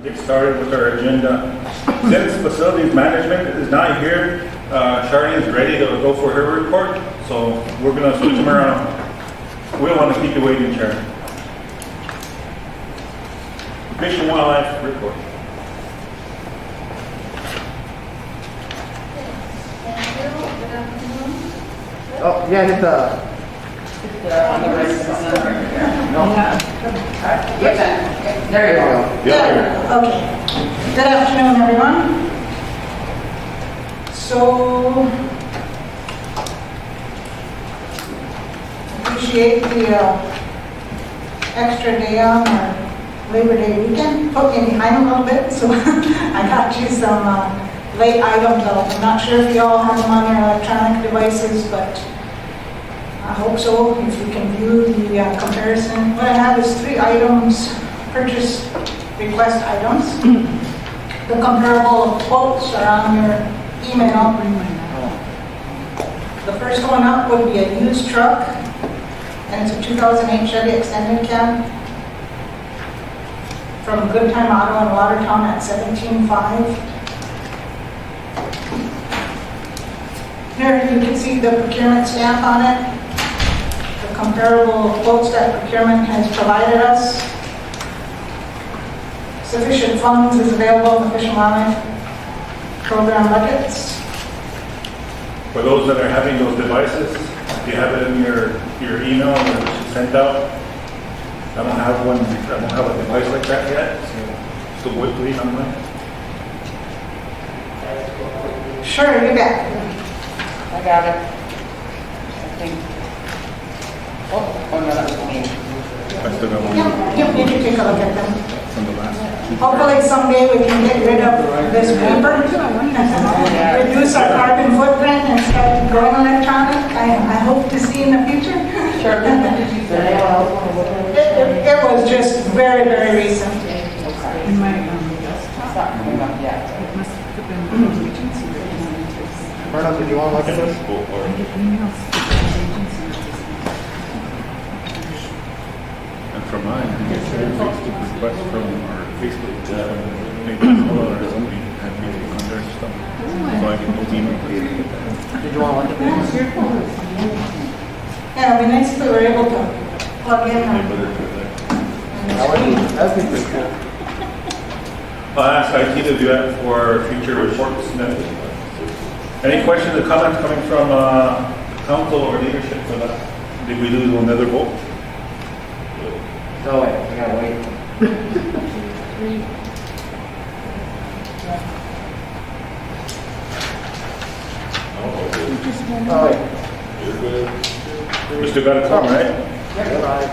Get started with our agenda. Since facilities management is not here, Charlie is ready to go for her report, so we're gonna switch them around. We don't want to keep you waiting, Charlie. Fish and Wildlife report. Oh, yeah, hit the... On the right side. No. There you go. Yeah. Okay. Good afternoon, everyone. So, appreciate the extra day on our Labor Day weekend. Put me behind a little bit, so I got you some late items. I'm not sure if you all have them on your electronic devices, but I hope so, if you can view the comparison. What I have is 3 items, purchase request items. The comparable quotes are on your email. The first one up would be a used truck, and it's a 2008 Chevy extended cab from Good Time Auto in Watertown at $17,500. Here you can see the procurement stamp on it. The comparable quotes that procurement has provided us. Sufficient funds is available in the Fish and Wildlife program budgets. For those that are having those devices, if you have it in your email that was sent out, I don't have one. I don't have a device like that yet, so still waiting on that. Sure, you bet. I got it. I think. Oh, no, that was me. I still got one Yep, you can take a look at them. from the last. Hopefully someday we can get rid of this paper, reduce our carbon footprint and start going electronic. I hope to see in the future. Sure. It was just very, very recent. In my It's not coming up yet. it must have been the agency representatives. Vernon, did you want to look at this? I get emails from the agency And from mine, we get a Facebook request from our Facebook, or somebody had me on their stuff. So I can go email. Did you want to look at this? Yeah, it'd be nice if we were able to plug in. That'd be pretty cool. I'll ask IT to do that for future reports. Any questions or comments coming from council or leadership for that? Did we lose another vote? No, wait, we gotta wait. Oh, wait. We still got a comment, right? Yep.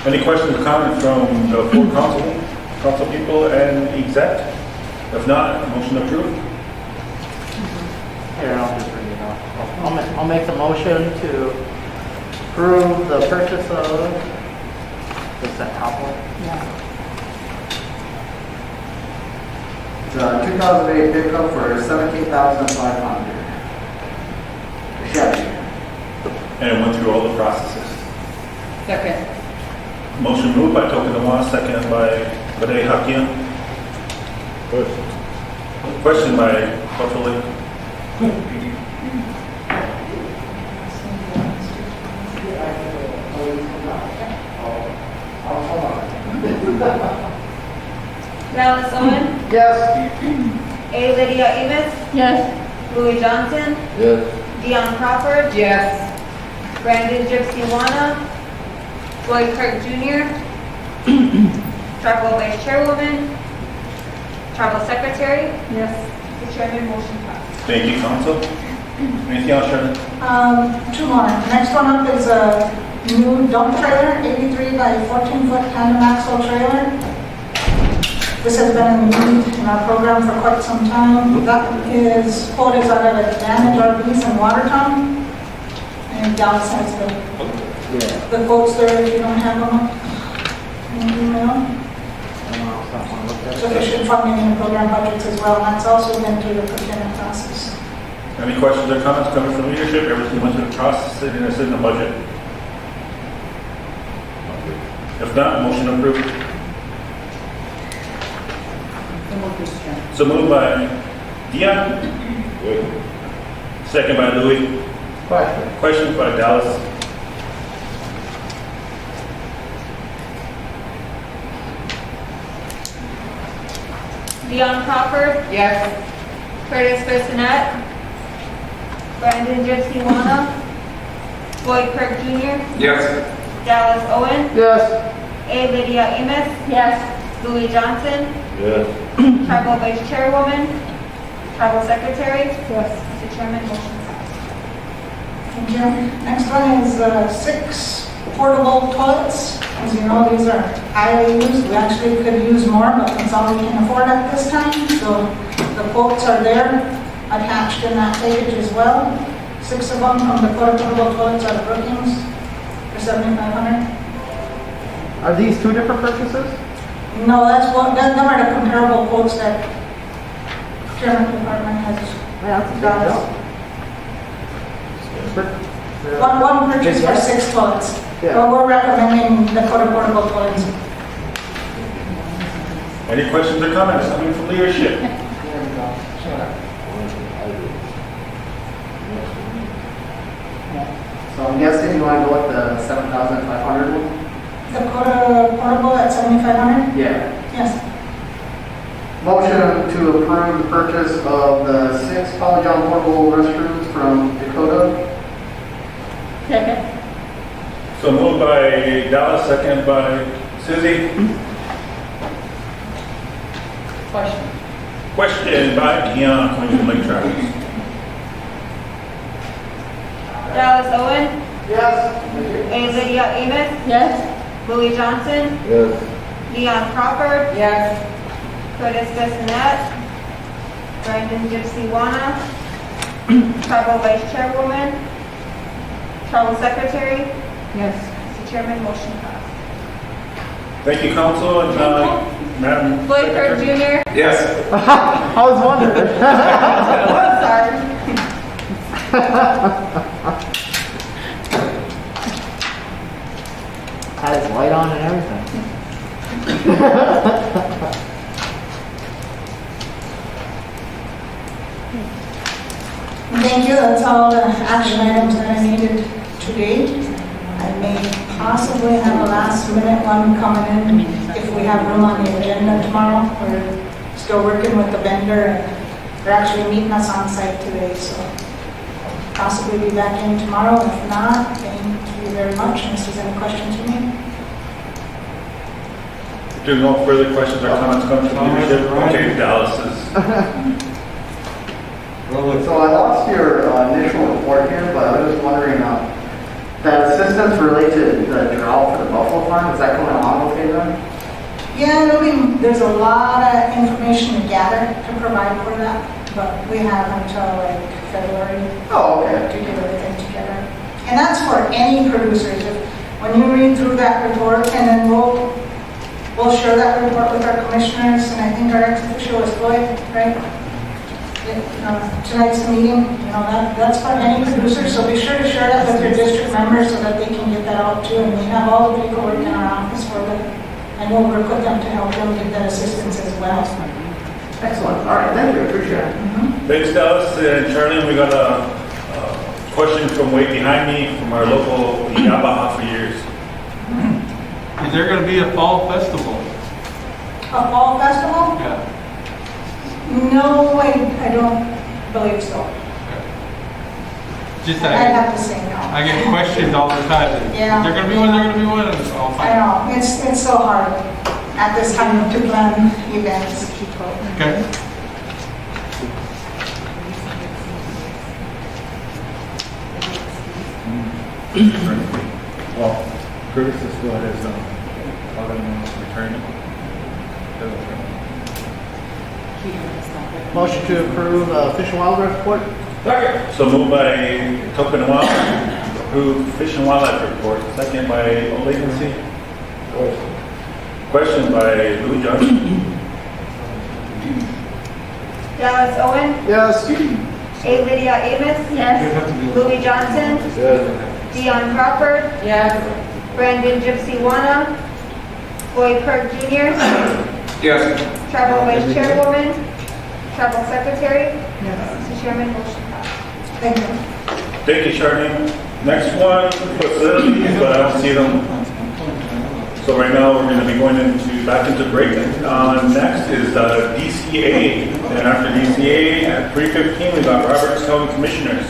Any questions or comments from the full council people and exec? If not, motion approved. Here, I'll just bring it up. I'll make the motion to approve the purchase of, what's that top one? It's a 2008 pickup for $17,500. Chevy. And it went through all the processes. Second. Motion moved by Token Dewan, second by Bade Hakim. Question by Buffalo. Dallas Owen, Yes. A. Lydia Evis, Yes. Louis Johnson, Yes. Dion Crawford, Yes. Brandon Gypsy Wana, Floyd Kirk Jr., Tribal Vice Chairwoman, Tribal Secretary. Yes. The Chairman, motion passed. Thank you, council. Anything else, Sharon? 2 more. Next one up is a new dump trailer, 83 by 14-foot tandem axle trailer. This has been in need in our program for quite some time. That is quoted out of the Damage RVs in Watertown. And Dallas has the quotes there if you don't have them in the email. Sufficient funding in the program budgets as well. That's also been through the procurement process. Any questions or comments coming from leadership? Everything went through the process and it's in the budget. If not, motion approved. So moved by Dion. Second by Louis. Question. Question by Dallas. Dion Crawford, Yes. Curtis Bissonette, Brandon Gypsy Floyd Kirk Jr., Yes. Dallas Owen, Yes. A. Lydia Amos, Yes. Louis Johnson, Yes. Tribal Vice Chairwoman, Tribal Secretary. Yes. Mr. Chairman, motion passed. Thank you. Next one is 6 portable toilets. As you know, these are highly used. We actually could use more, but that's all we can afford at this time. So the quotes are there, attached in that package as well. 6 of them from the portable toilets out of Brookings for $7,500. Are these two different purchases? No, them are the comparable quotes that procurement department has got us. One purchase for 6 toilets. Yeah. But we're recommending the portable toilets. Any questions or comments coming from leadership? So I'm guessing you want to go with the 7,500 one? The portable at $7,500? Yeah. Yes. Motion to approve the purchase of the 6 Polygon portable restrooms from Dakota. Second. So moved by Dallas, second by Susie. Question. Question by Dion, Queens Lake Travis. Dallas Owen, Yes. A. Lydia Amos, Yes. Louis Johnson, Yes. Dion Crawford, Yes. Curtis Bissonette, Brandon Gypsy Tribal Vice Chairwoman, Tribal Secretary. Yes. Mr. Chairman, motion passed. Thank you, council, and Madam Floyd Kirk Secretary. Jr. Yes. I was wondering. Sorry. Had his light on and everything. Thank you. That's all the action items that I needed today. I may possibly have a last minute one coming in if we have room on the agenda tomorrow. We're still working with the vendor and they're actually meeting us on site today, so possibly be back in tomorrow. If not, thank you very much. Unless there's any questions for me. If there's no further questions or comments coming from leadership, okay, Dallas is. So I lost your initial report here, but I was just wondering, that assistance related to the drought for the Buffalo Farm, is that going on okay then? Yeah, there's a lot of information to gather to provide for that, but we have until like February Oh, okay. to get everything together. And that's for any producers. When you read through that report, and then we'll share that report with our commissioners, and I think our ex-official is Floyd, right? Tonight's meeting, that's for any producer, so be sure to share that with your district members so that they can get that out too, and we have all the paperwork in our office for them, and we'll work with them to help them get that assistance as well. Excellent. All right, thank you. Appreciate it. Thanks, Dallas. And Charlene, we got a question from way behind me from our local Yabaha for years. Is there going to be a fall festival? A fall festival? Yeah. No, I don't believe so. Just I'd I have to say no. get questions all the time. Yeah. Is there going to be one? There going to be one? And it's all I fine. know, it's so hard at this time to plan events. Okay. Well, Curtis is still at his return. Motion to approve Fish and Wildlife report? So moved by Token Wild, approve Fish and Wildlife report. Second by Old Agency. Question by Louis Johnson. Dallas Owen, Yes. A. Lydia Amos, Yes. Louis Johnson, Dion Crawford, Yes. Brandon Gypsy Floyd Kirk Jr., Yes. Travel Vice Chairwoman, Travel Secretary. Yes. Mr. Chairman, motion passed. Thank you. Thank you, Charlene. Next one, facilities, but I don't see them. So right now, we're gonna be going back into break. Next is DCA, and after DCA, at 3:15, we got Roberts County Commissioners.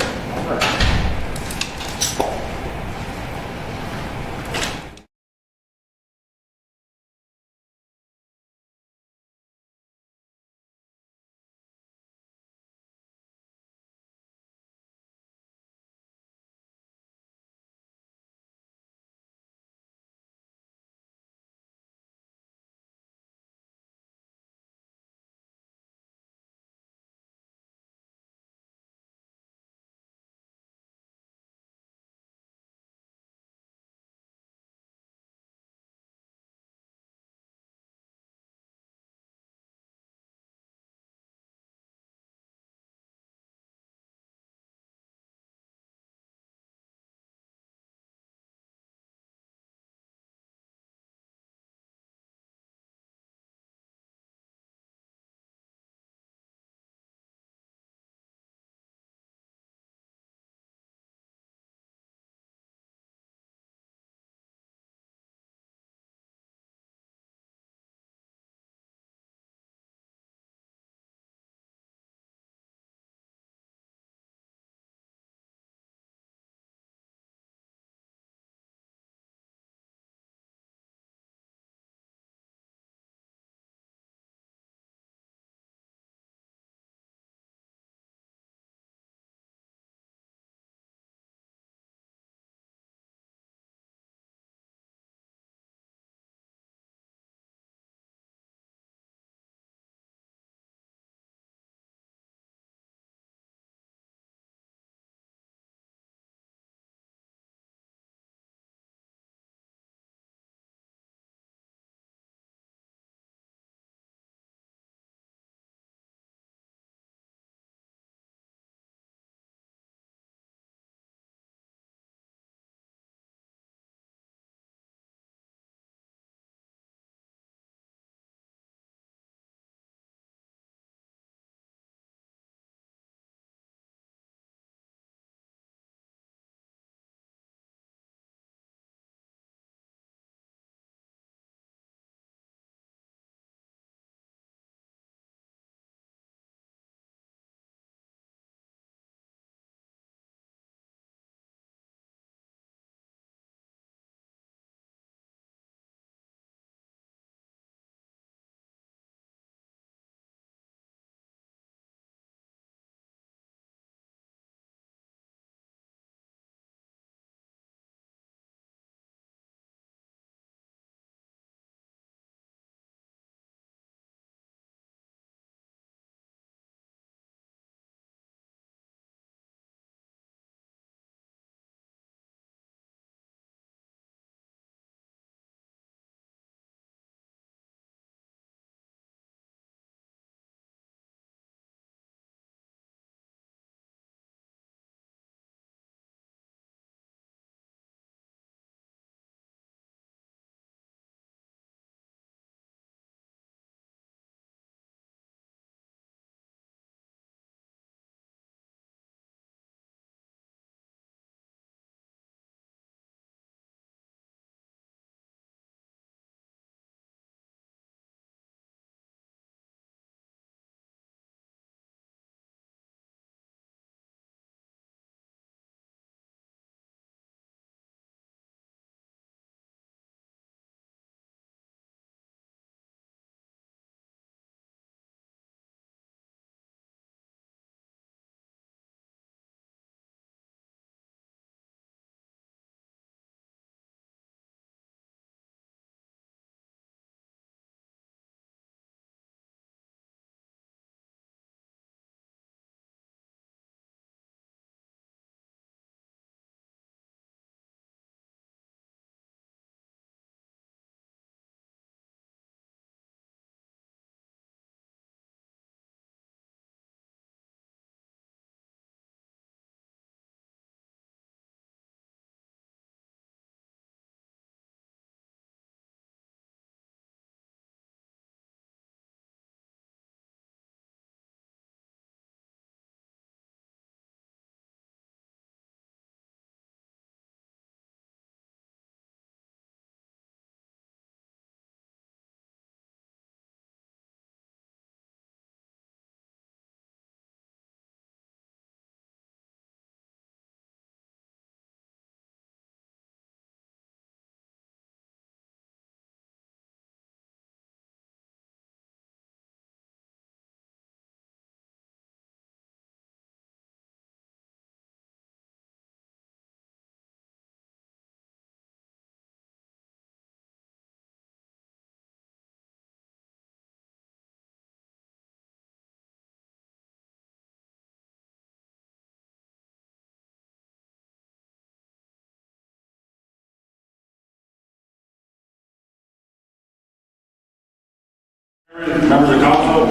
Members of council,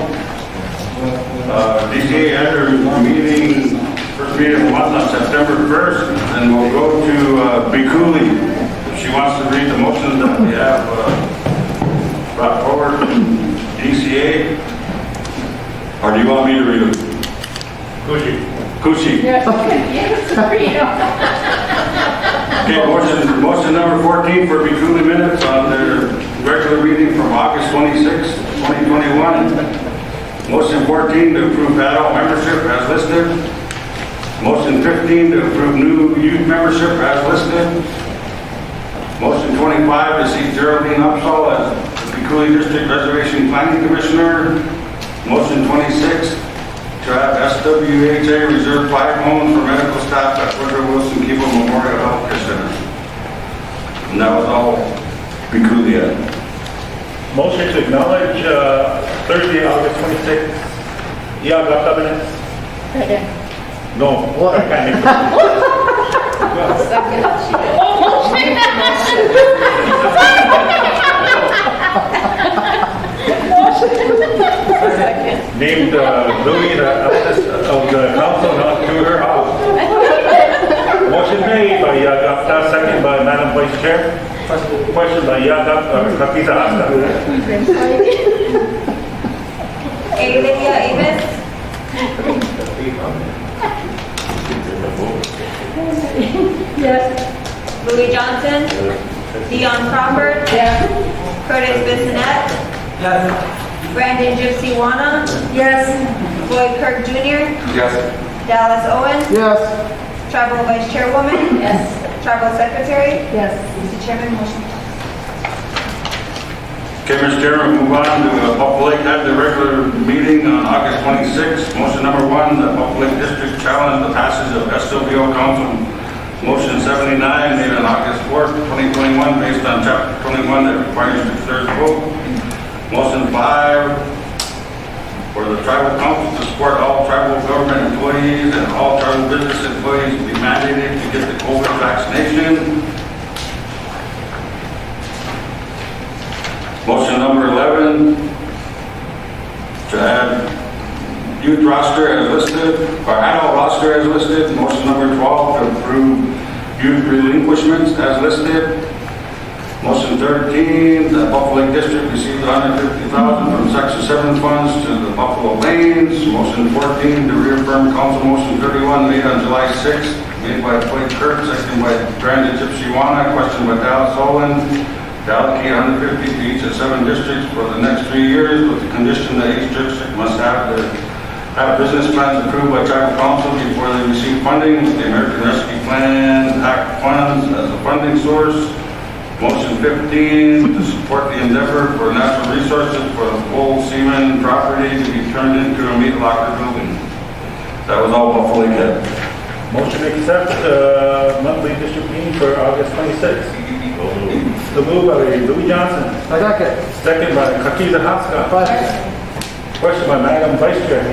DCA had their meeting, first meeting of the month on September 1st, and we'll go to Bikuli. If she wants to read the motions that we have brought forward from DCA, or do you want me to read it? Kushi. Yes, Okay, motion number 14 for Bikuli minutes on their regular meeting from August 26, 2021. Motion 14 to approve adult membership as listed. Motion 15 to approve new youth membership as listed. Motion 25 to seat Geraldine Upsall as the Bikuli District Reservation Planning Commissioner. Motion 26 to have SWHA reserve 5 homes for medical staff at Woodrow Wilson Keeble Memorial Health Care Center. And that was all Bikuli. Motion to acknowledge Thursday, August 26th. Yeah, got covenants? No. I can't make Named Louis, the eldest of the council, not to her house. Motion made by Yagapta, second by Madam Vice Chair. Question by Kapisa Asta. Lydia Avis, Yes. Louis Johnson, Dion Crawford, Curtis Bissonette, Brandon Gypsy Wana, Floyd Kirk Jr., Dallas Owen, Yes. Tribal Vice Chairwoman, Tribal Secretary. Yes. Mr. Chairman, motion passes. Okay, Mr. Chairman, move on to Buffalo Lake had the regular meeting on August 26th. Motion number 1, the Buffalo Lake District challenged the passage of SWO Council Motion 79 made on August 4th, 2021, based on Chapter 21 that requires a 2/3 vote. Motion 5 for the tribal council to support all tribal government employees and all tribal business employees to be mandated to get the COVID vaccination. Motion number 11 to add youth roster as listed, or adult roster as listed. Motion number 12 to approve youth relinquishments as listed. Motion 13, the Buffalo Lake District received $150,000 from Section 7 funds to the Buffalo Lanes. Motion 14 to reaffirm Council Motion 31 made on July 6th, made by Floyd Kirk, seconded by Brandon Gypsy Wana, questioned by Dallas Owen, to allocate $150 to each of 7 districts for the next 3 years with the condition that each district must have business plans approved by tribal council before they receive funding with the American Rescue Plan Act funds as a funding source. Motion 15 to support the endeavor for natural resources for the full Seaman property to be turned into a meat locker building. That was all Buffalo Lake had. Motion to accept monthly district meeting for August 26th. The move by Louis Johnson. Second by Kakiza Haska. Question by Madam Vice Chair.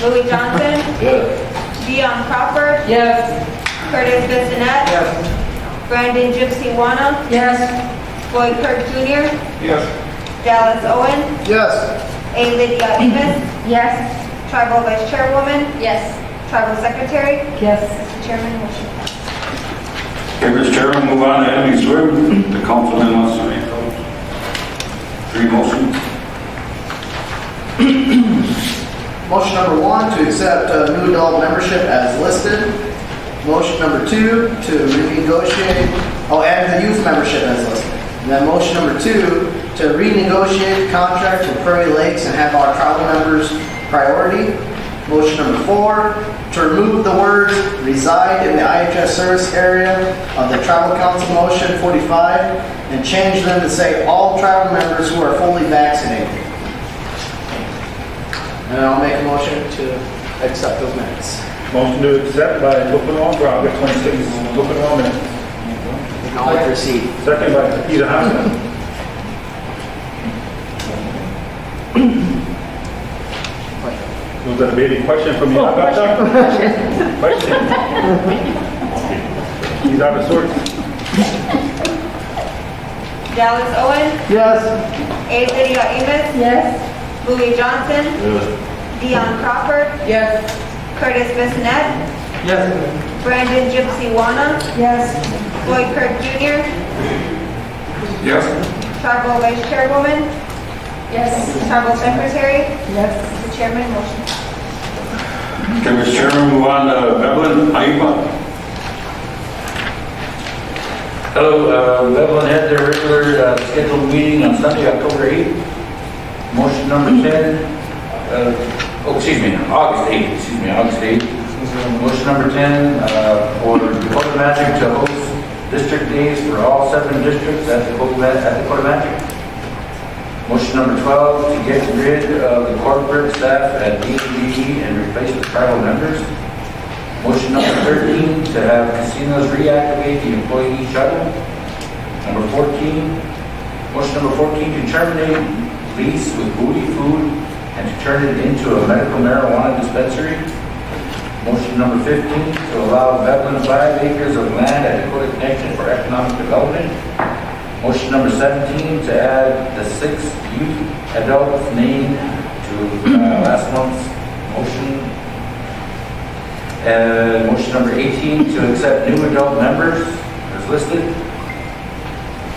Louis Johnson, Dion Crawford, Curtis Bissonette, Brandon Gypsy Wana, Floyd Kirk Jr., Dallas Owen, Lydia Avis, Tribal Vice Chairwoman, Tribal Secretary. Mr. Chairman, motion passes. Okay, Mr. Chairman, move on to Emily Swim. The councilman wants to read those 3 motions. Motion number 1 to accept new adult membership as listed. Motion number 2 to renegotiate, and the youth membership as listed. And then motion number 2 to renegotiate the contract with Prairie Lakes and have our tribal members priority. Motion number 4 to remove the words reside in the IHS service area of the tribal council motion 45 and change them to say all tribal members who are fully vaccinated. And I'll make a motion to accept those minutes. Motion to accept by Lupinol for August 26th. Lupinol minutes. Acknowledge receipt. Second by Kakiza Haska. Was that a baby question from you? Question. He's out of sorts. Dallas Owen, Yes. A. Lydia Amos, Yes. Louis Johnson, Dion Crawford, Yes. Curtis Bissonette, Yes. Brandon Gypsy Wana, Yes. Floyd Kirk Jr., Yes. Tribal Vice Chairwoman, Yes. Tribal Secretary, Yes. Mr. Chairman, motion passes. Okay, Mr. Chairman, move on to Bevelin Ayuba. Hello, Bevelin had their regular scheduled meeting on Sunday, October 8th. Motion number 10, August 8th. Motion number 10, for Dakota Magic to host district days for all 7 districts at Dakota Magic. Motion number 12, to get rid of the corporate staff at DDE and replace with tribal members. Motion number 13, to have casinos reactivate the employee shuttle. Motion number 14, to terminate lease with Booty Food and to turn it into a medical marijuana dispensary. Motion number 15, to allow Bevelin 5 acres of land at Dakota Connection for economic development. Motion number 17, to add the 6 youth adults named to last month's motion. Motion number 18, to accept new adult members as listed.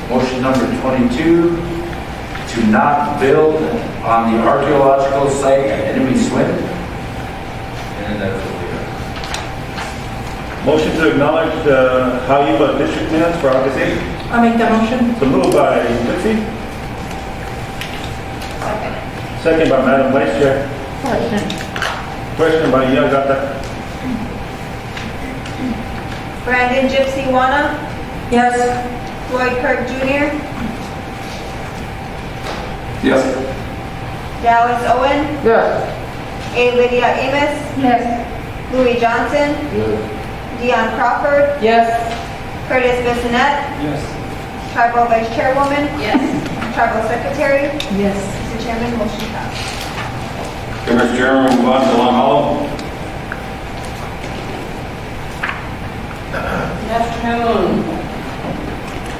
Motion number 22, to not build on the archaeological site at Enemy Swim. And that's what we have. Motion to acknowledge the Hayuba district minutes for August 8th. I'll make that motion. So moved by Dixie, second by Madam Vice Chair. Question by Yagata. Brandon Gypsy Wana, Yes. Floyd Kirk Jr., Yes. Dallas Owen, Yes. A. Lydia Amos, Yes. Louis Johnson, Dion Crawford, Yes. Curtis Bissonette, Yes. Tribal Vice Chairwoman, Yes. Tribal Secretary, Yes. Mr. Chairman, motion passed. Okay, Mr. Chairman, move on to Long Hollow. Good afternoon.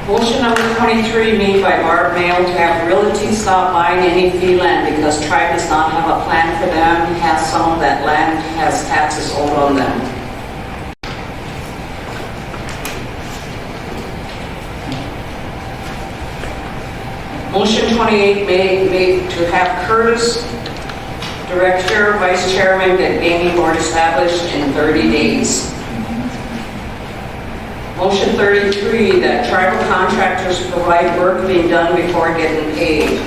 Motion number 23 made by Barb Mayo to have Realty stop buying any fee land because tribe does not have a plan for them, has some of that land, has taxes owed on them. Motion 28 made to have Curtis, Director, Vice Chairman, get gaming board established in 30 days. Motion 33, that tribal contractors provide work being done before getting paid.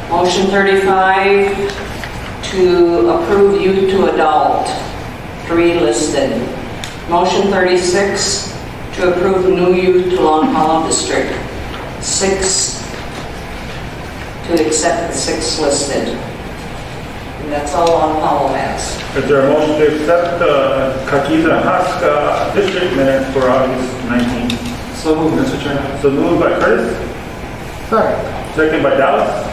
Motion 35, to approve youth to adult, 3 listed. Motion 36, to approve new youth to Long Hollow District, 6, to accept the 6 listed. And that's all Long Hollow has. Is there a motion to accept Kakita Haska district minutes for August 19th? So moved, Mr. Chairman. So moved by Curtis, Sorry. second by Dallas.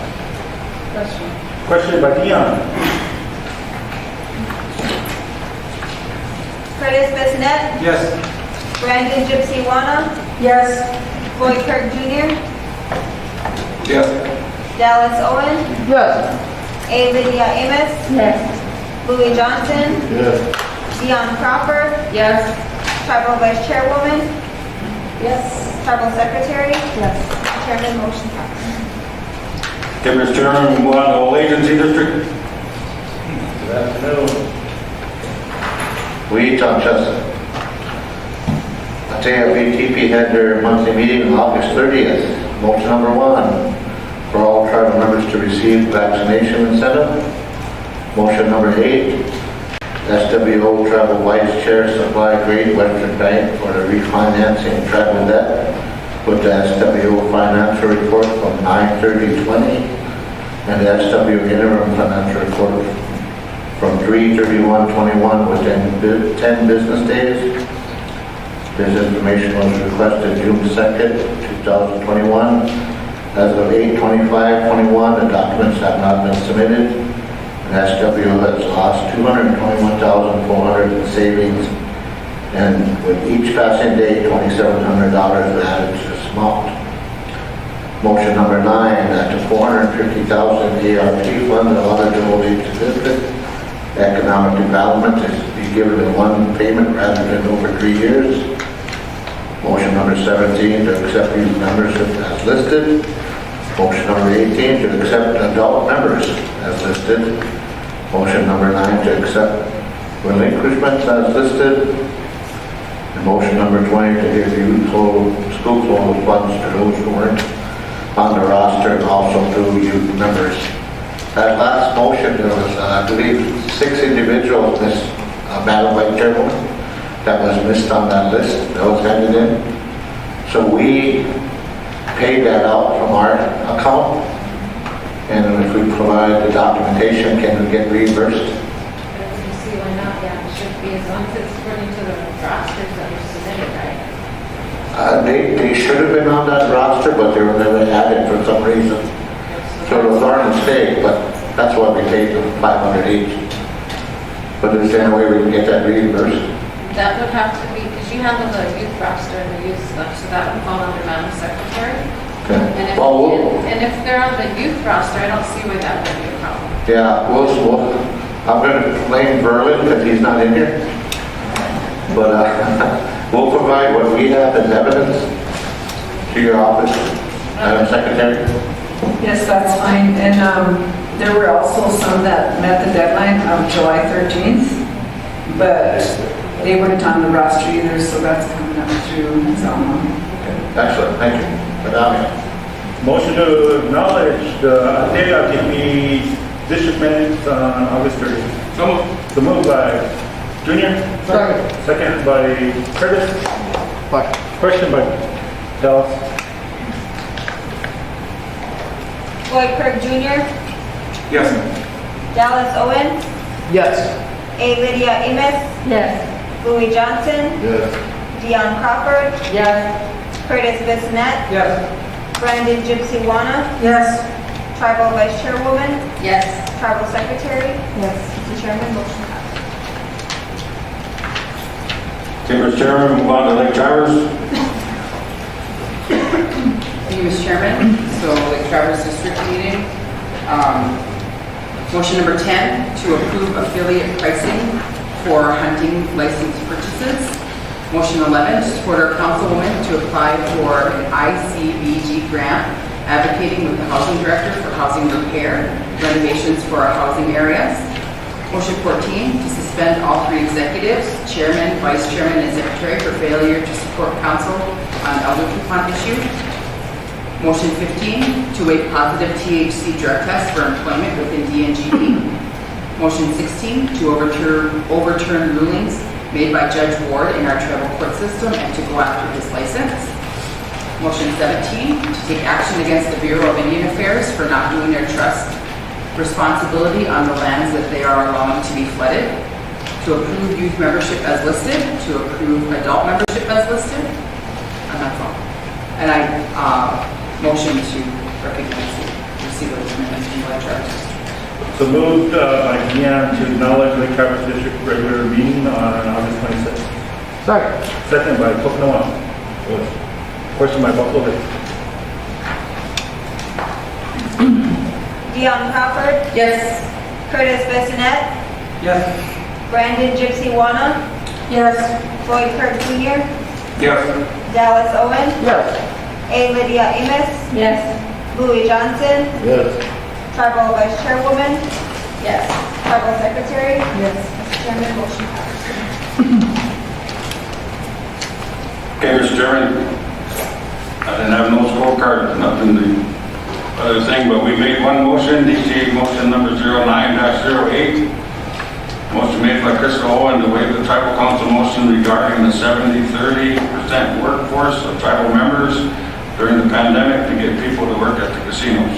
Question by Dion. Curtis Bissonette, Yes. Brandon Gypsy Wana, Yes. Floyd Kirk Jr., Yes. Dallas Owen, Yes. A. Lydia Amos, Yes. Louis Johnson, Yes. Dion Crawford, Yes. Tribal Vice Chairwoman, Yes. Tribal Secretary, Yes. Mr. Chairman, motion passed. Okay, Mr. Chairman, move on to Old Agency District. Good afternoon. We, Tom Chesson. ATP had their monthly meeting on August 30th. Motion number 1, for all tribal members to receive vaccination incentive. Motion number 8, SWO Tribal Vice Chair supply Great Western Bank for the refinancing tribal debt with the SWO financial report from 9/30/20 and the SW interim financial report from 3/31/21 within 10 business days. This information was requested June 2nd, 2021. As of 8/25/21, the documents have not been submitted. And SW has lost $221,400 in savings and with each passing day, $2,700 added to this amount. Motion number 9, that the $450,000 ARP fund eligibility to visit economic development is to be given in one payment rather than over 3 years. Motion number 17, to accept youth membership as listed. Motion number 18, to accept adult members as listed. Motion number 9, to accept relinquishments as listed. And motion number 20, to give youth school clothes funds to those who weren't on the roster and also to youth members. That last motion, there was, I believe, 6 individuals, Madam Vice Chairwoman, that was missed on that list that was handed in. So we paid that out from our account, and if we provide the documentation, can we get reimbursed? You see, why not? Yeah, it should be, as long as it's according to the rosters that were submitted, right? They should have been on that roster, but they were never added for some reason. So it was our mistake, but that's why we paid them $500 each. But is there any way we can get that reimbursed? That would have to be, because you handle the youth roster and the youth stuff, so that would fall under Madam Secretary. Okay. And if they're on the youth roster, I don't see why that would be a problem. Yeah, I'm going to blame Berlin because he's not in here. But we'll provide what we have as evidence to your office, Madam Secretary. Yes, that's fine. And there were also some that met the deadline of July 13th, but they weren't on the roster either, so that's coming up through Zelma. Excellent, thank you. Motion to acknowledge the DATP district minutes on August 30th. So moved. So moved by Junior. Second by Curtis. Question by Dallas. Floyd Kirk Jr., Yes. Dallas Owen, Yes. A. Lydia Amos, Yes. Louis Johnson, Yes. Dion Crawford, Yes. Curtis Bissonnette, Yes. Brandon Gypsy Wana, Yes. Tribal Vice Chairwoman, Yes. Tribal Secretary. Yes. Mr. Chairman, motion passed. Okay, Mr. Chairman, move on to Lake Traverse. Thank you, Mr. Chairman. So, Lake Traverse District meeting. Motion number 10, to approve affiliate pricing for hunting license purchases. Motion 11, to support our councilwoman to apply for an ICBG grant advocating with the housing director for housing repair renovations for our housing areas. Motion 14, to suspend all 3 executives, chairman, vice chairman, and secretary for failure to support council on elder coupon issue. Motion 15, to waive positive THC drug test for employment within DNGE. Motion 16, to overturn rulings made by Judge Ward in our tribal court system and to go after his license. Motion 17, to take action against the Bureau of Indian Affairs for not doing their trust responsibility on the lands that they are allowing to be flooded. To approve youth membership as listed. To approve adult membership as listed. And that's all. And I motion to recognize and receive those amendments from Lake Traverse District. So moved by Deanne to acknowledge Lake Traverse District regular meeting on August 26th. Second by Pokenoa. Question by Buffalo. Dion Crawford, Yes. Curtis Bissonnette, Yes. Brandon Gypsy Wana, Yes. Floyd Kirk Jr., Yes. Dallas Owen, Yes. A. Lydia Amos, Yes. Louis Johnson, Yes. Tribal Vice Chairwoman, Yes. Tribal Secretary. Yes. Mr. Chairman, motion passed. Okay, Mr. Chairman, I didn't have no scorecard, nothing to, other thing, but we made one motion, DCA motion number 09-08. Motion made by Crystal Owen to waive the tribal council motion regarding the 70-30% workforce of tribal members during the pandemic to get people to work at the casinos.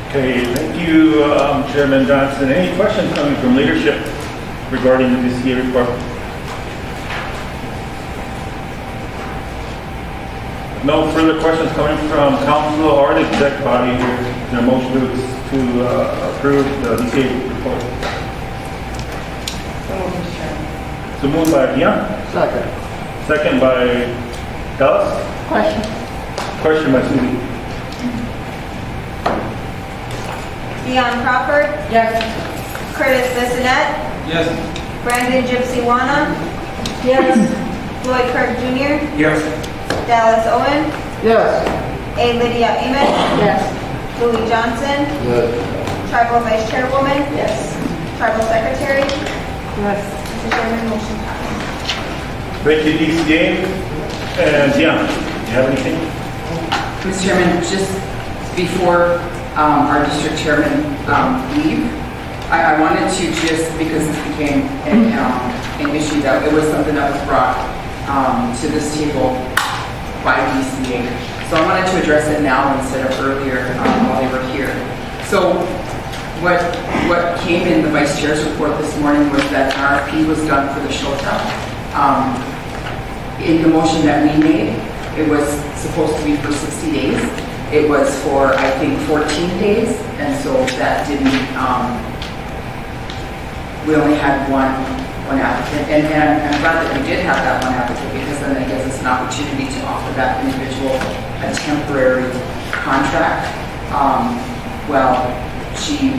Okay, thank you, Chairman Johnson. Any questions coming from leadership regarding the DCA report? No further questions coming from council or the exec body here. Is there a motion to approve the DCA report? So moved by Dion, Second. second by Dallas. Question? Question by Susie. Dion Crawford, Yes. Curtis Bissonette, Yes. Brandon Gypsy Wana, Yes. Floyd Kirk Jr., Yes. Dallas Owen, Yes. A. Lydia Amos, Yes. Louis Johnson, Tribal Vice Chairwoman, Yes. Tribal Secretary. Yes. Mr. Chairman, motion passed. Thank you, DCA. And Dion, do you have anything? Mr. Chairman, just before our district chairman leave, I wanted to just, because this became an issue, that it was something that was brought to this table by DCA. So I wanted to address it now instead of earlier while they were here. So what came in the vice chair's report this morning was that an RFP was done for the SHOTA. In the motion that we made, it was supposed to be for 60 days. It was for, I think, 14 days, and so that didn't, we only had one applicant. And I'm glad that we did have that one applicant, because then it gives us an opportunity to offer that individual a temporary contract while she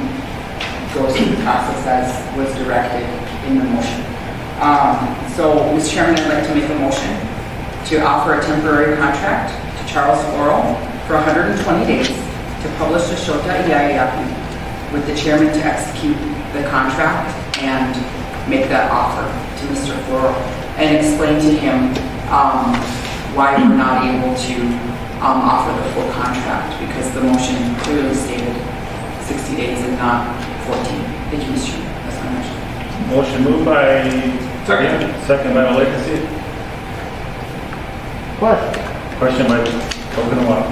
goes through the process as was directed in the motion. So, Mr. Chairman, I'd like to make a motion to offer a temporary contract to Charles Floral for 120 days to publish the SHOTA EIAP with the chairman to execute the contract and make that offer to Mr. Floral and explain to him why we're not able to offer the full contract, because the motion clearly stated 60 days and not 14. Thank you, Mr. Chairman. That's my motion. Motion moved by Second. Second by Legacy. Question? Question by Okanawala.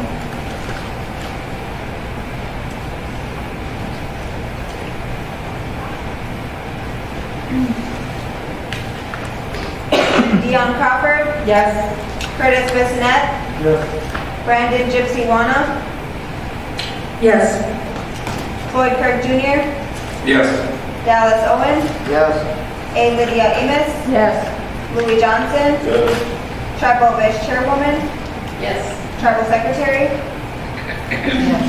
Dion Crawford, Yes. Curtis Bissonette, Yes. Brandon Gypsy Wana, Yes. Floyd Kirk Jr., Yes. Dallas Owen, Yes. A. Lydia Amos, Yes. Louis Johnson, Tribal Vice Chairwoman, Yes. Tribal Secretary. Yes.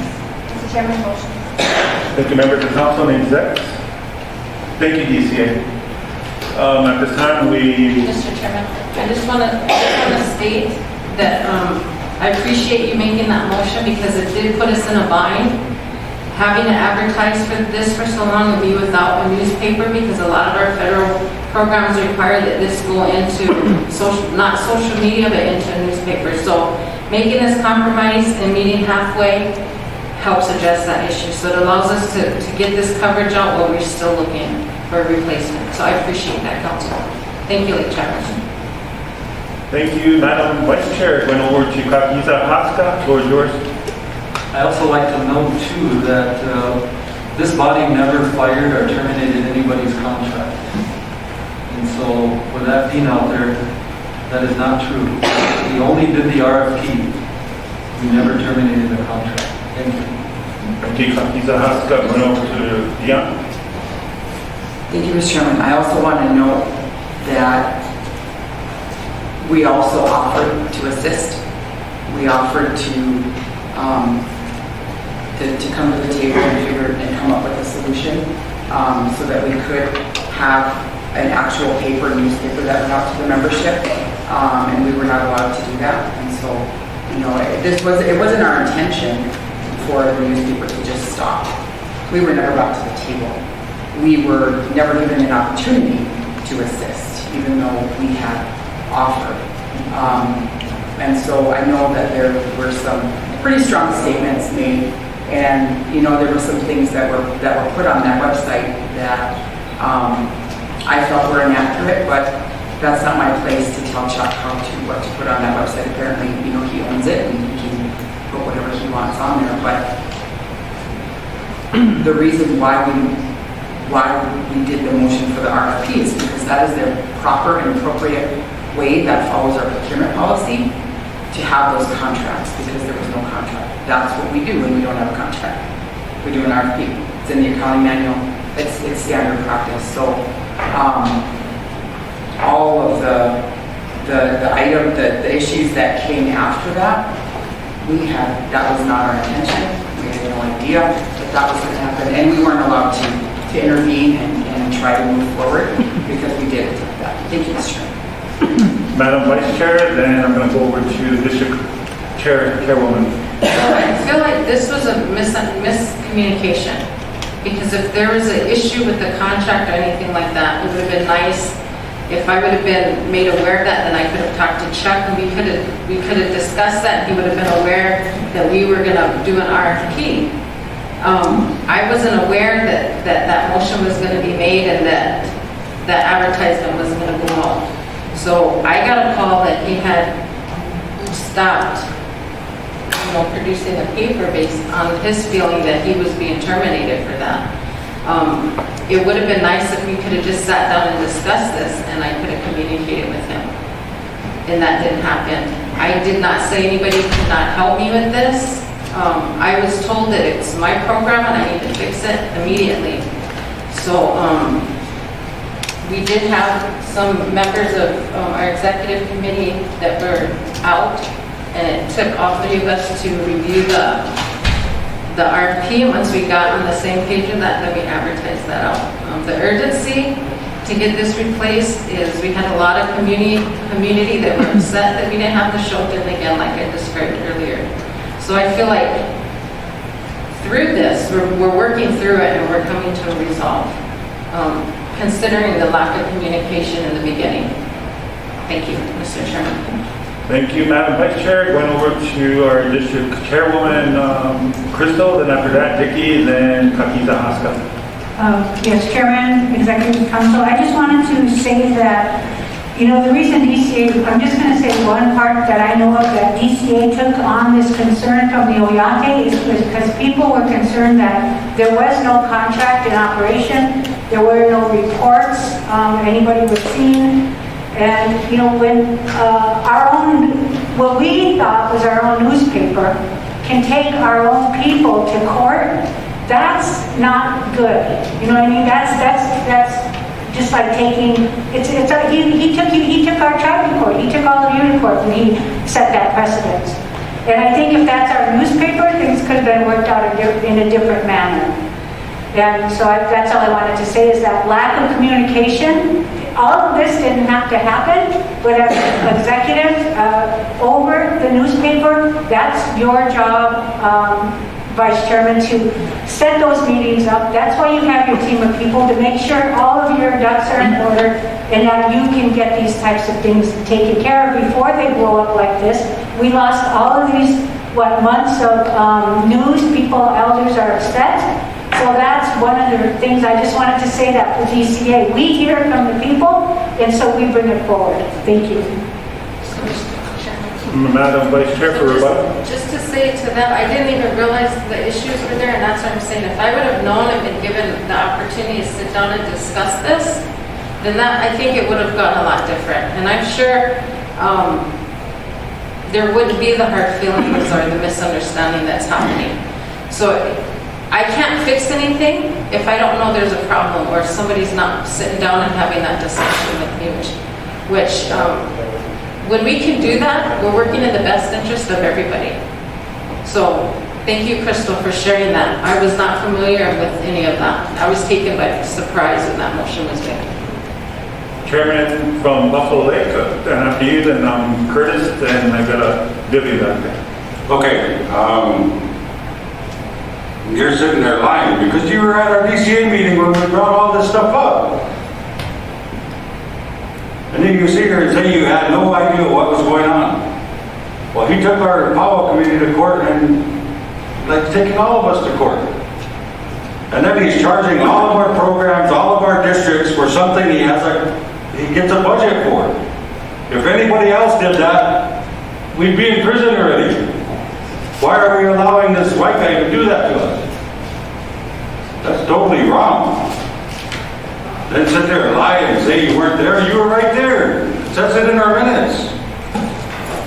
Mr. Chairman, motion. Thank you, members of council and execs. Thank you, DCA. At this time, we, Mr. Chairman, I just want to state that I appreciate you making that motion, because it did put us in a bind. Having to advertise for this for so long and be without a newspaper, because a lot of our federal programs require that this go into social, not social media, but into a newspaper. So making this compromise and meeting halfway helps address that issue. So it allows us to get this coverage out while we're still looking for a replacement. So I appreciate that, Council. Thank you, Lake Travis. thank you, Madam Vice Chair. Going over to Kakiza Haska, floor is yours. I also like to note too that this body never fired or terminated anybody's contract. And so with that being out there, that is not true. We only did the RFP. We never terminated the contract. Thank you. Thank you, Kakiza Haska. Going over to Dion. Thank you, Mr. Chairman. I also want to note that we also offered to assist. We offered to come to the table and figure and come up with a solution so that we could have an actual paper newspaper that went out to the membership, and we were not allowed to do that. And so, you know, it wasn't our intention for the newspaper to just stop. We were never brought to the table. We were never given an opportunity to assist, even though we had offered. And so I know that there were some pretty strong statements made, and you know, there were some things that were put on that website that I felt were inaccurate, but that's not my place to tell Chuck what to put on that website. Apparently, you know, he owns it and he can put whatever he wants on there. But the reason why we did the motion for the RFP is because that is the proper and appropriate way that follows our procurement policy to have those contracts, because there was no contract. That's what we do when we don't have a contract. We do an RFP. It's in the accounting manual. It's standard practice. So all of the issues that came after that, that was not our intention. We had no idea that was going to happen, and we weren't allowed to intervene and try to move forward because we did that. Thank you, Mr. Chairman. Madam Vice Chair, then I'm going to go over to District Chairwoman. I feel like this was a miscommunication, because if there was an issue with the contract or anything like that, it would have been nice if I would have been made aware of that, then I could have talked to Chuck and we could have discussed that, and he would have been aware that we were going to do an RFP. I wasn't aware that motion was going to be made and that advertisement was going to go out. So I got a call that he had stopped, producing a paper based on his feeling that he was being terminated for that. It would have been nice if we could have just sat down and discussed this and I could have communicated with him. And that didn't happen. I did not say anybody could not help me with this. I was told that it's my program and I need to fix it immediately. So we did have some members of our executive committee that were out, and it took all three of us to review the RFP. Once we got on the same page with that, then we advertised that out. The urgency to get this replaced is we had a lot of community that were upset that we didn't have the Shulkin again, like I described earlier. So I feel like through this, we're working through it and we're coming to a resolve, considering the lack of communication in the beginning. Thank you, Mr. Chairman. Thank you, Madam Vice Chair. Going over to our District Chairwoman, Crystal, then after that, Vicky, then Kakita Haska. Yes, Chairman, Executive Council, I just wanted to say that, the reason DCA, I'm just going to say one part that I know of that DCA took on this concern from the Oyate is because people were concerned that there was no contract in operation, there were no reports anybody was seeing. And, when what we thought was our own newspaper can take our own people to court, that's not good. You know what I mean? That's just like taking, he took our tribe to court, he took all of you to court when he set that precedent. And I think if that's our newspaper, things could have been worked out in a different manner. And so that's all I wanted to say is that lack of communication. All of this didn't have to happen, but as executive over the newspaper, that's your job, Vice Chairman, to set those meetings up. That's why you have your team of people, to make sure all of your ducks are in order and that you can get these types of things taken care of before they blow up like this. We lost all of these, months of news. People, elders are upset. So that's one of the things I just wanted to say that for DCA. We hear from the people, and so we bring it forward. Thank you. Madam Vice Chair for rebuttal. Just to say to them, I didn't even realize the issues were there, and that's what I'm saying. If I would have known and been given the opportunity to sit down and discuss this, then I think it would have gotten a lot different. And I'm sure there wouldn't be the hard feelings or the misunderstanding that's happening. So I can't fix anything if I don't know there's a problem or if somebody's not sitting down and having that discussion with me, which when we can do that, we're working in the best interest of everybody. So thank you, Crystal, for sharing that. I was not familiar with any of that. I was taken by surprise when that motion was made. Chairman from Buffalo Lake, and after you, then Curtis, and I got a Vivian back there. Okay, you're sitting there lying because you were at our DCA meeting when we brought all this stuff up. And then you sit here and say you had no idea what was going on. Well, he took our Powell committee to court and taking all of us to court. And then he's charging all of our programs, all of our districts for something he gets a budget for. If anybody else did that, we'd be in prison already. Why are we allowing this white guy to do that to us? That's totally wrong. Then sit there and lie and say you weren't there. You were right there. It says it in our minutes.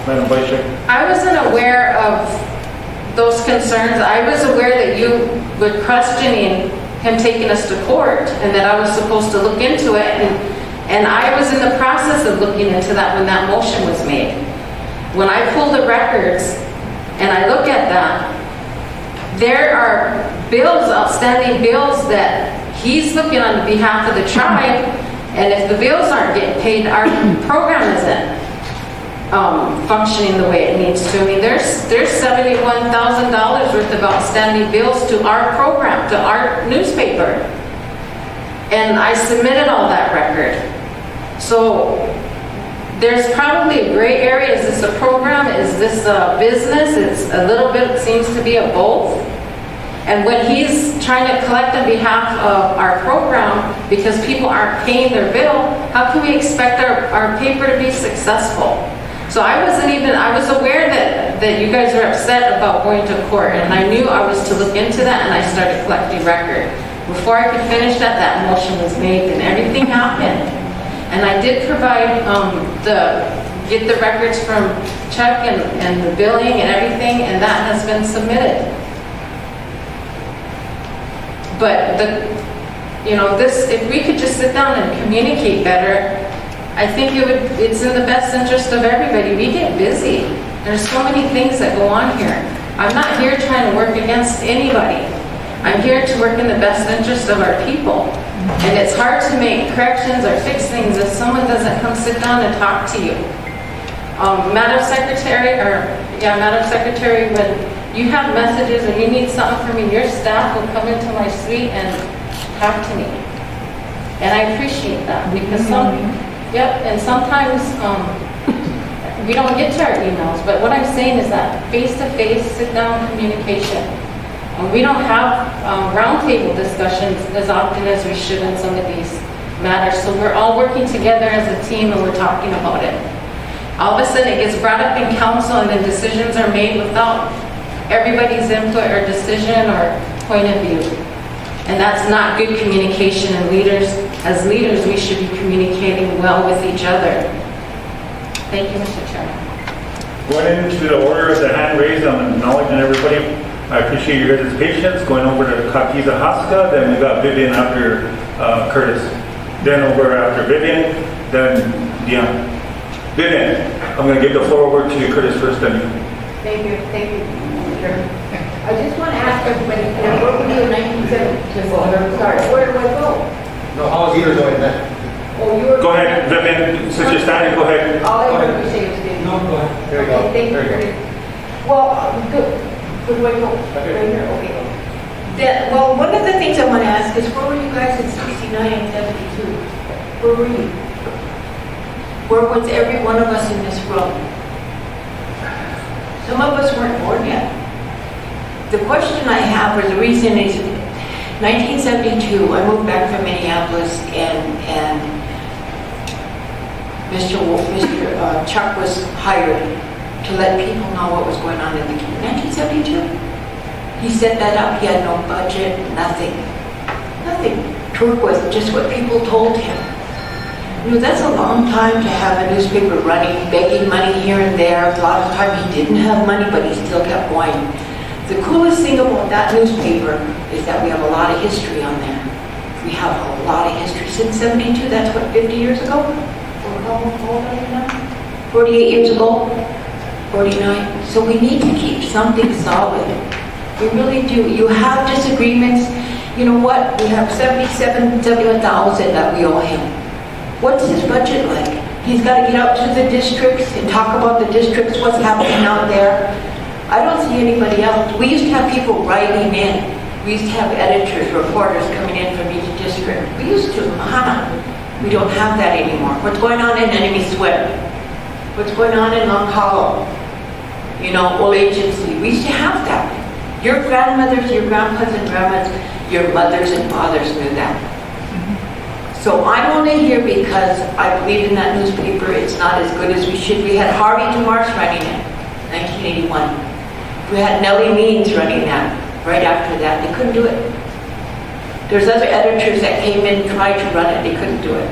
Madam Vice Chair. I wasn't aware of those concerns. I was aware that you were questioning him taking us to court and that I was supposed to look into it And I was in the process of looking into that when that motion was made. When I pull the records and I look at that, there are bills, outstanding bills that he's looking on behalf of the tribe, and if the bills aren't getting paid, our program isn't functioning the way it needs to. I mean, there's $71,000 worth of outstanding bills to our program, to our newspaper. And I submitted all that record. So there's probably a gray area. Is this a program? Is this a business? It's a little bit, it seems to be a both. And when he's trying to collect on behalf of our program because people aren't paying their bill, how can we expect our paper to be successful? So I was aware that you guys were upset about going to court, and I knew I was to look into that, and I started collecting record. Before I could finish that motion was made, and everything happened. And I did provide get the records from Chuck and the billing and everything, and that has been submitted. But if we could just sit down and communicate better, I think it's in the best interest of everybody. We get busy. There's so many things that go on here. I'm not here trying to work against anybody. I'm here to work in the best interest of our people. And it's hard to make corrections or fix things if someone doesn't come sit down and talk to you. Madam Secretary, when you have messages and you need something from me, your staff will come into my suite and talk to me. And I appreciate that because sometimes we don't get to our emails, but what I'm saying is that face-to-face, sit-down communication. We don't have roundtable discussions as often as we should in some of these matters, so we're all working together as a team and we're talking about it. All of a sudden it gets brought up in council and then decisions are made without everybody's input or decision or point of view. And that's not good communication, and as leaders, we should be communicating well with each other. Thank you, Mr. Chairman. Going into the order of the hand raised, I'm acknowledging everybody. I appreciate your guys' patience. Going over to Kakiza Haska, then we got Vivian after Curtis. Then over after Vivian, then Dion. Vivian, I'm going to give the floor over to Curtis first, then you. Thank you, Mr. Chairman. I just want to ask everybody, I worked with you in 1972. Sorry, where do I go? No, how is either going then? Oh, you were... Go ahead, Vivian, since you're standing, go ahead. All I heard you say was good. No, go ahead. There you go. Okay, thank you. Well, good. Where do I go? Right here, okay. Well, one of the things I want to ask is, where were you guys in 69 and 72? Where were you? Where was every one of us in this room? Some of us weren't born yet. The question I have, or the reason is, 1972, I moved back from Minneapolis, and Mr. Chuck was hired to let people know what was going on in the community. 1972. He set that up. He had no budget, nothing. Turk was just what people told him. That's a long time to have a newspaper running, begging money here and there. A lot of times he didn't have money, but he still kept going. The coolest thing about that newspaper is that we have a lot of history on there. We have a lot of history. Since 72, that's what, 50 years ago? How old are you now? 48 years ago? 49. So we need to keep something solid. We really do. You have disagreements. You know what? We have $71,000 that we owe him. What's his budget like? He's got to get out to the districts and talk about the districts, what's happening out there. I don't see anybody else. We used to have people writing in. We used to have editors, reporters coming in from each district. We used to. We don't have that anymore. What's going on in Enemy Swim? What's going on in Long Hollow? Old Agency. We used to have that. Your grandmothers, your grandpas and grandmas, your mothers and fathers knew that. So I'm only here because I believe in that newspaper. It's not as good as we should. We had Harvey DeMarce running it, 1981. We had Nellie Means running that right after that. They couldn't do it. There's other editors that came in and tried to run it. They couldn't do it.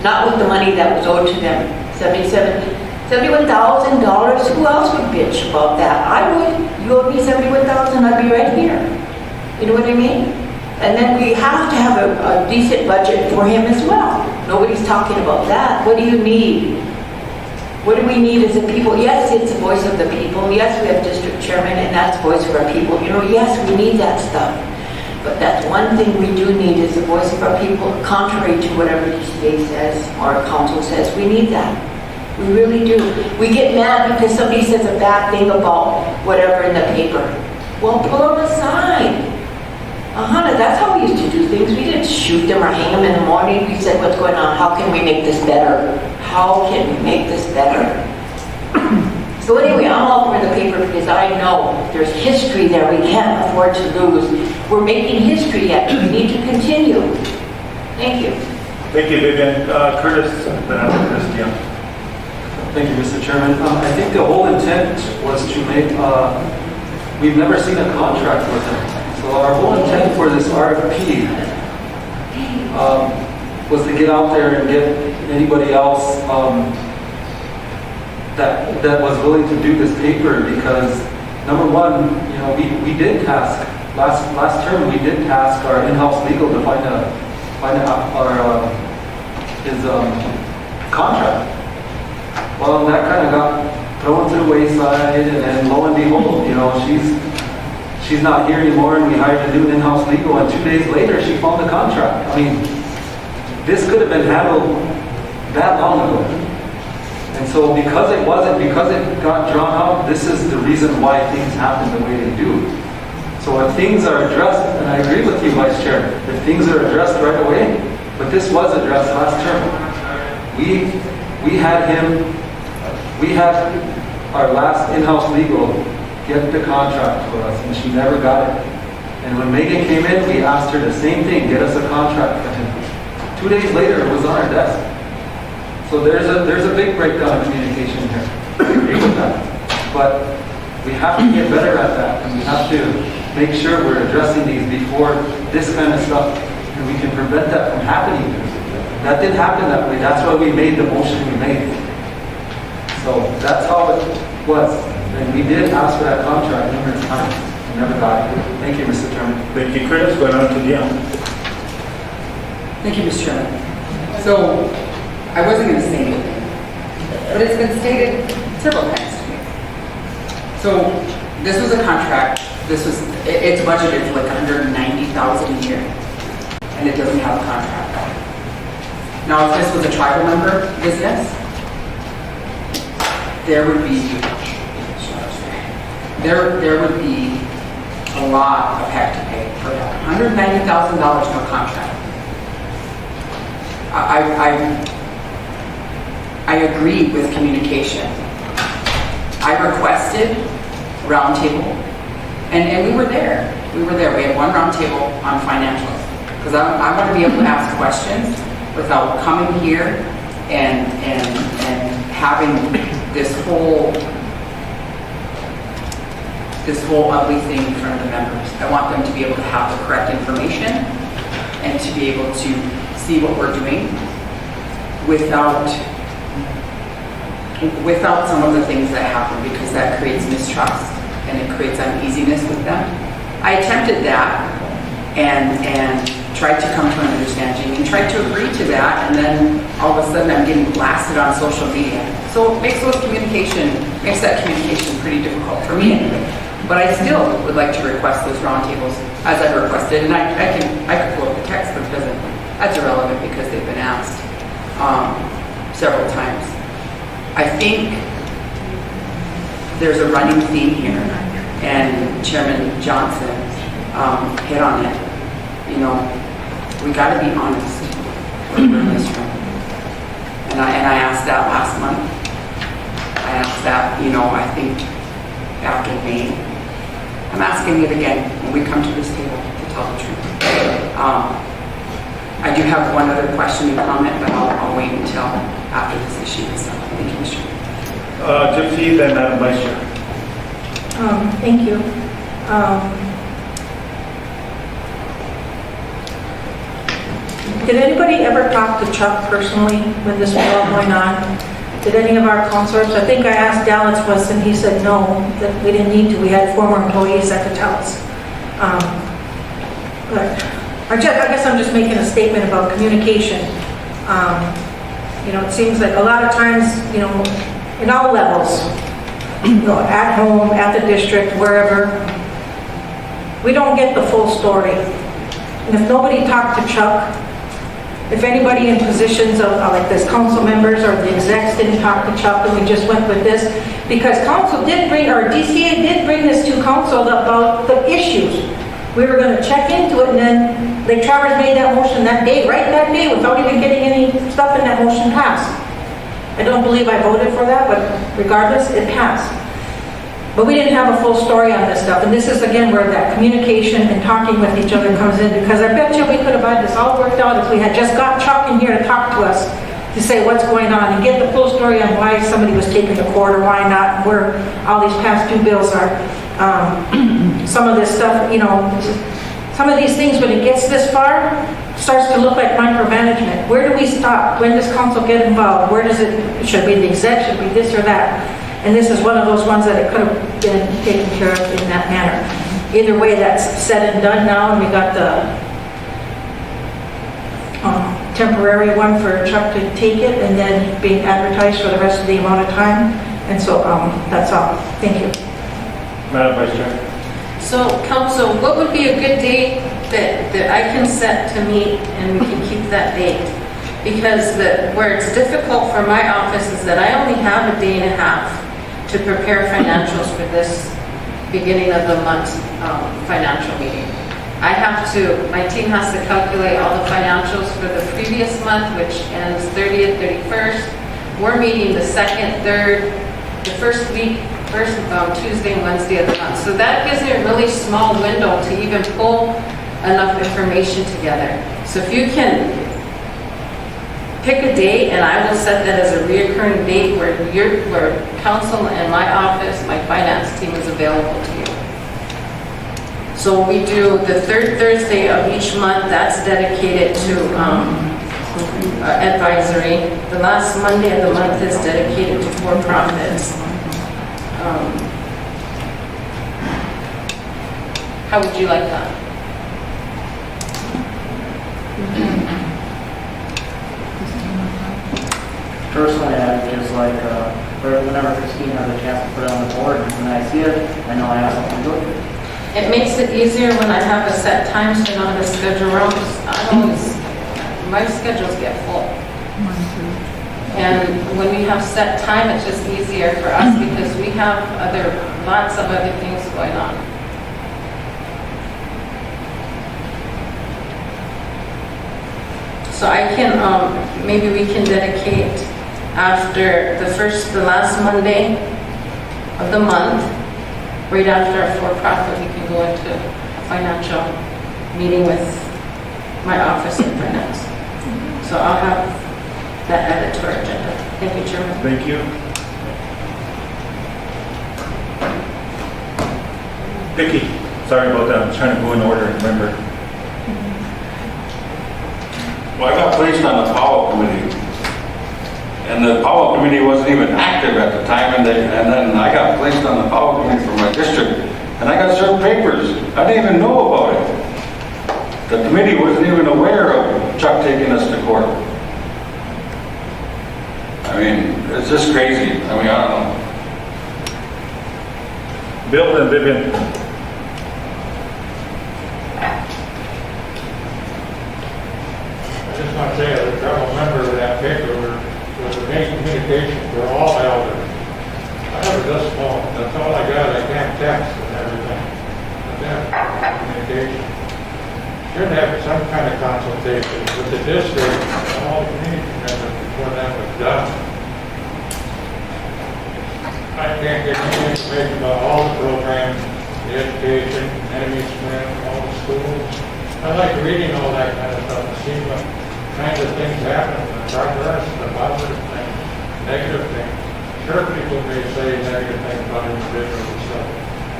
Not with the money that was owed to them. $71,000. Who else would bitch about that? I would. You owe me $71,000, I'd be right here. You know what I mean? And then we have to have a decent budget for him as well. Nobody's talking about that. What do you need? What do we need as a people? Yes, it's the voice of the people. Yes, we have district chairman, and that's the voice of our people. You know, yes, we need that stuff. But that's one thing we do need is the voice of our people, contrary to whatever the state says or council says. We need that. We really do. We get mad because somebody says a bad thing about whatever in the paper. Well, pull them aside. That's how we used to do things. We didn't shoot them or hang them in the morning. We said, what's going on? How can we make this better? How can we make this better? So anyway, I'm all for the paper because I know there's history there. We can't afford to lose. We're making history yet. We need to continue. Thank you. Thank you, Vivian. Curtis, then after Chris, yeah. Thank you, Mr. Chairman. I think the whole intent was to make, we've never seen a contract with them. So our whole intent for this RFP was to get out there and get anybody else that was willing to do this paper, because number one, you know, we did task last term we did task our in-house legal to find his contract. Well, that kind of got thrown to the wayside, and then lo and behold, you know, she's not here anymore, and we hired a new in-house legal, and 2 days later she found the contract. I mean, this could have been handled that long ago. And so because it got drawn out, this is the reason why things happen the way they do. So if things are addressed, and I agree with you, Vice Chair, if things are addressed right away, but this was addressed last term. We had our last in-house legal get the contract for us, and she never got it. And when Megan came in, we asked her the same thing, get us a contract for him. 2 days later, it was on our desk. So there's a big breakdown of communication here. I agree with that. But we have to get better at that, and we have to make sure we're addressing these before this kind of stuff, and we can prevent that from happening. That didn't happen that way. That's why we made the motion we made. So that's how it was. And we did ask for that contract numerous times. We never got it. Thank you, Mr. Chairman. Thank you, Chris. Going on to Dion. Thank you, Mr. Chairman. So, I wasn't going to say anything, but it's been stated several times to me. So, this was a contract. It's budgeted for like $190,000 a year, and it doesn't have a contract. Now, if this was a tribal member business, there would be a lot of heck to pay for that. $190,000 no contract. I agree with communication. I requested roundtable, and we were there. We had one roundtable on financials, because I want to be able to ask questions without coming here and having this whole ugly thing in front of the members. I want them to be able to have the correct information and to be able to see what we're doing without some of the things that happen, because that creates mistrust and it creates uneasiness with them. I attempted that and tried to come to an understanding and tried to agree to that, and then all of a sudden I'm getting blasted on social media. So it makes that communication pretty difficult for me anyway. But I still would like to request those roundtables as I've requested, and I could pull up the text, but it doesn't. That's irrelevant because they've been asked several times. I think there's a running theme here, and Chairman Johnson hit on it. You know, we got to be honest when we're in this room. And I asked that last month. I asked that, I think after May. I'm asking it again when we come to this table to tell the truth. I do have one other question and comment, but I'll wait until after this issue is done. Thank you, Mr. Chairman. Gypsy, then Madam Vice Chair. Thank you. Did anybody ever talk to Chuck personally when this was all going on? Did any of our counselors? I think I asked Dallas once, and he said no, that we didn't need to. We had former employees that could tell us. But I guess I'm just making a statement about communication. You know, it seems like a lot of times, you know, in all levels, you know, at home, at the district, wherever, we don't get the full story. And if nobody talked to Chuck, if anybody in positions of like this council members or the execs didn't talk to Chuck and we just went with this, because council did bring, or DCA did bring this to council about the issues. We were going to check into it, and then Lake Traverse made that motion that day, right that day, without even getting any stuff in that motion passed. I don't believe I voted for that, but regardless, it passed. But we didn't have a full story on this stuff, and this is again where that communication and talking with each other comes in, because I bet you we could have had this all worked out if we had just got Chuck in here to talk to us, to say what's going on, and get the full story on why somebody was taken to court or why not, where all these past due bills are. Some of this stuff, you know, some of these things, when it gets this far, starts to look like micromanagement. Where do we stop? When does council get involved? Where does it should be the exec, should be this or that? And this is one of those ones that it could have been taken care of in that manner. Either way, that's said and done now, and we got the temporary one for Chuck to take it, and then being advertised for the rest of the amount of time. And so that's all. Thank you. Madam Vice Chair. So, council, what would be a good date that I can set to meet and we can keep that date? Because where it's difficult for my office is that I only have a day and a half to prepare financials for this beginning of the month financial meeting. My team has to calculate all the financials for the previous month, which ends 30th, 31st. We're meeting the 2nd, 3rd, the first Tuesday and Wednesday of the month. So that gives me a really small window to even pull enough information together. So if you can pick a date, and I will set that as a reoccurring date where council and my office, my finance team is available to you. So we do the 3rd Thursday of each month, that's dedicated to advisory. The last Monday of the month is dedicated to for-profits. How would you like that? Personally, I would just like, whenever Christine has a chance to put it on the board, and when I see it, I know I have something to go through. It makes it easier when I have a set time so I don't have to schedule around. My schedules get full. And when we have set time, it's just easier for us because we have lots of other things going on. So I can, maybe we can dedicate after the last Monday of the month, right after our for-profit, we can go into a financial meeting with my office and finance. So I'll have that added to our agenda. Thank you, Chairman. Thank you. Vicki, sorry about that. I'm trying to go in order and remember. Well, I got placed on the Powell Committee. And the Powell Committee wasn't even active at the time, and then I got placed on the Powell Committee for my district, and I got served papers. I didn't even know about it. The committee wasn't even aware of Chuck taking us to court. I mean, it's just crazy. I mean, I don't know. Bill and Vivian. I just want to say, as a fellow member of that paper, was a main communication for all elders. I have a dust phone. That's all I got. I can't text and everything. But then, communication. Should have some kind of consultation with the district and all the community members before that was done. I can't get any information about all the programs, the education, enemy swim, all the schools. I like reading all that kind of stuff and seeing what kinds of things happen, the progress, the positive things, negative things. Sure, people may say negative things about individuals and stuff,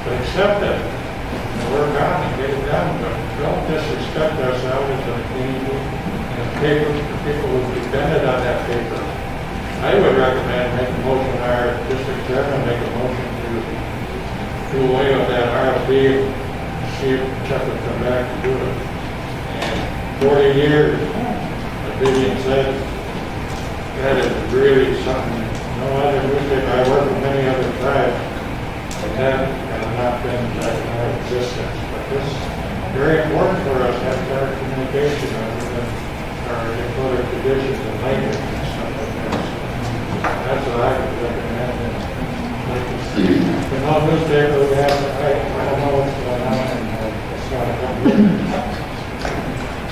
but accept it and work on and get it done. But don't disrespect ourselves as a community and a paper, the people who depended on that paper. I would recommend make a motion, our district chairman make a motion to do away with that RFP and see if Chuck would come back and do it. And 40 years, as Vivian said, that is really something. No other newspaper, I work with many other tribes, but that has not been in our existence. But this is very important for us to have our communication other than our other traditions and language and stuff like that. So that's what I would recommend. And like to see, the no newspaper we have, I don't know what's going on, and it's not a good.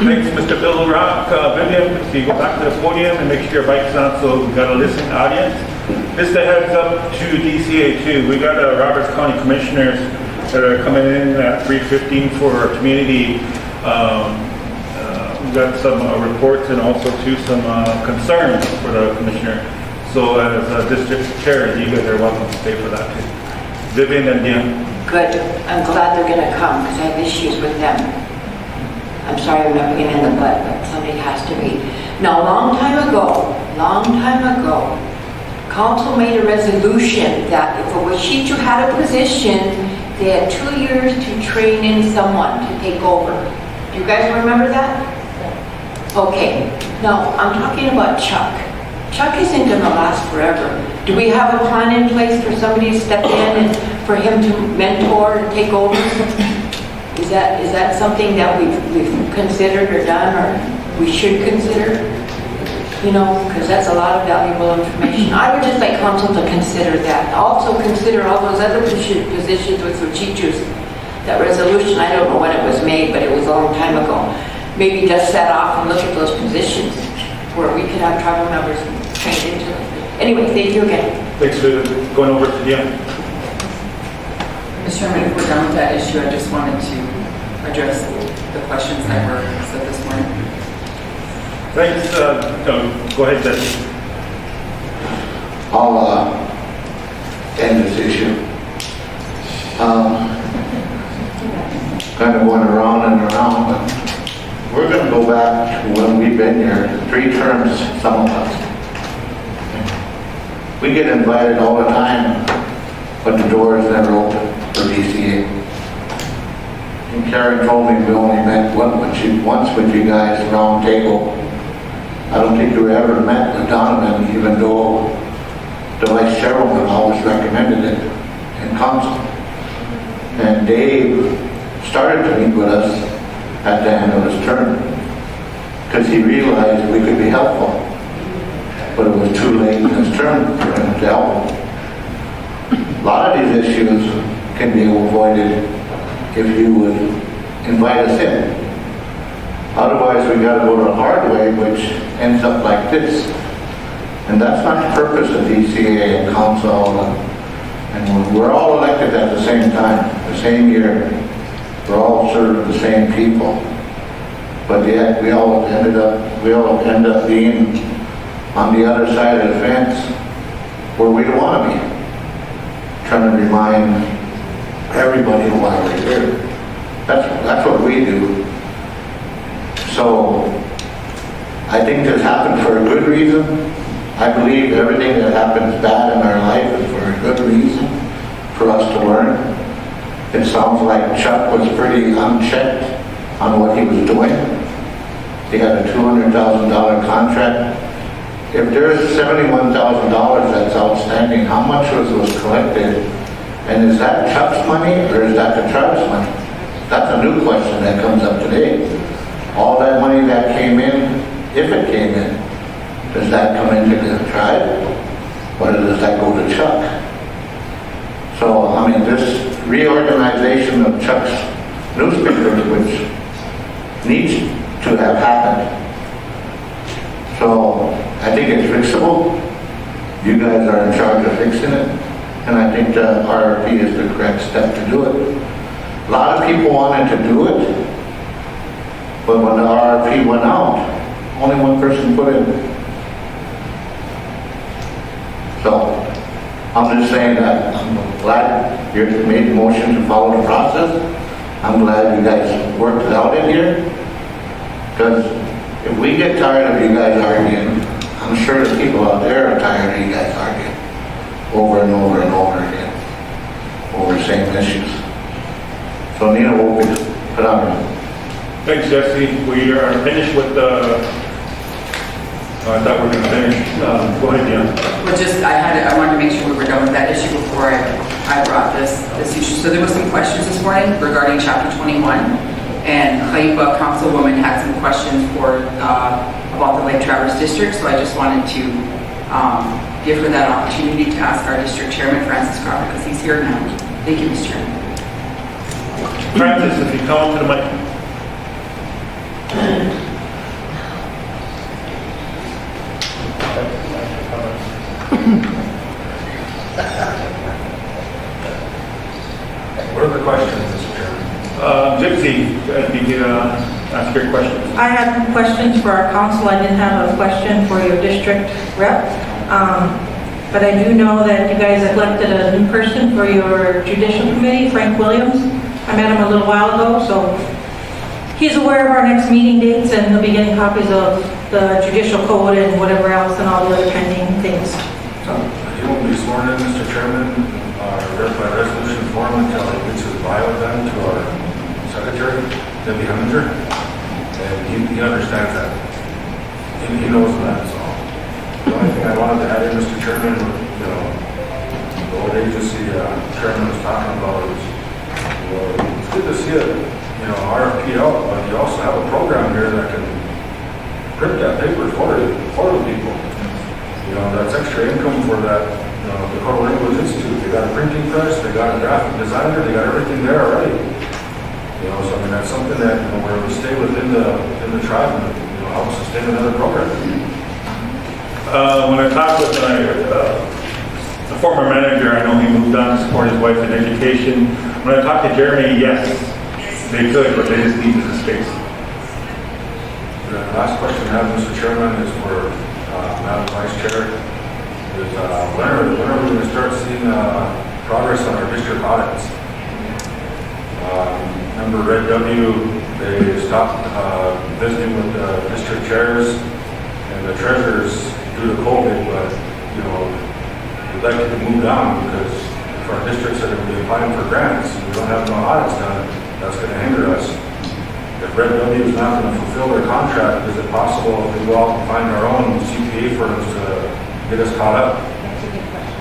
Thanks, Mr. Bill Rock. Vivian, if you go back to the podium and make sure your mic's on so we've got a listening audience. Just a heads up to DCA too. We got Roberts County Commissioners that are coming in at 3:15 for our community. We've got some reports and also too some concerns for the commissioner. So as district chair, you guys are welcome to stay for that too. Vivian and Dion. Good. I'm glad they're going to come because I have issues with them. I'm sorry I'm not being in the butt, but somebody has to be. Now, a long time ago, council made a resolution that if a Washichu had a position, they had 2 years to train in someone to take over. Do you guys remember that? Okay. Now, I'm talking about Chuck. Chuck isn't going to last forever. Do we have a plan in place for somebody to step in and for him to mentor and take over? Is that something that we've considered or done or we should consider? You know, because that's a lot of valuable information. I would just like council to consider that. Also consider all those other positions with Wachichus. That resolution, I don't know when it was made, but it was a long time ago. Maybe dust that off and look at those positions where we could have tribal members trained into it. Anyway, thank you again. Thanks, Vivian. Going over to Dion. Mr. Chairman, if we're done with that issue, I just wanted to address the questions that were said this morning. Thanks. Go ahead, Jesse. I'll end this issue. Kind of going around and around, but we're going to go back to when we've been here, 3 terms, some of us. We get invited all the time, but the door is never open for DCA. And Karen told me we only met once with you guys, round table. I don't think we ever met with Donovan, even though the vice chairman always recommended it in council. And Dave started to meet with us at the end of his term because he realized we could be helpful. But it was too late in his term for him to help. A lot of these issues can be avoided if you would invite us in. Otherwise, we got to go the hard way, which ends up like this. And that's not the purpose of DCA and council. And we're all elected at the same time, the same year. We're all served the same people. But yet, we all end up being on the other side of the fence where we don't want to be. Trying to remind everybody why we're here. That's what we do. So, I think this happened for a good reason. I believe everything that happens bad in our life is for a good reason, for us to learn. It sounds like Chuck was pretty unchecked on what he was doing. He had a $200,000 contract. If there's $71,000 that's outstanding, how much was collected? And is that Chuck's money or is that the tribe's money? That's a new question that comes up today. All that money that came in, if it came in, does that come into the tribe or does that go to Chuck? So, I mean, this reorganization of Chuck's newspaper, which needs to have happened. So, I think it's fixable. You guys are in charge of fixing it. And I think the RFP is the correct step to do it. A lot of people wanted to do it, but when the RFP went out, only one person put in. So, I'm just saying that I'm glad you made the motion to follow the process. I'm glad you guys worked it out in here. Because if we get tired of you guys arguing, I'm sure the people out there are tired of you guys arguing over and over and over again over the same issues. So Nina will be put on. Thanks, Jesse. We are finished with the I thought we were going to finish. Go ahead, Dion. Well, I wanted to make sure we were done with that issue before I brought this issue. So there were some questions this morning regarding chapter 21, and Haifa Councilwoman had some questions about the Lake Traverse District, so I just wanted to give her that opportunity to ask our district chairman, Francis Crawford, because he's here now. Thank you, Mr. Chairman. Francis, if you come up to the mic. What are the questions, Mr. Chairman? Gypsy, if you could ask your questions. I have questions for our council. I didn't have a question for your district rep. But I do know that you guys elected a new person for your judicial committee, Frank Williams. I met him a little while ago, so he's aware of our next meeting dates, and he'll be getting copies of the judicial code and whatever else and all the other pending things. So. He won't be sworn in, Mr. Chairman, read by resolution form until he gets his bio done to our secretary, Debbie Hunter, and he understands that. He knows that, so. The only thing I wanted to add in, Mr. Chairman, the old agency chairman was talking about is, it's good to see it, RFP out, but you also have a program here that can print that paper for the people. That's extra income for that, the Dakota Language Institute. They got a printing press, they got a graphic designer, they got everything there already. So I mean, that's something that, where we stay within the tribe and, help sustain another program. When I talked with the former manager, I know he moved on to support his wife in education. When I talked to Jeremy, yes, they could, but they just needed the space. The last question I have, Mr. Chairman, is for Madam Vice Chair. Is when are we going to start seeing progress on our district audits? Remember Red W, they stopped visiting with the district chairs and the treasurers due to COVID, but we'd like to move down because if our districts are going to be applying for grants and we don't have no audits done, that's going to hinder us. If Red W is not going to fulfill their contract, is it possible if we go out and find our own CPA firms to get us caught up? That's a good question.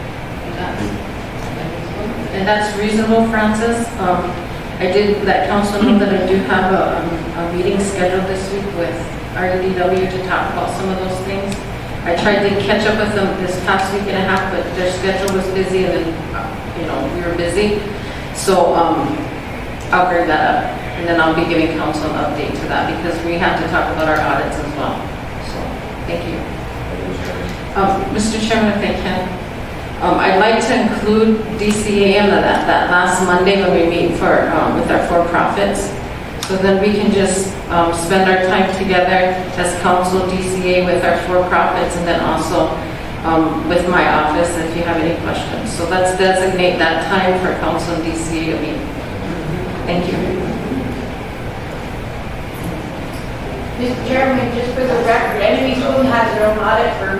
And that's reasonable, Francis. I did let council know that I do have a meeting scheduled this week with RDW to talk about some of those things. I tried to catch up with them this past week and a half, but their schedule was busy and then, we were busy. So I'll bring that up, and then I'll be giving council an update to that because we have to talk about our audits as well. So, thank you. Mr. Chairman, if I can, I'd like to include DCA in that last Monday when we meet with our for-profits. So then we can just spend our time together as council, DCA with our for-profits, and then also with my office if you have any questions. So let's designate that time for council and DCA to meet. Thank you. Mr. Chairman, just for the record, Enemy Swim has their own audit firm.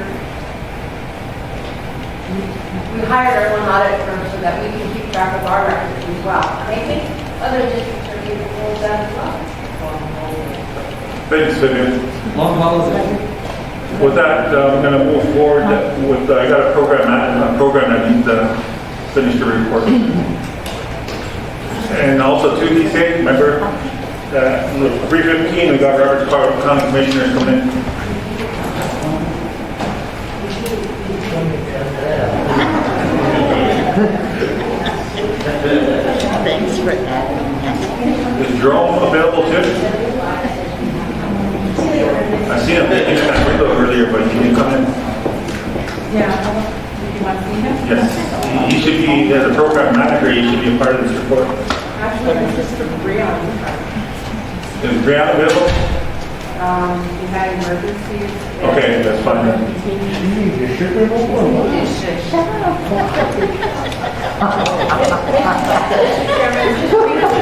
We hired our own audit firm so that we can keep track of our records as well. And I think other districts are capable of that as well. Thanks, Vivian. Long holiday. With that, I'm going to move forward with, I got a program that needs to finish the report. And also 2DCA, remember, 3:15, we got Roberts County Commissioners coming in. Thanks for that. Is Jerome available too? I seen him in that window earlier, but he didn't come in. Yeah, you want to see him? Yes, he should be, as a program manager, he should be a part of this report. Actually, it's just for Brian. Is Brian available? He had emergencies. Okay, that's fine then.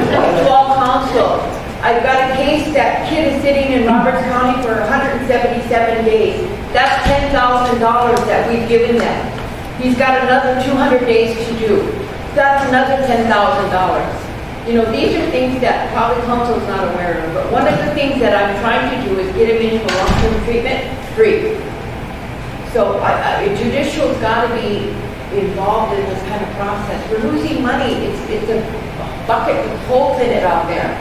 To all council, I've got a case that kid is sitting in Roberts County for 177 days. That's $10,000 that we've given them. He's got another 200 days to do. That's another $10,000. These are things that probably council is not aware of, but one of the things that I'm trying to do is get him into a long-term treatment free. So judicial's got to be involved in this kind of process. We're losing money. It's a bucket with holes in it out there.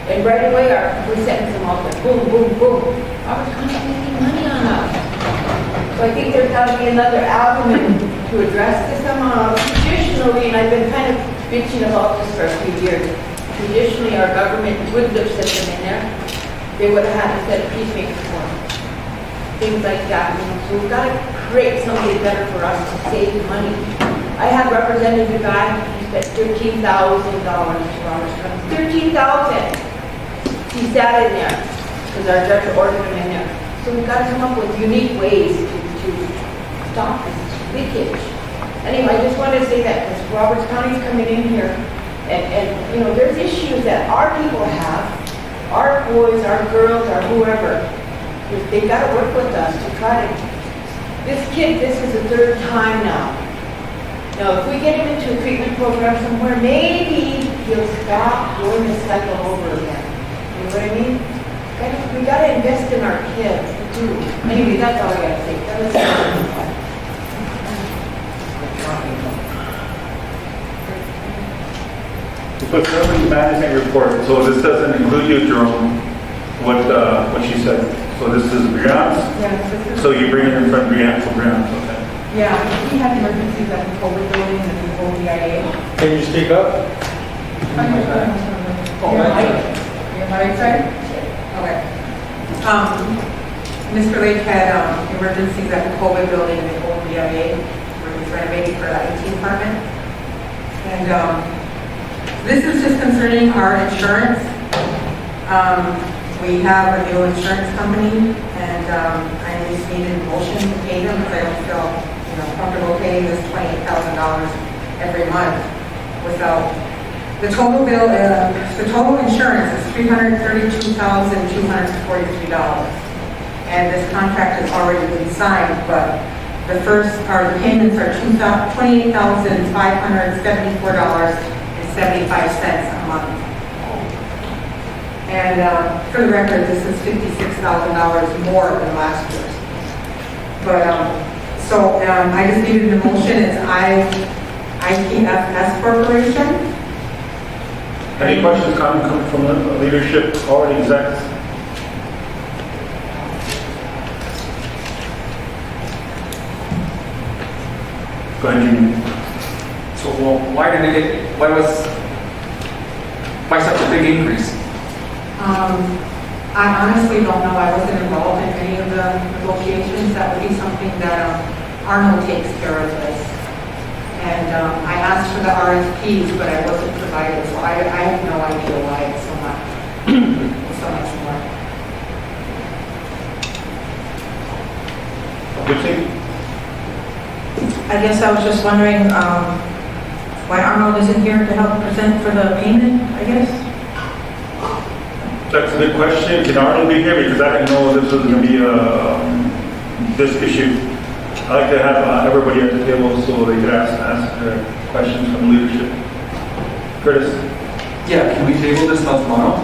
And right away, we're setting them off like boom, boom, boom. Robert's County's making money on us. So I think there's got to be another avenue to address this. Traditionally, and I've been kind of bitching about this for a few years, traditionally our government would have set them in there. They would have had a set of peacemakers for them. Things like that. So we've got to create something better for us to save money. I have represented a guy, he spent $13,000 to Robert's County. $13,000! He sat in there because our judge ordered him in there. So we've got to come up with unique ways to stop this leakage. Anyway, I just wanted to say that because Roberts County's coming in here and you know, there's issues that our people have, our boys, our girls, our whoever, they've got to work with us to try to, this is the third time now. Now, if we get him into a treatment program somewhere, maybe he'll stop doing this cycle over again. You know what I mean? We got to invest in our kids, too. Anyway, that's all I got to say. That was Facility management report, so this doesn't include you, Jerome, what she said. So this is grants? Yes. So you bring it in from grants for grants, okay. Yeah, we had emergencies at the COVID building and the ODIA. Can you speak up? Your mic side? Okay. Mr. Lake had emergencies at the COVID building and the ODIA, where he's renovating for the IT department. And this is just concerning our insurance. We have a new insurance company, and I just needed a motion to pay them because I don't feel, comfortable paying this $28,000 every month without the total bill. The total insurance is $332,243, and this contract has already been signed, but the payments are $28,574.75 a month. And for the record, this is $56,000 more than last year's. But I just needed a motion. It's IPFS Corporation. Any questions coming from the leadership or execs? Go ahead, Jimmy. So why such a big increase? I honestly don't know. I wasn't involved in any of the negotiations. That would be something that Arnold takes care of this. And I asked for the RFPs, but I wasn't provided, so I have no idea why it's so much, so much more. Good thing. I guess I was just wondering why Arnold isn't here to help present for the payment, I guess? That's a good question. Can Arnold be here? Because I didn't know this was going to be this issue. I like to have everybody at the table so they could ask questions from leadership. Curtis? Yeah, can we table this till tomorrow?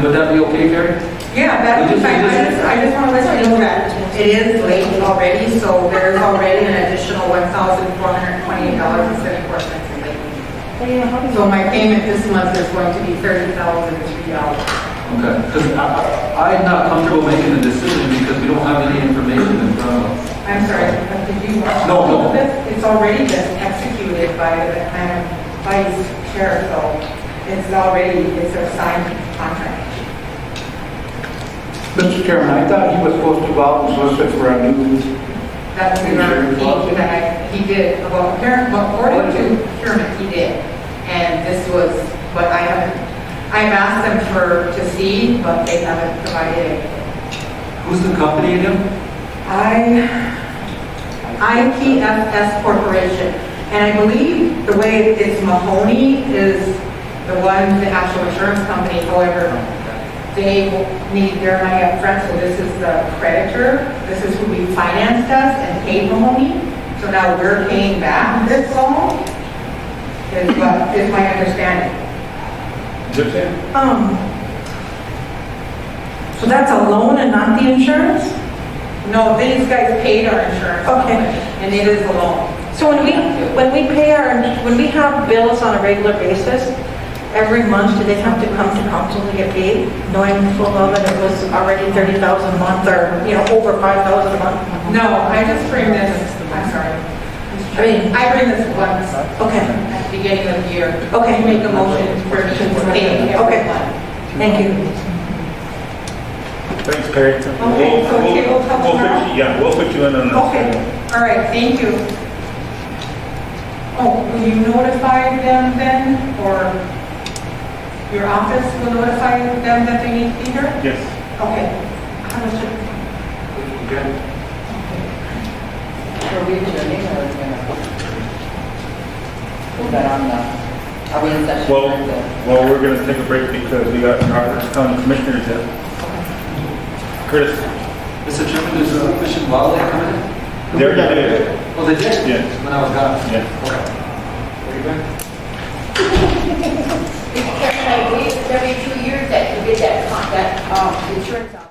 Would that be okay, Gary? Yeah, I just want to let you know that it is late already, so there's already an additional $1,428.74 in late. So my payment this month is going to be $30,003. Okay, because I'm not comfortable making a decision because we don't have any information in front of us. I'm sorry, did you watch No. It's already been executed by the vice chair, so it's a signed contract. Mr. Chairman, I thought he was supposed to go out and solicit for a new... That's the RFP that he did. Well, according to procurement, he did. And this was, but I've asked them to see, but they haven't provided anything. Who's the company again? IPFS Corporation. And I believe the way it's Mahoney is the actual insurance company. However, they need their money up front, so this is the creditor. This is who we financed us and paid Mahoney. So now we're paying back this loan, is my understanding. So that's a loan and not the insurance? No, these guys paid our insurance. Okay. And it is a loan. So when we pay when we have bills on a regular basis, every month, do they have to come to council to get paid, knowing full well that it was already 30,000 a month or, over 5,000 a month? No, I just bring this, I'm sorry. I bring this once. Okay. At the beginning of the year. Okay. Make a motion for me to pay every month. Thank you. Thanks, Perry. Okay, so table till tomorrow? Yeah, we'll put you in on that. Okay, all right, thank you. Oh, will you notify them then, or your office will notify them that they need to be here? Yes. Okay. How much? Okay. Are we adjourning or is that on the, are we in session? Well, we're gonna take a break because we got our county commissioners here. Curtis. Mr. Chairman, there's a Fish and Wildlife coming in? They already did. Oh, they did? Yes. When I was gone? Yes. Okay. Very good. It's every 2 years that you get that insurance out.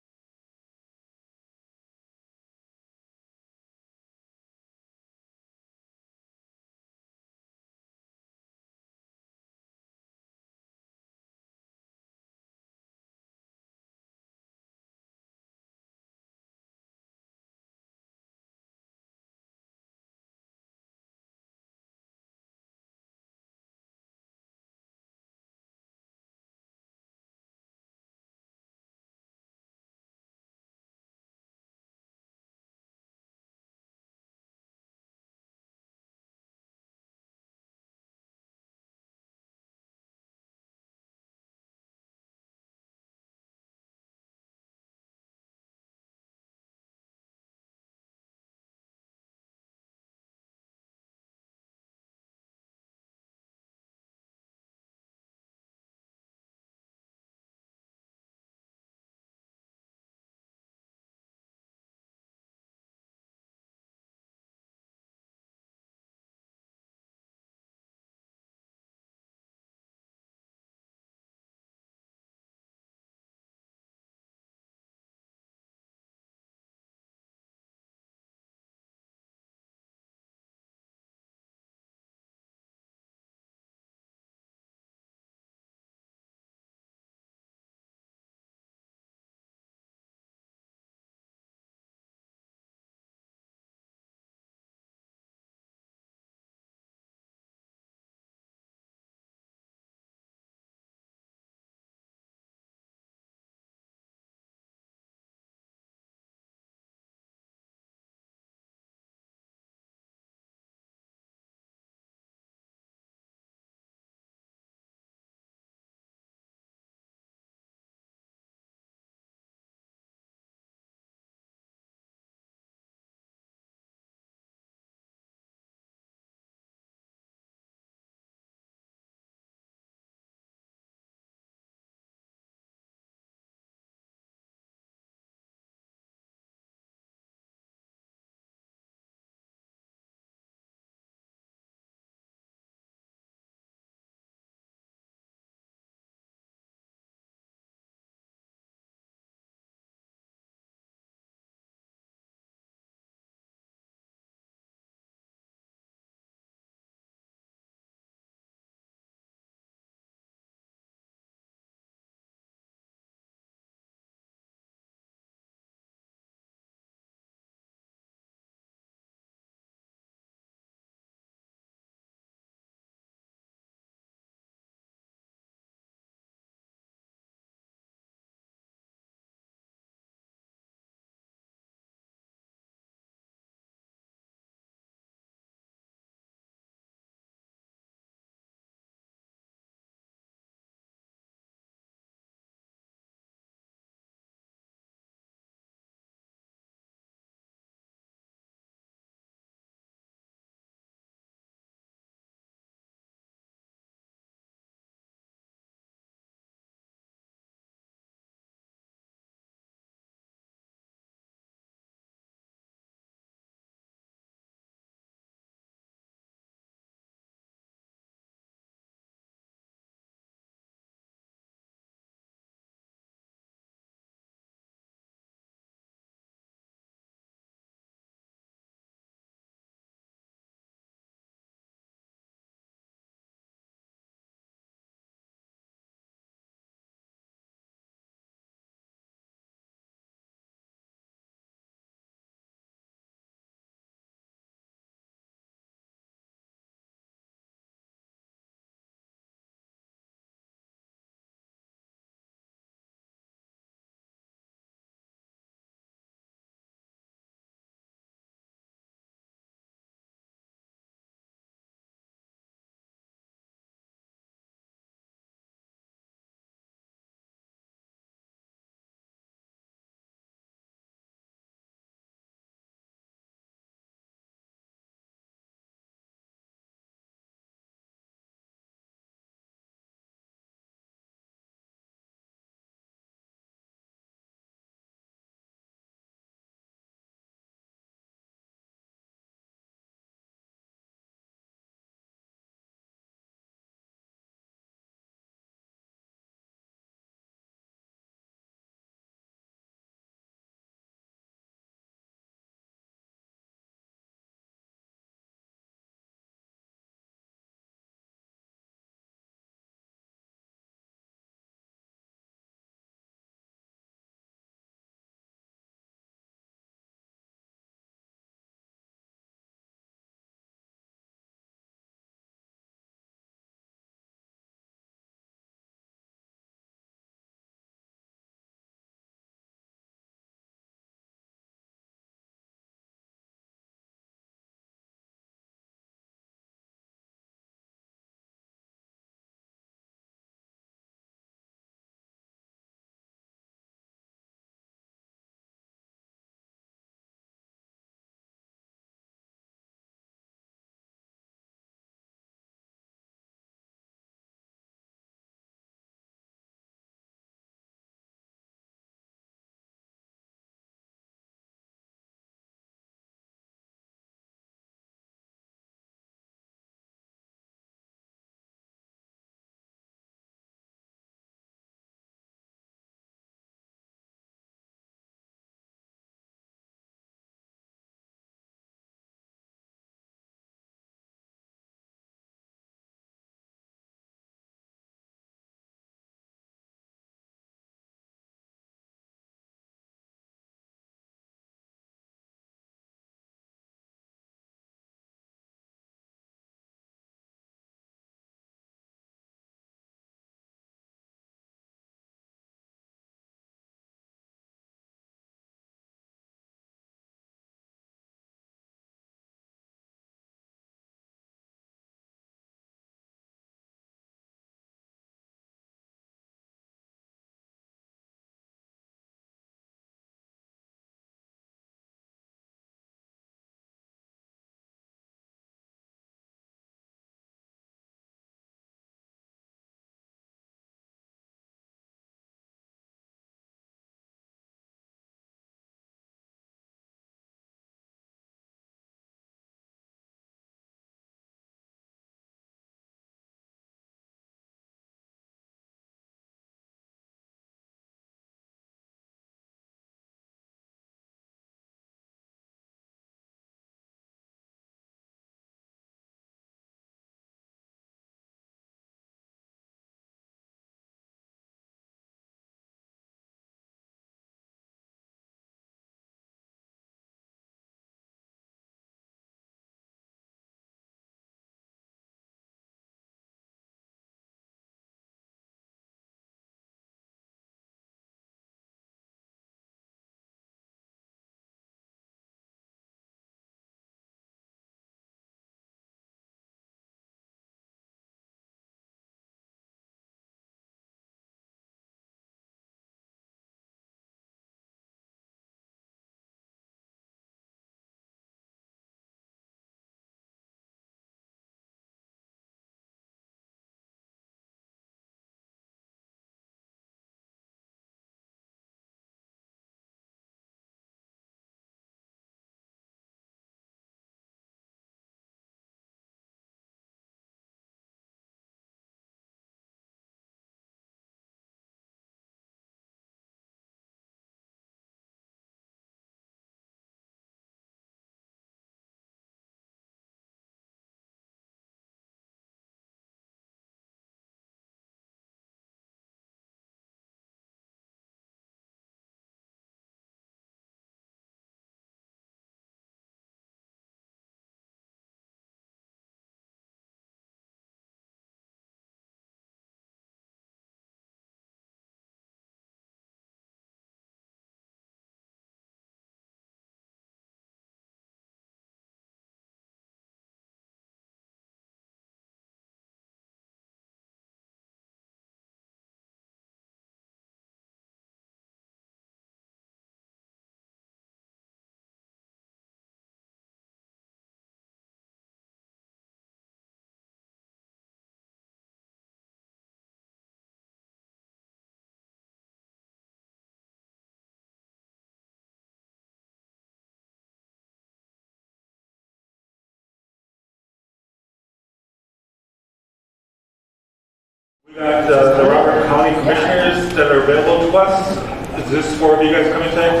We got the Robert County Commissioners that are available to us. Is this four of you guys coming today?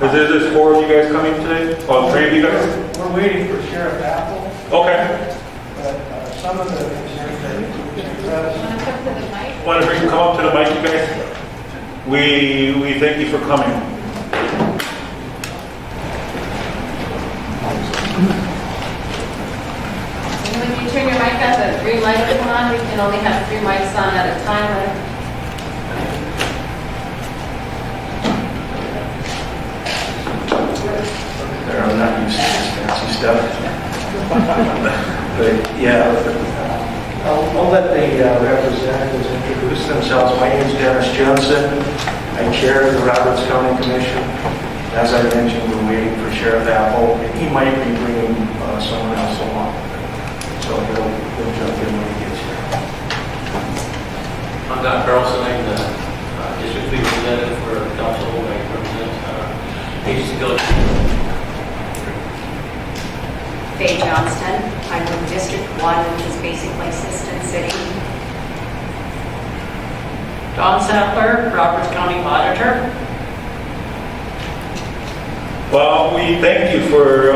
Is this four of you guys coming today? Oh, three of you guys? We're waiting for Sheriff Apple, Okay. but some of the concerns that expressed. Want to come up to the mic, you guys? We thank you for coming. When you turn your mic on, the green light will come on. We can only have 3 mics on at a time. I'm not used to this fancy stuff. But yeah, I'll let the representatives introduce themselves. My name is Dennis Johnson. I chair the Roberts County Commission. As I mentioned, we're waiting for Sheriff Apple, and he might be bringing someone else along. So he'll jump in when he gets here. I'm Don Carlson. I'm the district representative for council. I represent Agency Village. Faye Johnston. I'm from District 1, which is basically Assistant City. Don Sattler, Roberts County Auditor. Well, we thank you for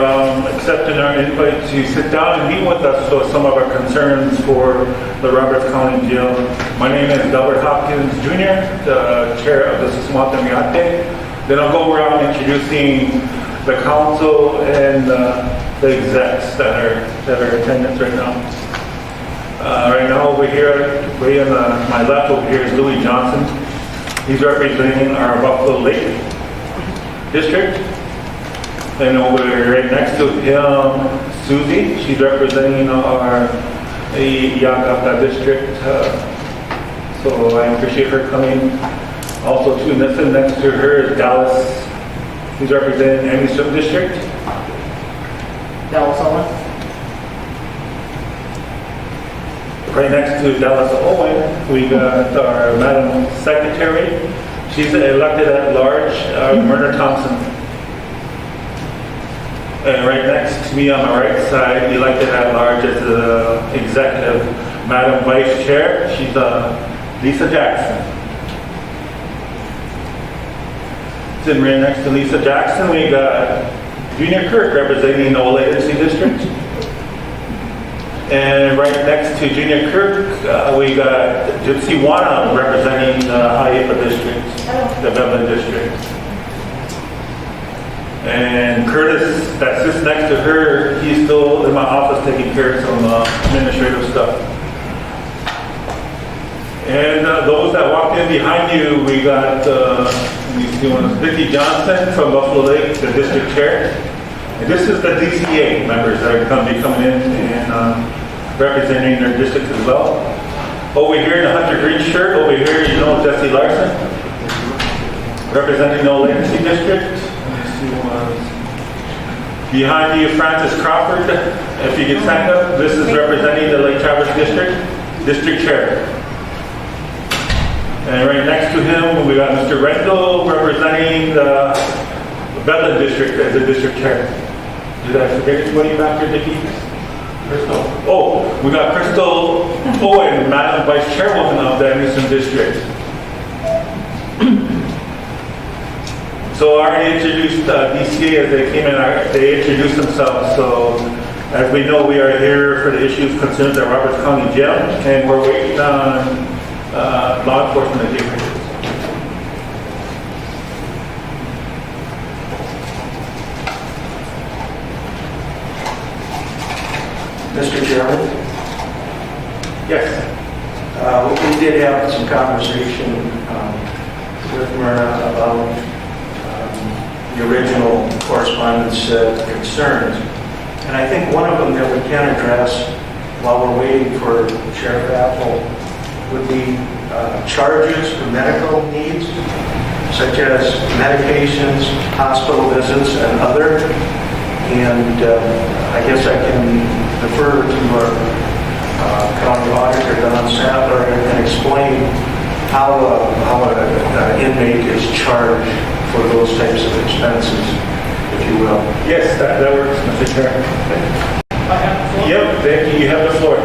accepting our invite to sit down and meet with us for some of our concerns for the Roberts County Jail. My name is Delbert Hopkins Jr., the chair of the Sismata Miate. Then I'll go around introducing the council and the execs that are in attendance right now. Right now over here, way on my left over here is Louis Johnson. He's representing our Buffalo Lake district. And over right next to him, Susie. She's representing our Yagata district. So I appreciate her coming. Also, too, next to her is Dallas. He's representing Anderson district. Dallas Owen. Right next to Dallas Owen, we got our Madam Secretary. She's elected at large, Myrna Thompson. And right next to me on my right side, elected at large as the executive, Madam Vice Chair. She's Lisa Jackson. Sitting right next to Lisa Jackson, we got Junior Kirk representing the Ola Agency District. And right next to Junior Kirk, we got Gypsy Wana representing the Haifa District, the Beverly District. And Curtis, that sits next to her, he's still in my office taking care of some administrative stuff. And those that walked in behind you, we got Vicki Johnson from Buffalo Lake, the district chair. And this is the DCA members that are going to be coming in and representing their districts as well. Over here in the Hunter Green shirt, over here, you know Jesse Larson, representing the Old Agency district. Behind you, Francis Crawford, if you can stand up, this is representing the Lake Traverse district chair. And right next to him, we got Mr. Rendell representing the Bedland district as the district chair. Did I forget anybody back there, Dickie? Crystal. Oh, we got Crystal Owen, Madam Vice Chairwoman of the Anderson district. So I already introduced DCA as they came in, they introduced themselves. So as we know, we are here for the issues concerns at Roberts County Jail, and we're waiting on law enforcement to take it. Mr. Chairman? Yes. We did have some conversation with Myrna about the original correspondence concerns. And I think one of them that we can address while we're waiting for Sheriff Apple would be charges for medical needs, such as medications, hospital visits, and other. And I guess I can defer to our county auditor, Don Sattler, and explain how an inmate is charged for those types of expenses, if you will. Yes, that works, Mr. Chair. Yep, thank you. You have the floor.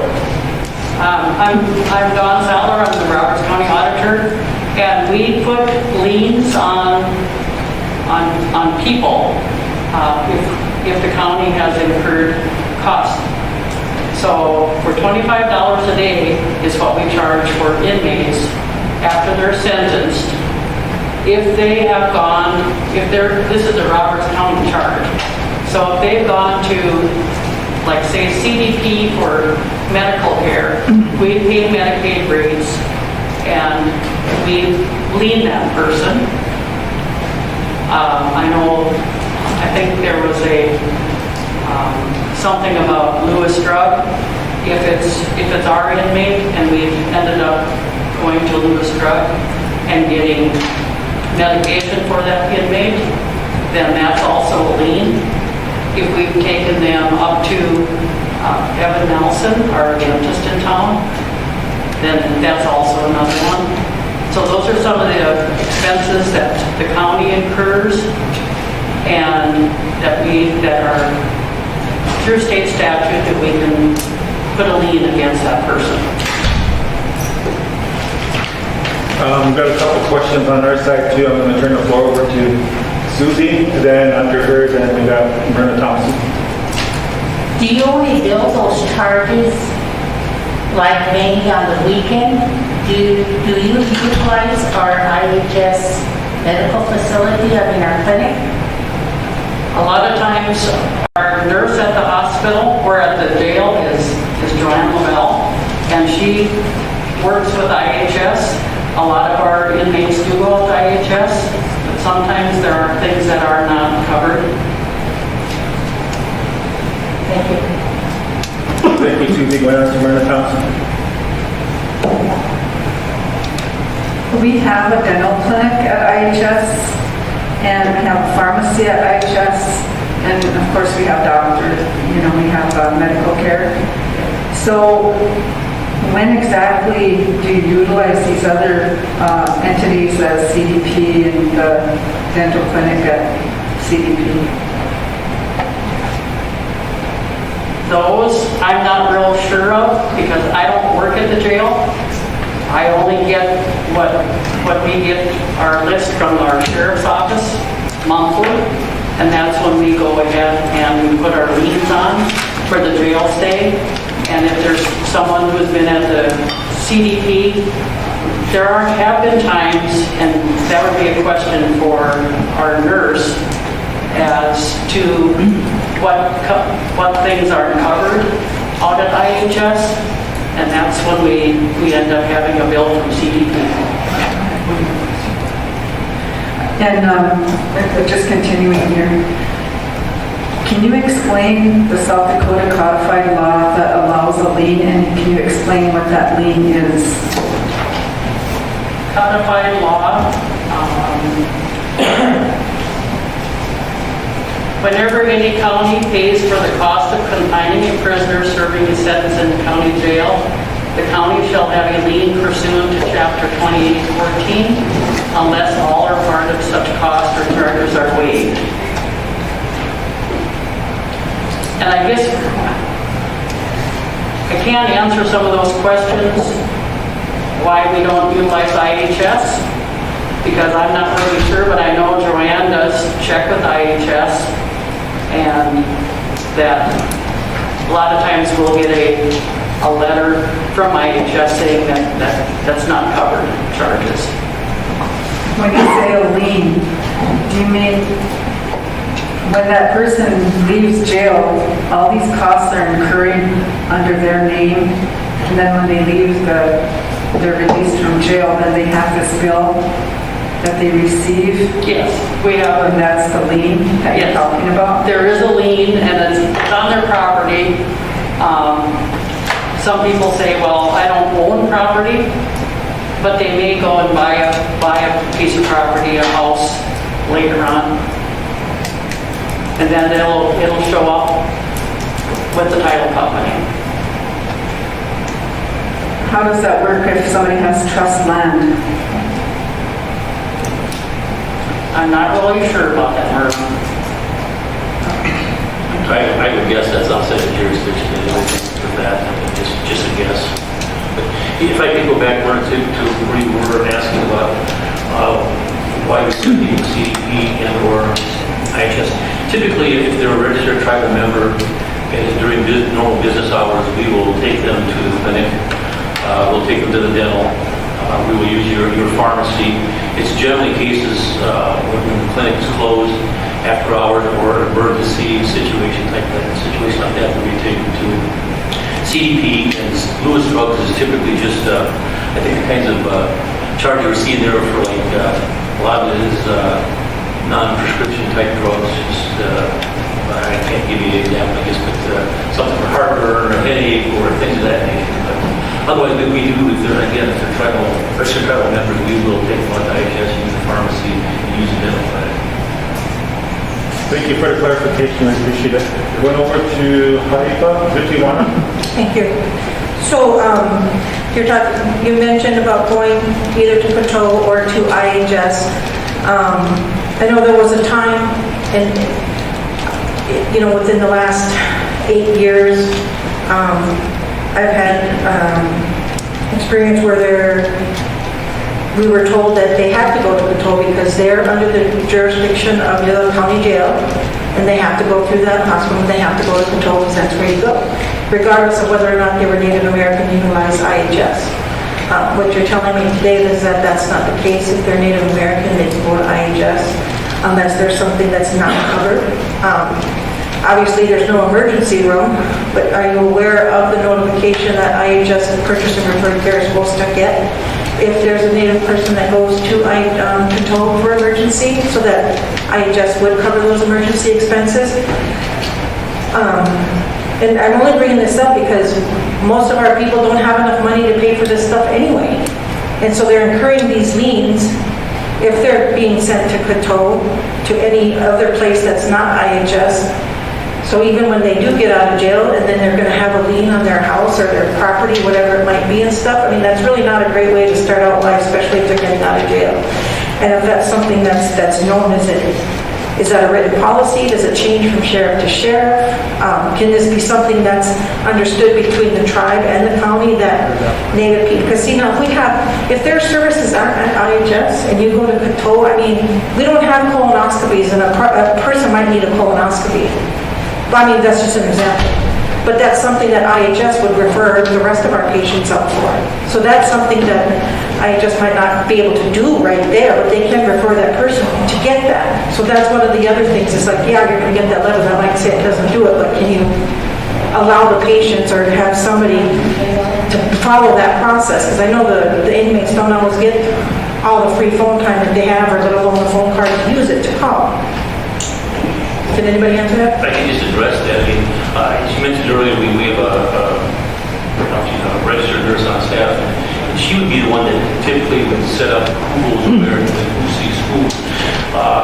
I'm Dawn Sattler, I'm the Roberts County Auditor, and we put liens on people if the county has incurred costs. So for $25 a day is what we charge for inmates after they're sentenced. If they have gone, this is a Roberts County charge. So if they've gone to, like say CDP for medical care, we pay Medicaid rates and we lien that person. I think there was something about Lewis Drug. If it's our inmate and we've ended up going to Lewis Drug and getting medication for that inmate, then that's also a lien. If we've taken them up to Evan Nelson, our dentist in town, then that's also another one. So those are some of the expenses that the county incurs and that are through state statute that we can put a lien against that person. We've got a couple questions on our side too. I'm going to turn the floor over to Susie, and then under her, then we got Myrna Thompson. Do you only bill those charges like maybe on the weekend? Do you utilize our IHS medical facility, our clinic? A lot of times our nurse at the hospital or at the jail is Joanne Lavelle, and she works with IHS. A lot of our inmates do go with IHS, but sometimes there are things that are not covered. Thank you. Thank you, Susie. Going on to Myrna Thompson. We have a dental clinic at IHS, and we have a pharmacy at IHS, and of course we have doctors, we have medical care. So when exactly do you utilize these other entities as CDP and the dental clinic at CDP? Those I'm not real sure of because I don't work at the jail. I only get what we get our list from our sheriff's office monthly, and that's when we go ahead and we put our liens on for the jail stay. And if there's someone who's been at the CDP, there have been times, and that would be a question for our nurse as to what things are covered out at IHS, and that's when we end up having a bill from CDP. And just continuing here, can you explain the South Dakota codified law that allows a lien, and can you explain what that lien is? Codified law, whenever any county pays for the cost of confining a prisoner serving his sentence in the county jail, the county shall have a lien pursuant to Chapter 2814 unless all or part of such costs or charges are waived. And I guess I can't answer some of those questions why we don't utilize IHS because I'm not really sure, but I know Joanne does check with IHS, and that a lot of times we'll get a letter from IHS saying that's not covered charges. When you say a lien, do you mean when that person leaves jail, all these costs are incurring under their name, and then when they leave, they're released from jail, then they have this bill that they receive? Yes, we have. And that's the lien that you're talking about? There is a lien, and it's on their property. Some people say, well, I don't own property, but they may go and buy a piece of property, a house later on, and then it'll show up with the title company. How does that work if somebody has trust land? I'm not really sure about that, Merv. I would guess that's outside of jurisdiction anyway for that. Just a guess. But if I could go back to where you were asking about why we send the CDP and or IHS. Typically, if they're a registered tribal member and during normal business hours, we will take them to the clinic. We'll take them to the dental. We will use your pharmacy. It's generally cases when the clinic is closed after hours or an emergency situation like that. We take them to CDP, and Lewis Drugs is typically just, I think, the kinds of charge you see there for like a lot of it is non-prescription type drugs. Just I can't give you an example, I guess, but something for heartburn or headache or things of that nature. But otherwise, we do, if they're registered tribal members, we will take them on to IHS, use the pharmacy, and use the dental clinic. Thank you for the clarification, I appreciate it. Going over to Haripa, Vitiwana. Thank you. So, you mentioned about going either to Coteau or to IHS. I know there was a time, and within the last 8 years, I've had experience where we were told that they have to go to Coteau because they're under the jurisdiction of the county jail, and they have to go through that hospital, and they have to go to Coteau because that's where you go, regardless of whether or not they were Native American, utilize IHS. What you're telling me today is that that's not the case. If they're Native American, they can go to IHS unless there's something that's not covered. Obviously, there's no emergency room, but are you aware of the notification that IHS and Purchase and Referred Care is supposed to get if there's a Native person that goes to Coteau for emergency, so that IHS would cover those emergency expenses? And I'm only bringing this up because most of our people don't have enough money to pay for this stuff anyway. And so they're incurring these liens if they're being sent to Coteau, to any other place that's not IHS. So even when they do get out of jail and then they're going to have a lien on their house or their property, whatever it might be and stuff, I mean, that's really not a great way to start out life, especially if they're getting out of jail. And if that's something that's known, is that a written policy? Does it change from sheriff to sheriff? Can this be something that's understood between the tribe and the county that Native people? Because if their services aren't at IHS and you go to Coteau, I mean, we don't have colonoscopies, and a person might need a colonoscopy. I mean, that's just an example. But that's something that IHS would refer the rest of our patients up for. So that's something that IHS might not be able to do right there, but they can refer that person to get that. So that's one of the other things. It's like, yeah, you're going to get that letter that might say it doesn't do it, but can you allow the patients or have somebody to follow that process? Because I know the inmates don't always get all the free phone time that they have, or let alone the phone card to use it to call. Can anybody answer that? I can just address that. I mean, as you mentioned earlier, we have a registered nurse on staff, and she would be the one that typically would set up who goes where and who sees who.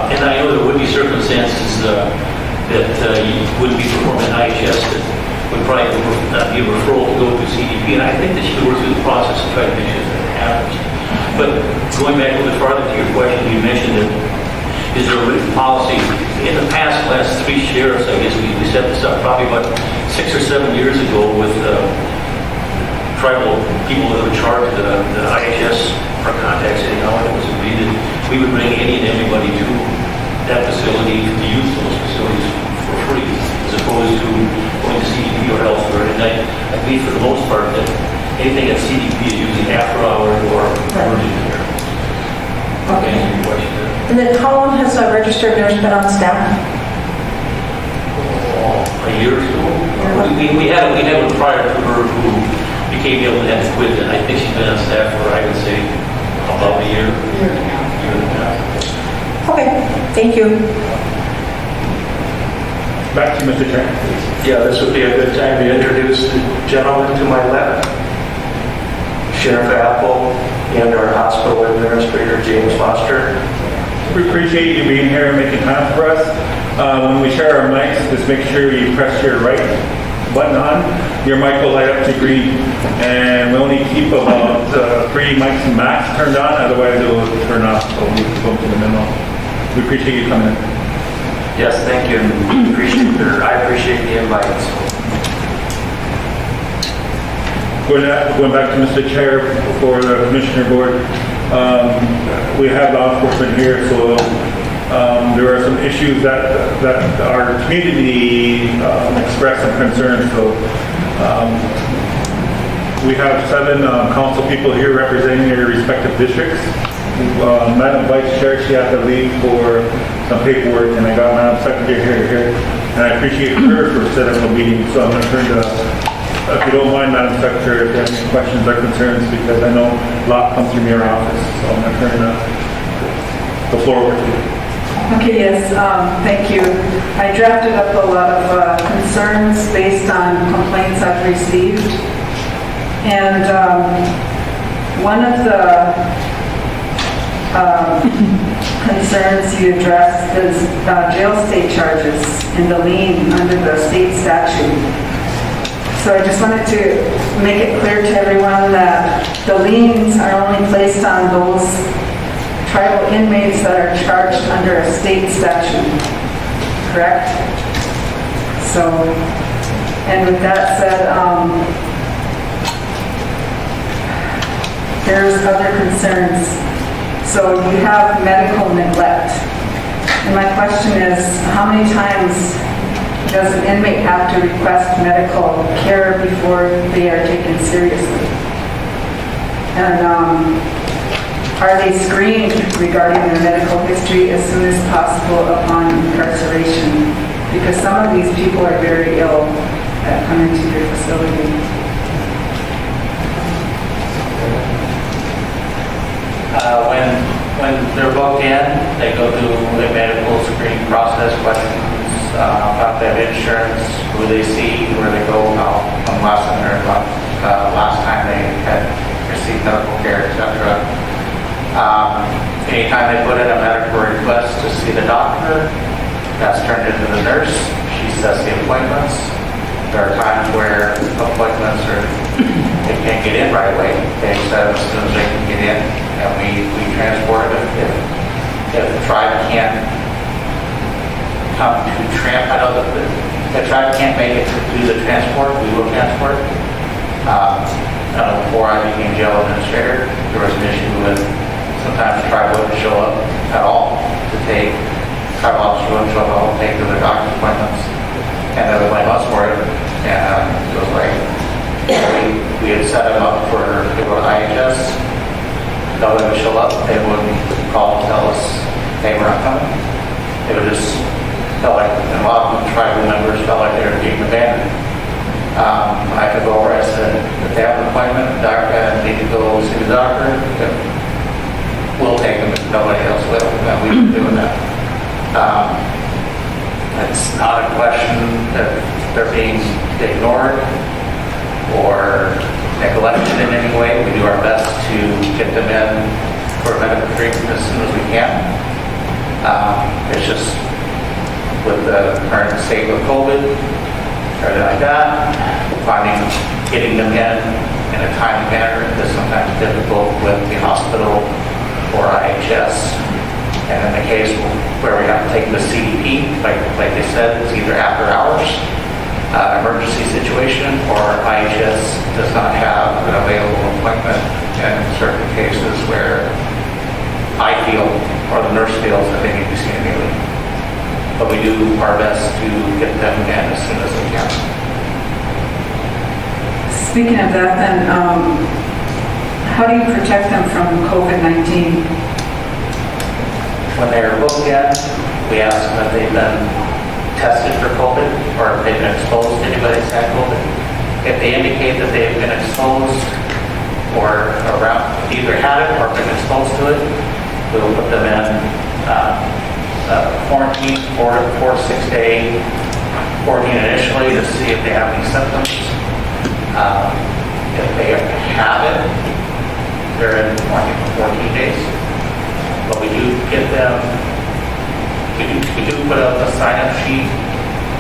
And I know there would be circumstances that you wouldn't be performing IHS that would probably not be a referral to go to CDP, and I think that she would work through the process and try to make sure that happens. But going back a little bit farther to your question, you mentioned that is there a written policy? In the past, last 3 sheriffs, I guess we set this up probably about 6 or 7 years ago with tribal people that would charge the IHS our contacts anyhow, and it was agreed that we would bring any and everybody to that facility to use those facilities for free, as opposed to going to CDP or elsewhere. And I believe for the most part that anything at CDP is usually after hours or emergency care. Okay. Answer your question there. And then how long has a registered nurse been on staff? A year or so. We had one prior to her who became ill and had to quit, and I think she's been on staff for, I would say, about a year. Year and a half. Okay, thank you. Back to you, Mr. Chairman. Yeah, this would be a good time to introduce the gentleman to my left, Sheriff Apple, and our hospital administrator, James Foster. We appreciate you being here and making time for us. When we share our mics, just make sure you press your right button on. Your mic will light up to green. And we only keep about 3 mics max turned on, otherwise it will turn off, so we can go to the memo. We appreciate you coming in. Yes, thank you. I appreciate the invite. Going back to Mr. Chair for the Commissioner Board, we have law enforcement here, so there are some issues that our community expressed some concerns. So we have 7 council people here representing their respective districts. Madam Vice Chair, she had to leave for some paperwork, and I got Madam Secretary here. And I appreciate her for setting up a meeting, so I'm going to turn to, if you don't mind, Madam Secretary, if you have any questions or concerns, because I know a lot comes from your office, so I'm going to turn the floor over to you. Okay, yes, thank you. I drafted up a lot of concerns based on complaints I've received. And one of the concerns you addressed is jail state charges and the lien under the state statute. So I just wanted to make it clear to everyone that the liens are only placed on those tribal inmates that are charged under a state statute, correct? So, and with that said, there's other concerns. So you have medical neglect. And my question is, how many times does an inmate have to request medical care before they are taken seriously? And are they screened regarding their medical history as soon as possible upon incarceration? Because some of these people are very ill that come into your facility. When they're booked in, they go through a medical screening process, questions about their insurance, who they see, where they go, how last time they had received medical care, etc. Anytime they put in a medical request to see the doctor, that's turned into the nurse. She sets the appointments. There are times where appointments they can't get in right away. They set them as soon as they can get in, and we transport them. If the tribe can't come to I know that the tribe can't make it to do the transport, we will transport. Before I became jail administrator, there was an issue with sometimes the tribe wouldn't show up at all to take, tribal officers wouldn't show up to take their doctor's appointments. And they would blame us for it. And it was like, we had set them up to go to IHS. Nobody would show up. They wouldn't call and tell us they were not coming. It would just felt like, and a lot of tribal members felt like they were being abandoned. When I took over, I said, if they have an appointment, and need to go see the doctor, we'll take them if nobody else will. And we've been doing that. It's not a question that they're being ignored or neglected in any way. We do our best to get them in for medical treatment as soon as we can. It's just with the current state of COVID, everything like that, getting them in a timely manner is sometimes difficult with the hospital or IHS. And in the case where we have to take the CDP, like they said, it's either after hours, emergency situation, or IHS does not have an available appointment in certain cases where I feel, or the nurse feels, that they need to be seen immediately. But we do our best to get them in as soon as we can. Speaking of that, then, how do you protect them from COVID-19? When they're booked in, we ask them if they've been tested for COVID or if they've been exposed to anybody that's had COVID. If they indicate that they've been exposed or around, either had it or been exposed to it, we'll put them in quarantine for 6-day quarantine initially to see if they have any symptoms. If they have it, they're in quarantine for 14 days. But we do get them, we do put up a sign-up sheet,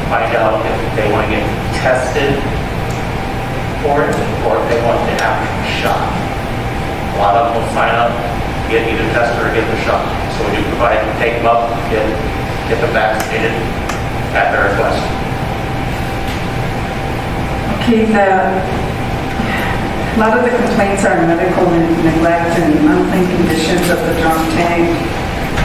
find out if they want to get tested for it or if they want the actual shot. A lot of them will sign up, get either tested or get the shot. So we do provide, take them up, get them vaccinated at their request. Okay, A lot of the complaints are medical neglect and unclean conditions of the drunk tank,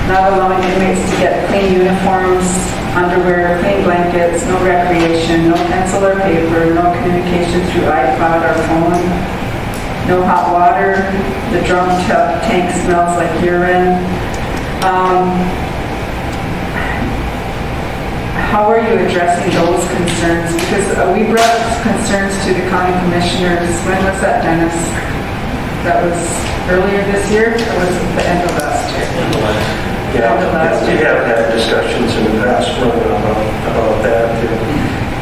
not allowing inmates to get clean uniforms, underwear, clean blankets, no recreation, no pencil or paper, no communication through iPod or phone, no hot water, the drunk tank smells like urine. How are you addressing those concerns? Because we brought concerns to the county commissioners. When was that, Dennis? That was earlier this year, or was it the end of last year? Yeah, we have had discussions in the past about that.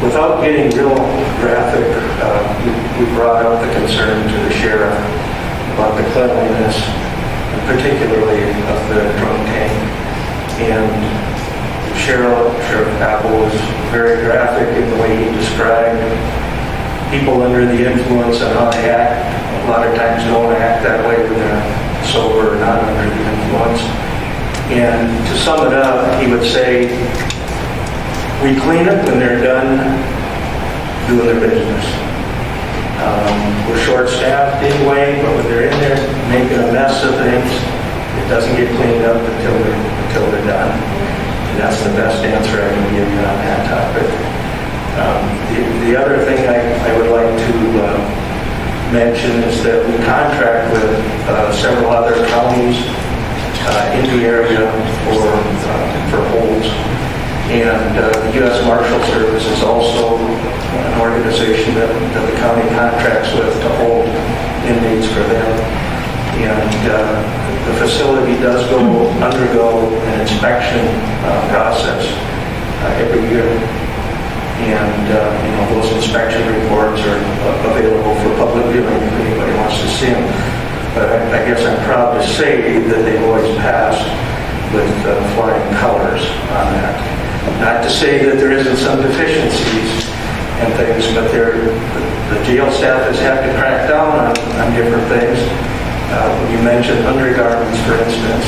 Without getting real graphic, we brought up the concern to the sheriff about the cleanliness, particularly of the drunk tank. And Sheriff Apple was very graphic in the way he described people under the influence and how they act. A lot of times don't act that way when they're sober or not under the influence. And to sum it up, he would say, we clean it when they're done doing their business. We're short-staffed anyway, but when they're in there making a mess of things, it doesn't get cleaned up until they're done. And that's the best answer I can give you on that topic. The other thing I would like to mention is that we contract with several other counties in the area for holds. And the U.S. Marshal Service is also an organization that the county contracts with to hold inmates for them. And the facility does undergo an inspection process every year. And those inspection reports are available for public viewing if anybody wants to see them. But I guess I'm proud to say that they've always passed with flying colors on that. Not to say that there isn't some deficiencies and things, but the jail staff has had to crack down on different things. When you mentioned undergarments, for instance,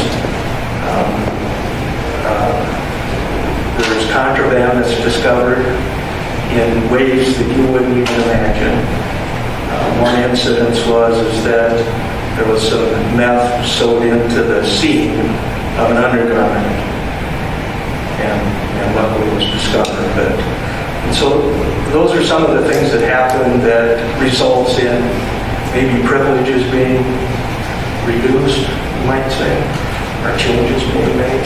there's contraband that's discovered in ways that you wouldn't even imagine. One incident was that there was some meth sewed into the seam of an undergarment, and luckily it was discovered. And so those are some of the things that happen that results in maybe privileges being reduced, you might say, or changes being made.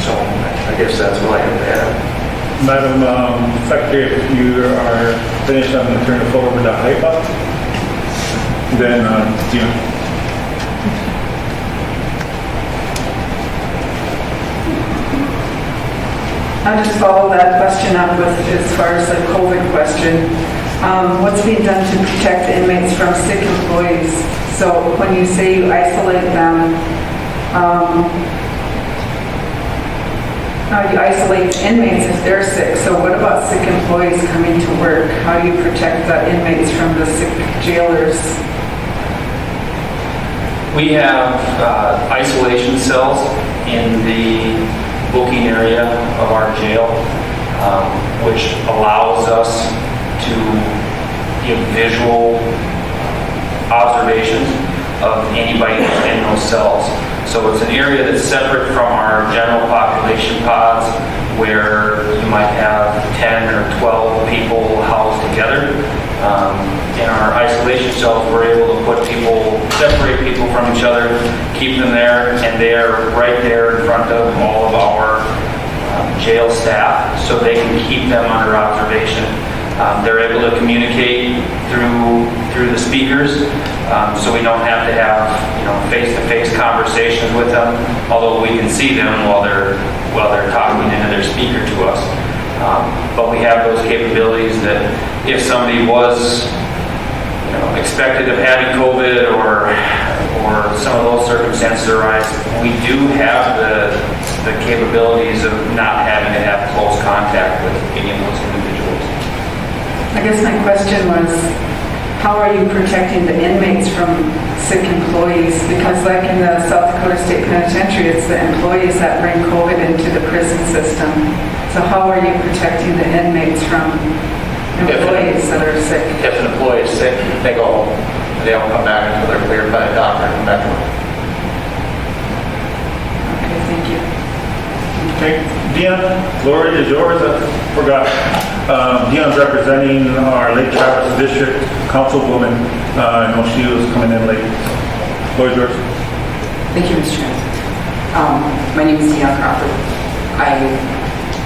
So I guess that's all I have to add. Madam Secretary, if you are finished, I'm going to turn the floor over to HIPAA. Then, I'll just follow that question up with, as far as the COVID question, what's being done to protect the inmates from sick employees? So when you say you isolate them, you isolate inmates if they're sick. So what about sick employees coming to work? How do you protect the inmates from the sick jailers? We have isolation cells in the booking area of our jail, which allows us to give visual observations of anybody that's in those cells. So it's an area that's separate from our general population pods, where you might have 10 or 12 people housed together. In our isolation cells, we're able to separate people from each other, keep them there, and they are right there in front of all of our jail staff, so they can keep them under observation. They're able to communicate through the speakers, so we don't have to have face-to-face conversations with them, although we can see them while they're talking into their speaker to us. But we have those capabilities that if somebody was expected of having COVID or some of those circumstances arise, we do have the capabilities of not having to have close contact with any of those individuals. I guess my question was, how are you protecting the inmates from sick employees? Because like in the South Dakota State Penitentiary, it's the employees that bring COVID into the prison system. So how are you protecting the inmates from Employees that are sick. If an employee is sick, they go home. They don't come back until they're cleared by the doctor and come back to work. Okay, thank you. Okay, Dion, Lori is yours, I forgot. Dion's representing our Lake Travis District Councilwoman. I know she was coming in late. Lori's yours. Thank you, Mr. Chairman. My name is Dion Crawford. I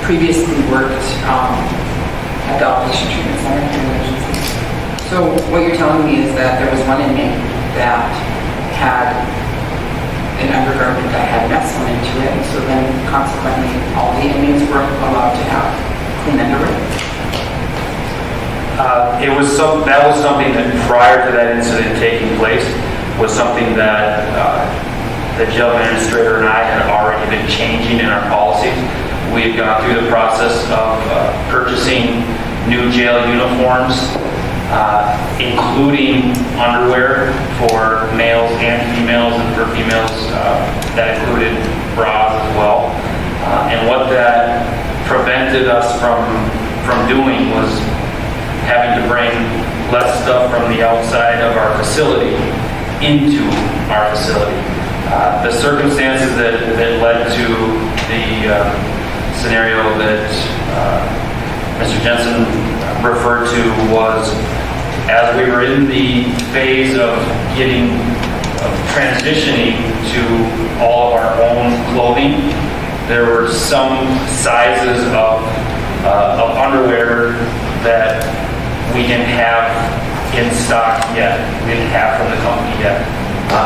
previously worked at the outpatient treatment center in emergency. So what you're telling me is that there was one inmate that had an undergarment that had meth sewn into it, so then consequently all the inmates weren't allowed to have clean underwear. That was something that prior to that incident taking place was something that the jail administrator and I had already been changing in our policies. We had gone through the process of purchasing new jail uniforms, including underwear for males and females, and for females that included bras as well. And what that prevented us from doing was having to bring less stuff from the outside of our facility into our facility. The circumstances that led to the scenario that Mr. Jensen referred to was as we were in the phase of transitioning to all of our own clothing, there were some sizes of underwear that we didn't have in stock yet. We didn't have from the company yet.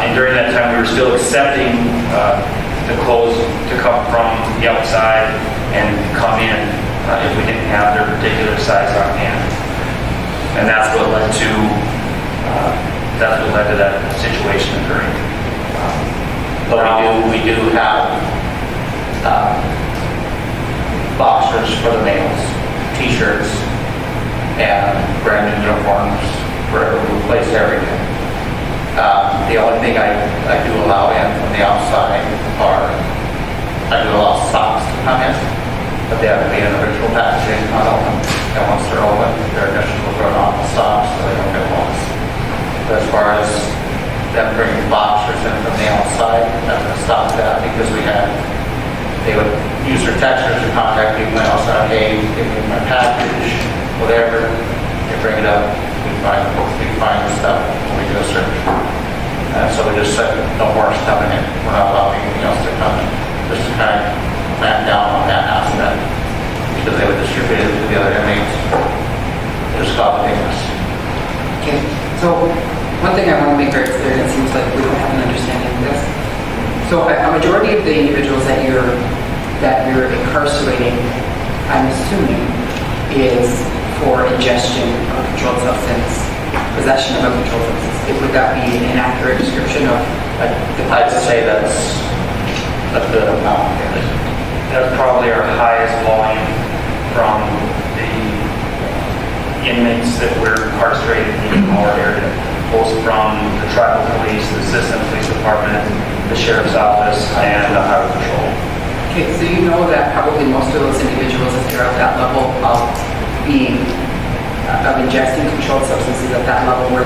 And during that time, we were still accepting the clothes to come from the outside and come in if we didn't have their particular size on hand. And that's what led to that situation occurring. But we do have boxers for the males, t-shirts, and brand new uniforms for every replace everything. The only thing I do allow in from the outside I do allow socks to come in, but they have to be in original packaging, not open. And once they're open, their ignition will run off the socks so they don't get lost. But as far as them bringing boxers in from the outside, I'm going to stop that because they would use their texters to contact people outside. Hey, give me my package, whatever. They bring it up, we find the stuff when we do a search. So we just said no more stuff in it. We're not allowing anything else to come in. Just to kind of clamp down on that aspect because they would distribute it to the other inmates. Just stop the things. Okay, so one thing I want to make very clear, and it seems like we don't have an understanding of this. So a majority of the individuals that you're incarcerating, I'm assuming, is for ingestion of controlled substance, possession of a controlled substance. Would that be an accurate description of I'd say that's a good amount. That's probably our highest volume from the inmates that we're incarcerated in our area, both from the tribal police, the assistant police department, the sheriff's office, and the highway patrol. Okay, so you know that probably most of those individuals, if they're at that level of ingesting controlled substances at that level where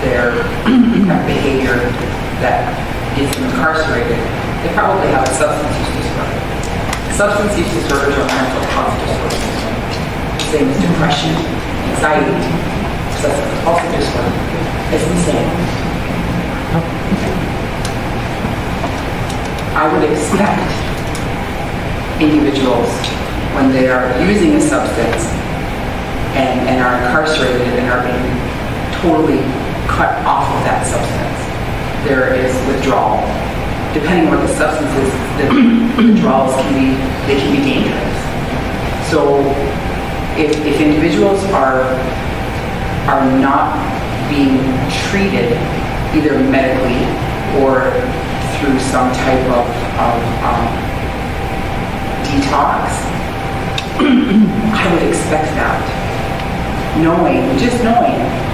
their behavior that gets them incarcerated, they probably have a substance use disorder. Substance use disorders are mental health disorders. Same as depression, anxiety, obsessive compulsive disorder. It's the same. I would expect individuals, when they are using a substance and are incarcerated and are being totally cut off of that substance, there is withdrawal. Depending on what the substance is, the withdrawals can be dangerous. So if individuals are not being treated either medically or through some type of detox, I would expect that.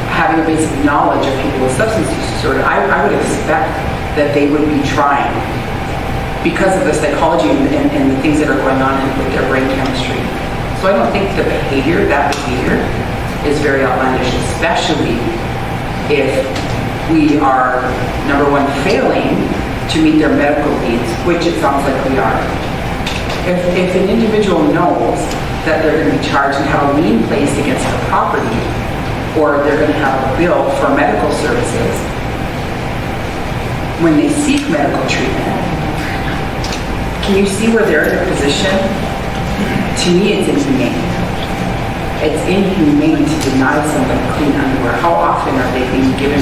Having a basic knowledge of people with substance use disorder, I would expect that they would be trying because of the psychology and the things that are going on with their brain chemistry. So I don't think that behavior is very outlandish, especially if we are, number one, failing to meet their medical needs, which it sounds like we are. If an individual knows that they're going to be charged and have a lien placed against the property, or they're going to have a bill for medical services, when they seek medical treatment, can you see where they're in a position? To me, it's inhumane. It's inhumane to deny somebody clean underwear. How often are they being given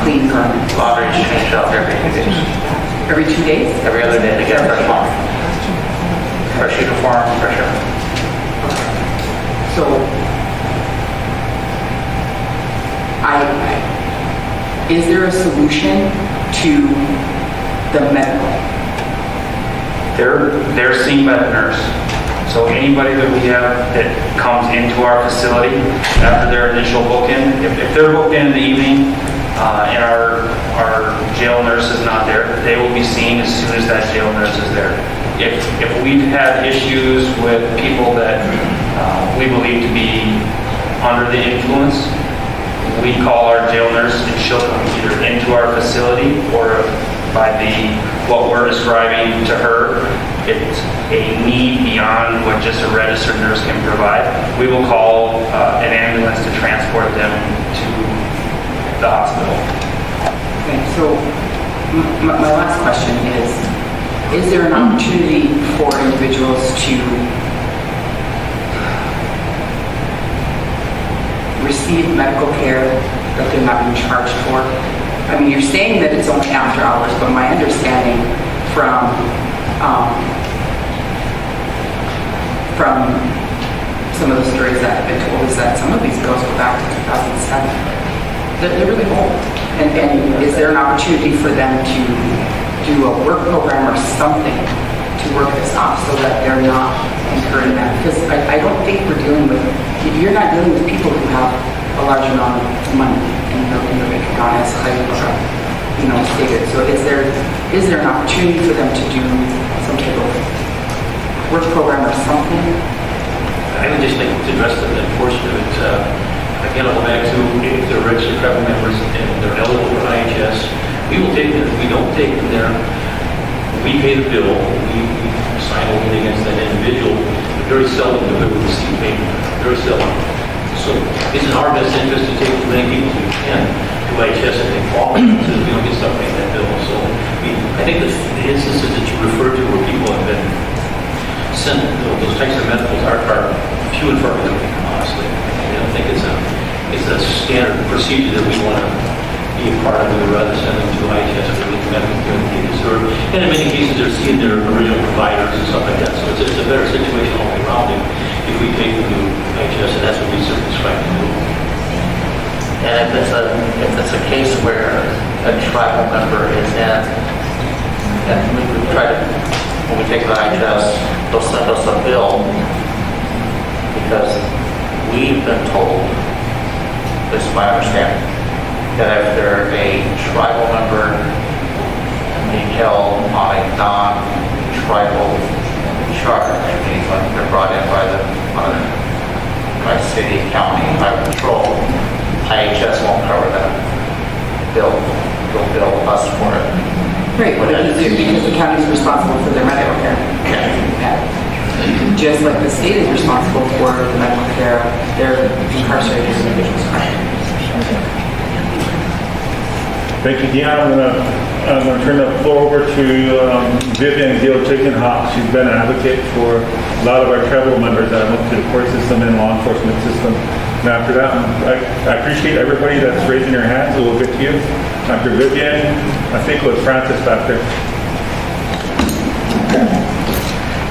clean garments? Laundry is changed out every 2 days. Every 2 days? Every other day, they get a fresh one. Fresh uniform, fresh everything. So, is there a solution to the medical? They're seen by the nurse. So anybody that we have that comes into our facility after their initial book-in, if they're booked in the evening and our jail nurse is not there, they will be seen as soon as that jail nurse is there. If we've had issues with people that we believe to be under the influence, we call our jail nurse and she'll come either into our facility or by what we're describing to her, it's a need beyond what just a registered nurse can provide. We will call an ambulance to transport them to the hospital. Okay, so my last question is there an opportunity for individuals to receive medical care that they're not being charged for? I mean, you're saying that it's only after hours, but my understanding from some of the stories that have been told is that some of these bills go back to 2007. They're really old. And is there an opportunity for them to do a work program or something to work this off so that they're not incurring that? Because I don't think you're not dealing with people who have a large amount of money in the bank account, as I stated. So is there an opportunity for them to do some type of work program or something? I would just like to address the portion of it. Again, I'll go back to if they're registered tribal members and they're eligible for IHS, we will take them. If we don't take them there, we pay the bill. We sign a lien against that individual. But very seldom do we receive payment. Very seldom. So it's in our best interest to take as many people as we can to IHS and they fall so that we don't get stuck paying that bill. So I think the instances that you referred to where people have been sent those types of medicals are few and far between, honestly. I don't think it's a standard procedure that we want to be a part of. We would rather send them to IHS or get medical care that they deserve. And in many cases, they're seeing their original providers and stuff like that. So it's a better situation all the way around if we take them to IHS, and that's what we certainly strive to do. And if it's a case where a tribal member is in, and we try to, when we take the IHS, they'll send us a bill because we've been told, this is my understanding, that if they're a tribal member and being held on a non-tribal charge, meaning when they're brought in by city, county, by patrol, IHS won't cover that bill. They'll bill us for it. Right, because the county is responsible for their medical care. Yeah. Just like the state is responsible for the medical care, they're incarcerated individuals. Thank you, Deanna. I'm going to turn the floor over to Vivian Gill Chickenhawk. She's been an advocate for a lot of our tribal members that went through the court system and law enforcement system. And after that, I appreciate everybody that's raising their hands. We'll get to you. After Vivian, I think it was Francis back there.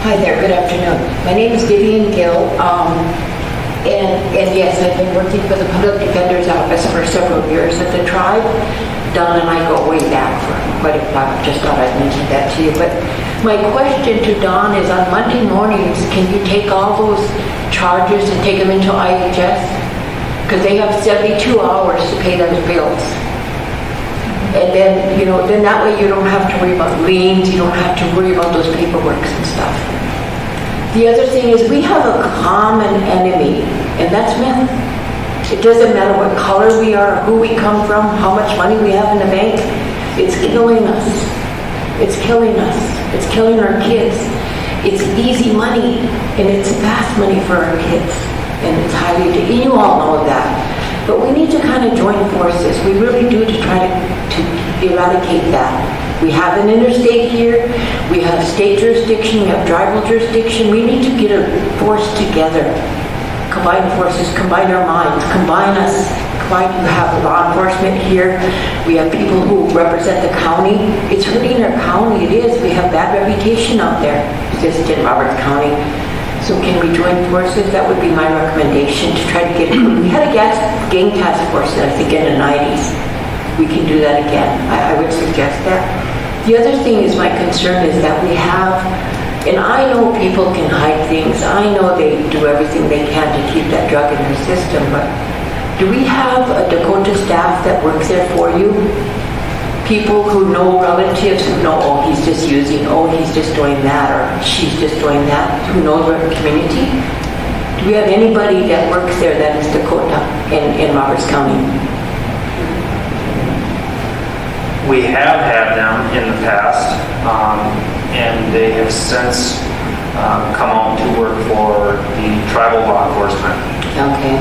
Hi there, good afternoon. My name is Vivian Gill, and yes, I've been working for the Public Defender's Office for several years at the tribe. Don and I go way back for quite a while. Just thought I'd mention that to you. But my question to Don is, on Monday mornings, can you take all those charges and take them into IHS? Because they have 72 hours to pay those bills. And then, then that way you don't have to worry about liens, you don't have to worry about those paperworks and stuff. The other thing is we have a common enemy, and that's meth. It doesn't matter what color we are, who we come from, how much money we have in the bank. It's killing us. It's killing us. It's killing our kids. It's easy money, and it's fast money for our kids. And it's highly addictive. And you all know that. But we need to kind of join forces. We really do, to try to eradicate that. We have an interstate here. We have state jurisdiction. We have tribal jurisdiction. We need to get a force together. Combine forces, combine our minds, combine us. We have law enforcement here. We have people who represent the county. It's hurting our county. It is. We have bad reputation out there, just in Roberts County. So can we join forces? That would be my recommendation, to try to get it. We had a gang task force, I think, in the 90s. We can do that again. I would suggest that. The other thing is, my concern is that we have, and I know people can hide things. I know they do everything they can to keep that drug in their system, but do we have a Dakota staff that works there for you? People who know relatives, who know, oh, he's just using, oh, he's just doing that, or she's just doing that, who knows our community? Do we have anybody that works there that is Dakota in Roberts County? We have had them in the past, and they have since come out to work for the tribal law enforcement. Okay.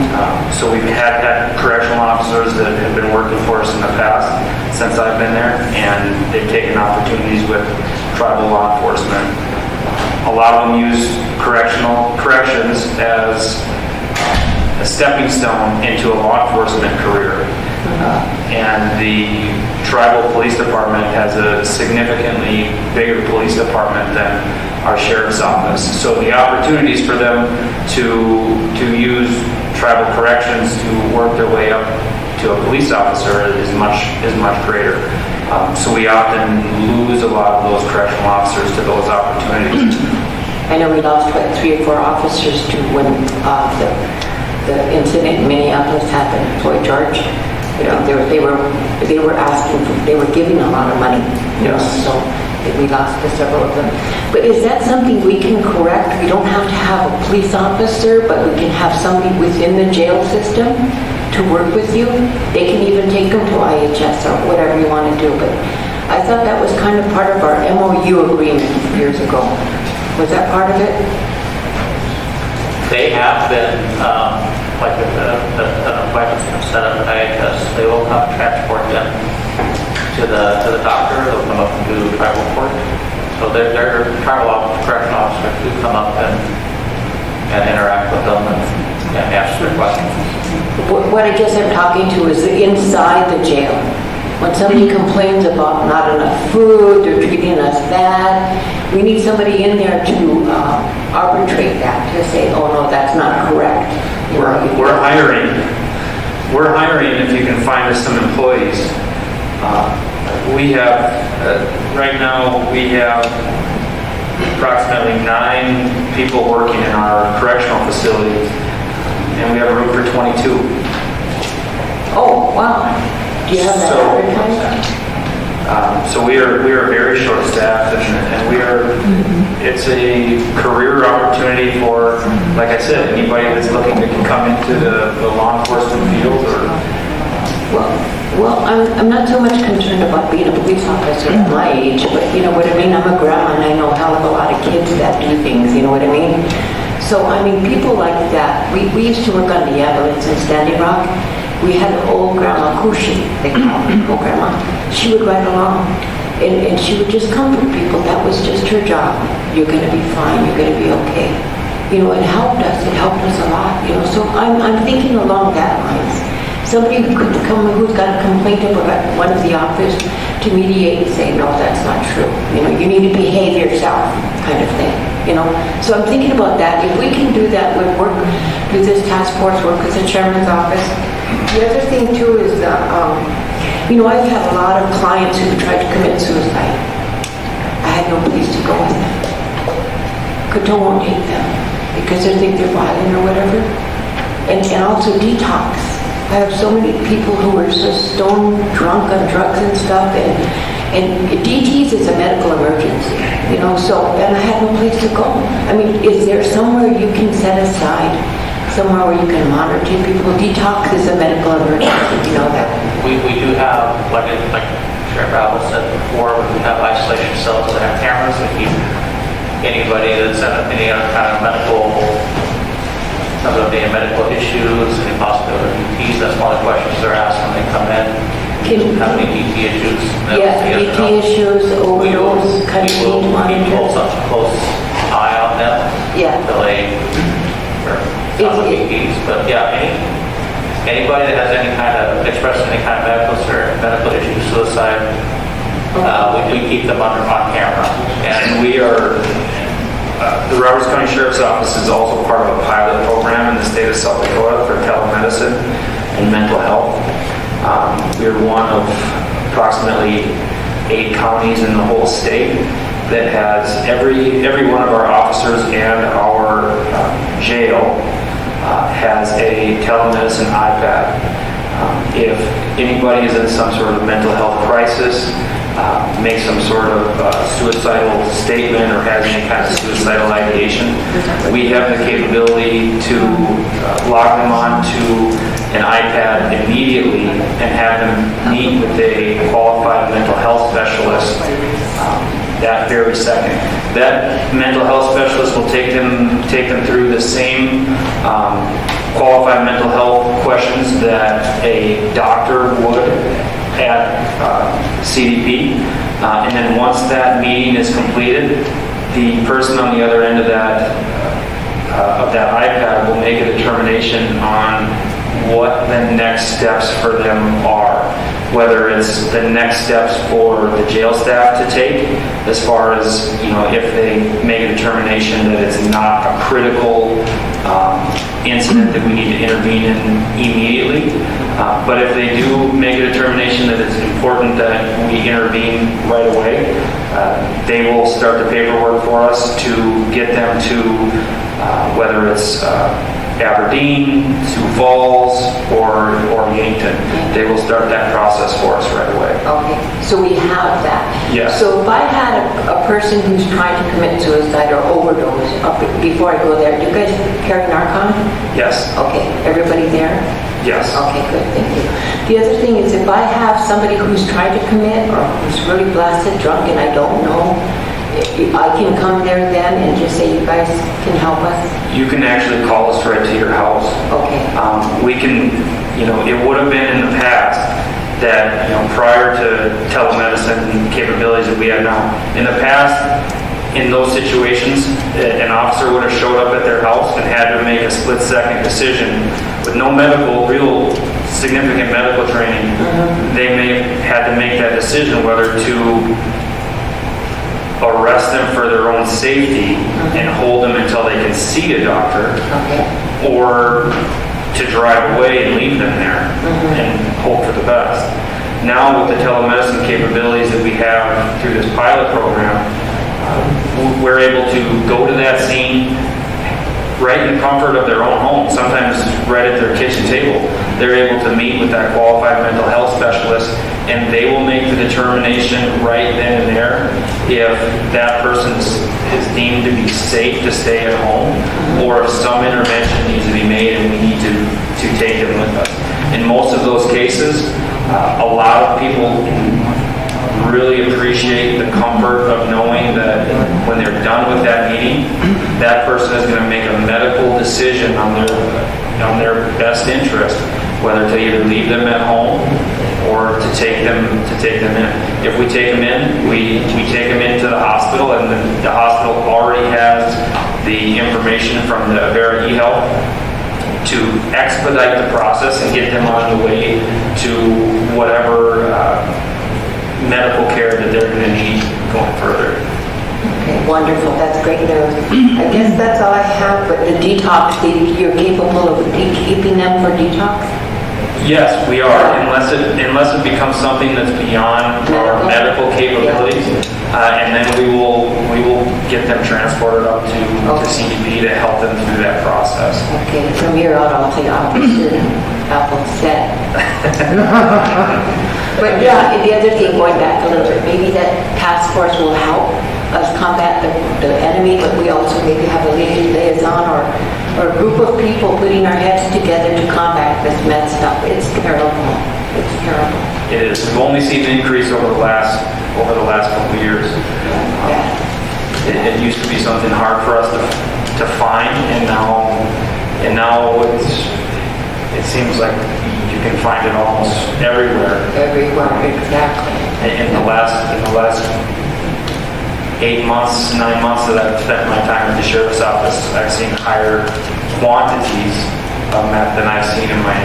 So we've had correctional officers that have been working for us in the past since I've been there, and they've taken opportunities with tribal law enforcement. A lot of them use corrections as a stepping stone into a law enforcement career. And the tribal police department has a significantly bigger police department than our sheriff's office. So the opportunities for them to use tribal corrections to work their way up to a police officer is much greater. So we often lose a lot of those correctional officers to those opportunities. I know we lost, 3 or 4 officers to when the incident in Minneapolis happened, Floyd George. You know, they were asking for, they were giving a lot of money. Yes. So we lost several of them. But is that something we can correct? We don't have to have a police officer, but we can have somebody within the jail system to work with you. They can even take them to IHS or whatever you want to do. But I thought that was kind of part of our MOU agreement years ago. Was that part of it? They have been, like if an appointment's been set up at IHS, they will come transport them to the doctor. They'll come up and do tribal court. So their correctional officers do come up and interact with them and answer their questions. What I guess I'm talking to is inside the jail. When somebody complains about not enough food, they're treating us bad, we need somebody in there to arbitrate that, to say, oh no, that's not correct. We're hiring if you can find us some employees. We have, right now, we have approximately 9 people working in our correctional facility, and we have room for 22. Oh, wow. Do you have that advertised? So we are very short-staffed, and it's a career opportunity for, like I said, anybody that's looking to come into the law enforcement field or. Well, I'm not so much concerned about being a police officer at my age, but you know what I mean? I'm a grandma and I know a hell of a lot of kids that do things, you know what I mean? So, I mean, people like that, we used to work on the ambulance in Standing Rock. We had an old grandma, Kushi, they call her, old grandma. She would ride along, and she would just comfort people. That was just her job. You're going to be fine. You're going to be okay. You know, it helped us. It helped us a lot. You know, so I'm thinking along that lines. Somebody who could come, who's got a complaint about one of the officers, to mediate and say, no, that's not true. You know, you need to behave yourself, kind of thing. You know, so I'm thinking about that. If we can do that, we'd work with this task force, work with the chairman's office. The other thing too is, you know, I've had a lot of clients who tried to commit suicide. I had no place to go with them. Could won't take them because they think they're violent or whatever. And also detox. I have so many people who are just stone drunk on drugs and stuff, and DTs is a medical emergency, you know, so, and I have no place to go. I mean, is there somewhere you can set aside somewhere where you can monitor people? Detox is a medical emergency, you know that? We do have, like Sheriff Ravel said before, we have isolation cells that have cameras that keep anybody that's in any other kind of medical, whether it be medical issues, any possibility of DTs, that's one of the questions they're asked when they come in. How many DT issues? Yeah, DT issues, overdose, kind of need to We monitor. hold such a close eye on them. Yeah. Until they, or some of the DTs, but yeah, anybody that has any kind of, expressed any kind of medical issues, suicide, we keep them on camera. And we are, the Roberts County Sheriff's Office is also part of a pilot program in the state of South Dakota for telemedicine and mental health. We're one of approximately 8 counties in the whole state that has every one of our officers and our jail has a telemedicine iPad. If anybody is in some sort of mental health crisis, makes some sort of suicidal statement or has any kind of suicidal ideation, we have the capability to log them on to an iPad immediately and have them meet with a qualified mental health specialist that very second. That mental health specialist will take them through the same qualified mental health questions that a doctor would at CDP. And then once that meeting is completed, the person on the other end of that iPad will make a determination on what the next steps for them are. Whether it's the next steps for the jail staff to take, as far as, if they make a determination that it's not a critical incident that we need to intervene in immediately. But if they do make a determination that it's important that we intervene right away, they will start the paperwork for us to get them to whether it's Aberdeen, Sioux Falls, or Yankton. They will start that process for us right away. Okay, so we have that. Yes. So if I had a person who's trying to commit suicide or overdose, before I go there, do you guys carry Narcan? Yes. Okay, everybody there? Yes. Okay, good, thank you. The other thing is if I have somebody who's trying to commit or who's really blasted drunk and I don't know, I can come there then and just say, you guys can help us? You can actually call us right to your house. Okay. We can, it would have been in the past that, prior to telemedicine capabilities that we have now, in the past, in those situations, an officer would have showed up at their house and had to make a split-second decision with no real significant medical training. They may have had to make that decision whether to arrest them for their own safety and hold them until they can see a doctor, or to drive away and leave them there and hope for the best. Now with the telemedicine capabilities that we have through this pilot program, we're able to go to that scene right in the comfort of their own home, sometimes right at their kitchen table. They're able to meet with that qualified mental health specialist, and they will make the determination right then and there if that person is deemed to be safe to stay at home, or if some intervention needs to be made and we need to take them with us. In most of those cases, a lot of people really appreciate the comfort of knowing that when they're done with that meeting, that person is going to make a medical decision on their best interest, whether to either leave them at home or to take them in. If we take them in, we take them into the hospital, and the hospital already has the information from the Avera eHealth to expedite the process and get them on the way to whatever medical care that they're going to need going further. Okay, wonderful. That's great news. I guess that's all I have, but the detox, you're capable of keeping them for detox? Yes, we are, unless it becomes something that's beyond our medical capabilities, and then we will get them transported up to CDP to help them through that process. Okay, from here on, I'll say opposite, set. But yeah, the other thing, going back a little bit, maybe that task force will help us combat the enemy, but we also maybe have a liaison or a group of people putting our this messed up. It's terrible. It's terrible. It is. We've only seen an increase over the last couple of years. It used to be something hard for us to find, and now it seems like you can find it almost everywhere. Everywhere, exactly. In the last 8 months, 9 months that I've spent my time at the sheriff's office, I've seen higher quantities of meth than I've seen in my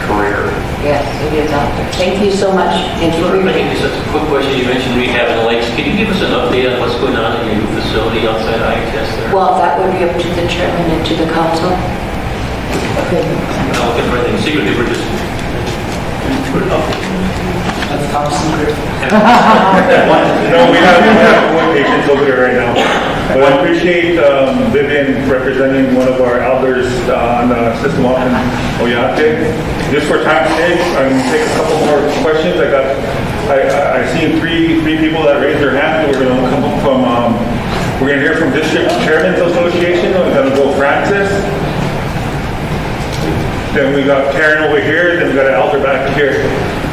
career. Yes, it is out there. Thank you so much. Thank you. I think just a quick question. You mentioned rehab in the lakes. Can you give us an update on what's going on in your new facility outside IHS there? Well, that would be up to the chairman and to the council. Okay. We're not looking for anything secretive. We're just... That's top secret. No, we have one patient over there right now. But I appreciate Vivian representing one of our elders on System Up in Oyate. Just for time's sake, I'm going to take a couple more questions. I seen three people that raised their hands. We're going to come from, we're going to hear from District Chairman's Association. We're going to go Francis. Then we got Karen over here. Then we got an elder back here.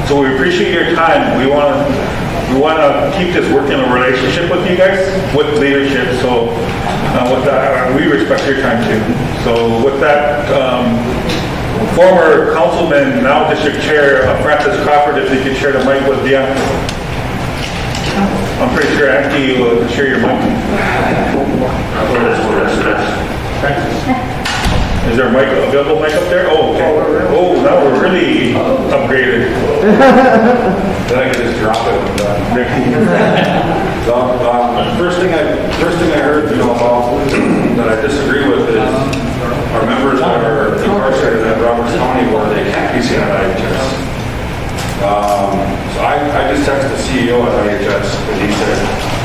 So we appreciate your time. We want to keep this working relationship with you guys, with leadership. So with that, we respect your time too. So with that, former councilman, now district chair, Francis Crawford, if you could share the mic with Bianca. I'm pretty sure Anki will share your mic. Is there a mic, available mic up there? Oh, okay. Oh, now we're really upgraded. Then I can just drop it. First thing I heard, about that I disagree with is our members that are incarcerated at Roberts County where they can't be seen at IHS. So I just texted the CEO at IHS and he said,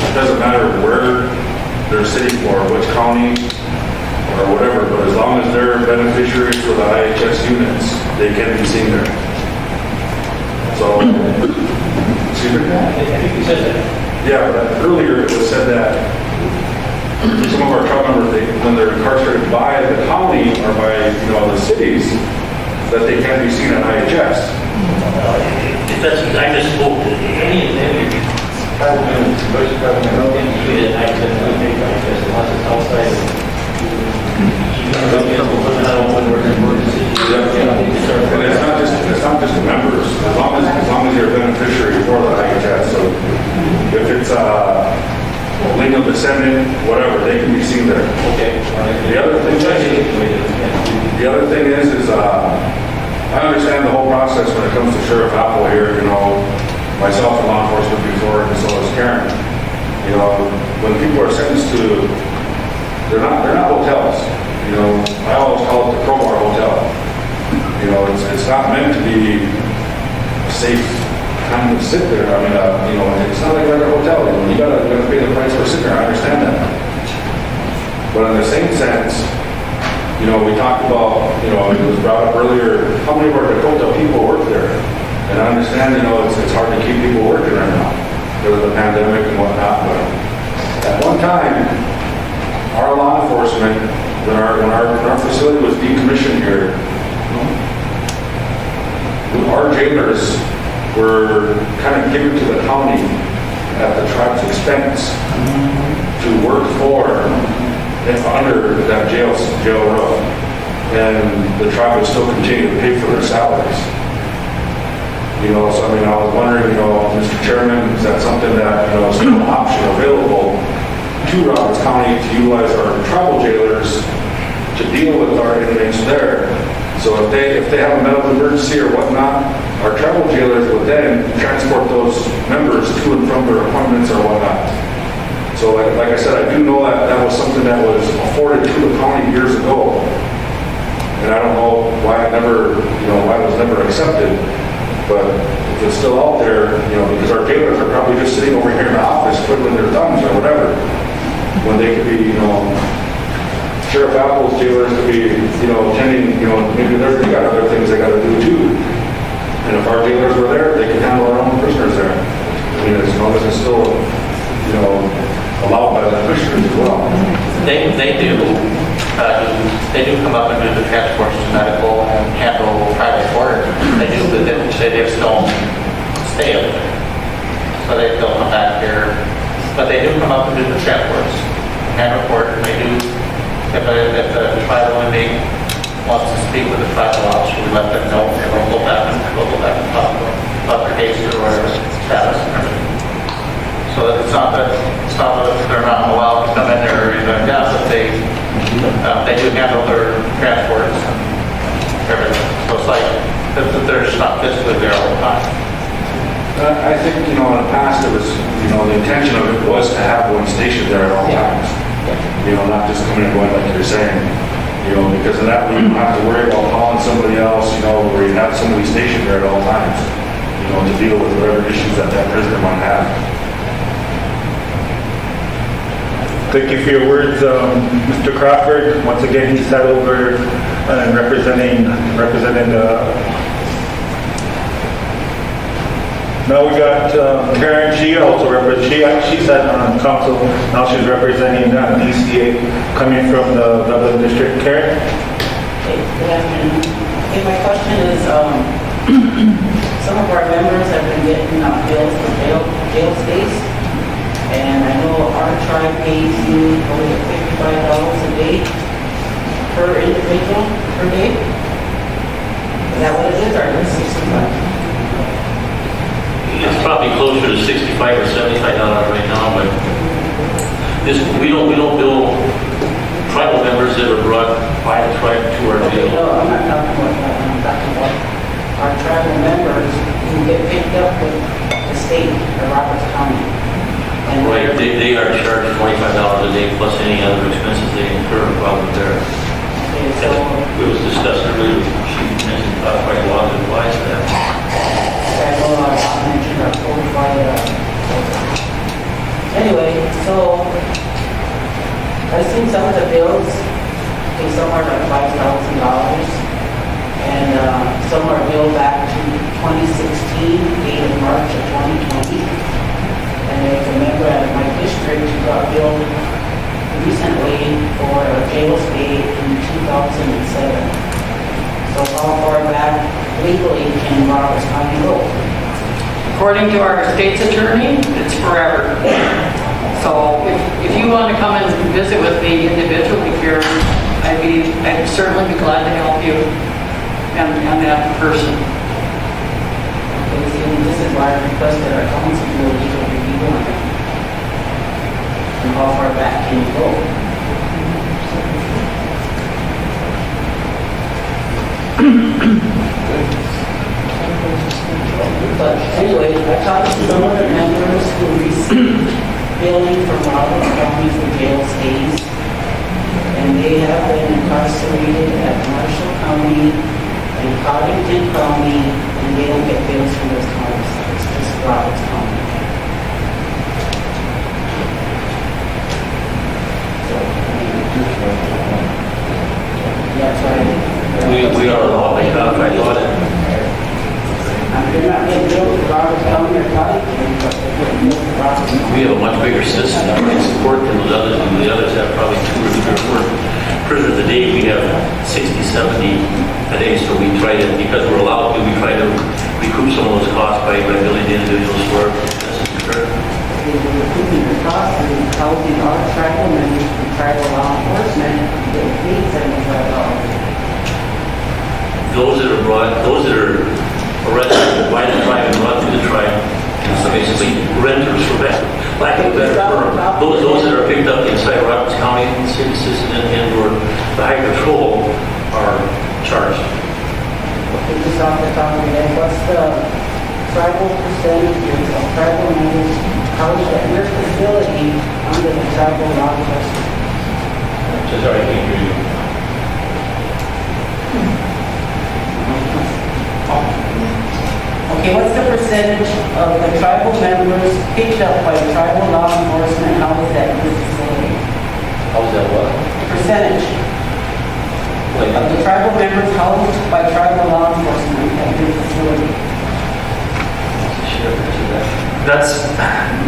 it doesn't matter where they're sitting for, which county, or whatever, but as long as they're beneficiaries for the IHS units, they can be seen there. So, excuse me? I think you said that. Yeah, but earlier it was said that some of our tribe members, when they're incarcerated by the county or by the cities, that they can't be seen at IHS. If that's, I just spoke to any tribal members, versus tribal members, and you did IHS, unless it's outside. And it's not just the members, as long as you're a beneficiary for the IHS. So if it's a legal descendant, whatever, they can be seen there. Okay. The other thing is I understand the whole process when it comes to Sheriff Apple here. Myself in law enforcement before, and so is Karen. When people are sentenced to, they're not hotels. I always call it the crowbar hotel. It's not meant to be a safe kind of sit there. I mean, it's not like a regular hotel. You gotta pay the price for sitting there. I understand that. But in the same sense, we talked about, it was brought up earlier, how many of our Dakota people work there? And I understand, it's hard to keep people working right now because of the pandemic and whatnot. But at one time, our law enforcement, when our facility was decommissioned here, our jailers were kind of given to the county at the tribe's expense to work for and under that jail roof, and the tribe would still continue to pay for their salaries. So I was wondering, Mr. Chairman, is that something that is still an option available to Roberts County to utilize our tribal jailers to deal with our inmates there? So if they have a medical emergency or whatnot, our tribal jailers would then transport those members to and from their appointments or whatnot. So like I said, I do know that was something that was afforded to the county years ago. And I don't know why why it was never accepted. But if it's still out there, because our jailers are probably just sitting over here in the office twiddling their thumbs or whatever, when they could be, Sheriff Apple's jailers could be, attending, maybe they got other things they got to do too. And if our jailers were there, they could handle our own prisoners there. I mean, as long as it's still, allowed by the commissioners as well. They do. They do come up and do the transports to medical and handle private work. They do, but they just don't stay up there. So they still come back here. But they do come up and do the transports and report. And they do, if a tribal inmate wants to speak with the tribal officer, we let them know. And we'll go back and talk about their case or whatever status and everything. So that it's not that they're not allowed to come in there or anything like that, but they do handle their transports and everything. So it's like, they're just not physically there all the time. I think, in the past, it was, the intention of it was to have one stationed there at all times. Not just coming and going like you're saying. Because of that, we don't have to worry about calling somebody else, where you have somebody stationed there at all times, to deal with whatever issues that prisoner might have. Thank you for your words, Mr. Crawford. Once again, he sat over and represented. Now we got Karen. She also represents. She sat on council. Now she's representing DCA, coming from the Dublin District. Karen. Good afternoon. Okay, my question is, some of our members have been getting bills for jail space. And I know our tribe pays you only $55 a day per individual per day. Is that what it is, or is it 65? It's probably closer to $65 or $75 right now, but we don't bill tribal members that are brought by the tribe to our jail. No, I'm not talking about that. I'm talking about our tribal members who get picked up with the state or Roberts County. Right, they are charged $25 a day plus any other expenses they incur while they're there. Okay, so It was discussed earlier, she mentioned quite a lot of advice to that. I know I mentioned our qualified. Anyway, so I've seen some of the bills, okay, some are like $5,000, and some are billed back to 2016, dated March of 2020. And there's a member out of my district who got billed recently for a jail stay in 2007. So how far back legally can Roberts County go? According to our state's attorney, it's forever. So if you want to come and visit with me individually here, I'd certainly be glad to help you and that person. Okay, see, this is why I requested our council to do a legal review on it. And how far back can you go? But anyway, I talked to some of the members who received billing from Roberts County for jail stays, and they have been incarcerated at Marshall County and Cottington County, and they don't get bills from those counties. It's just Roberts County. So, that's right. We are all like that, I thought it. They're not getting billed for Roberts County or Cottington, but they're getting billed for Roberts County. We have a much bigger system in support than those others, and the others have probably 2 or 3 or 4 prisoners a day. We have 60, 70 a day, so we try to, because we're allowed to, we try to recoup some of those costs by billing the individuals for this occurred. They were recouping the costs and housing our tribal members from tribal law enforcement, they paid $75. Those that are arrested by the tribe and brought to the tribe, so basically renters for that, lack of a better term. Those that are picked up inside Roberts County, city system, and or the high patrol are charged. Okay, just off the top of your head, what's the tribal percentages of tribal members housed at your facility under the tribal law enforcement? So sorry, I can't hear you. Okay, what's the percentage of the tribal members picked up by tribal law enforcement housed at your facility? How's that what? Percentage of the tribal members housed by tribal law enforcement at your facility?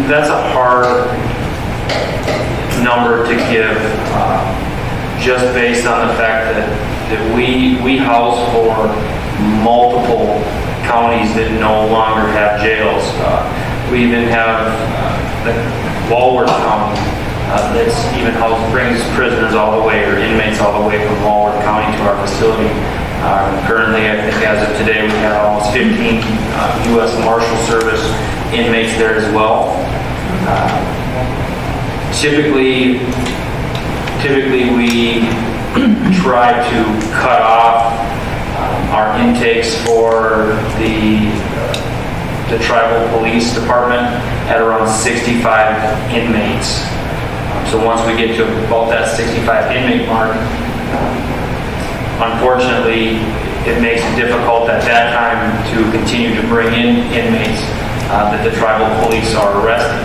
That's a hard number to give just based on the fact that we house for multiple counties that no longer have jails. We even have the Walworth County that's even brings prisoners all the way, or inmates all the way from Walworth County to our facility. Currently, I think as of today, we have almost 15 U.S. Marshal Service inmates there as well. Typically we try to cut off our intakes for the tribal police department at around 65 inmates. So once we get to about that 65 inmate mark, unfortunately, it makes it difficult at that time to continue to bring in inmates that the tribal police are arresting,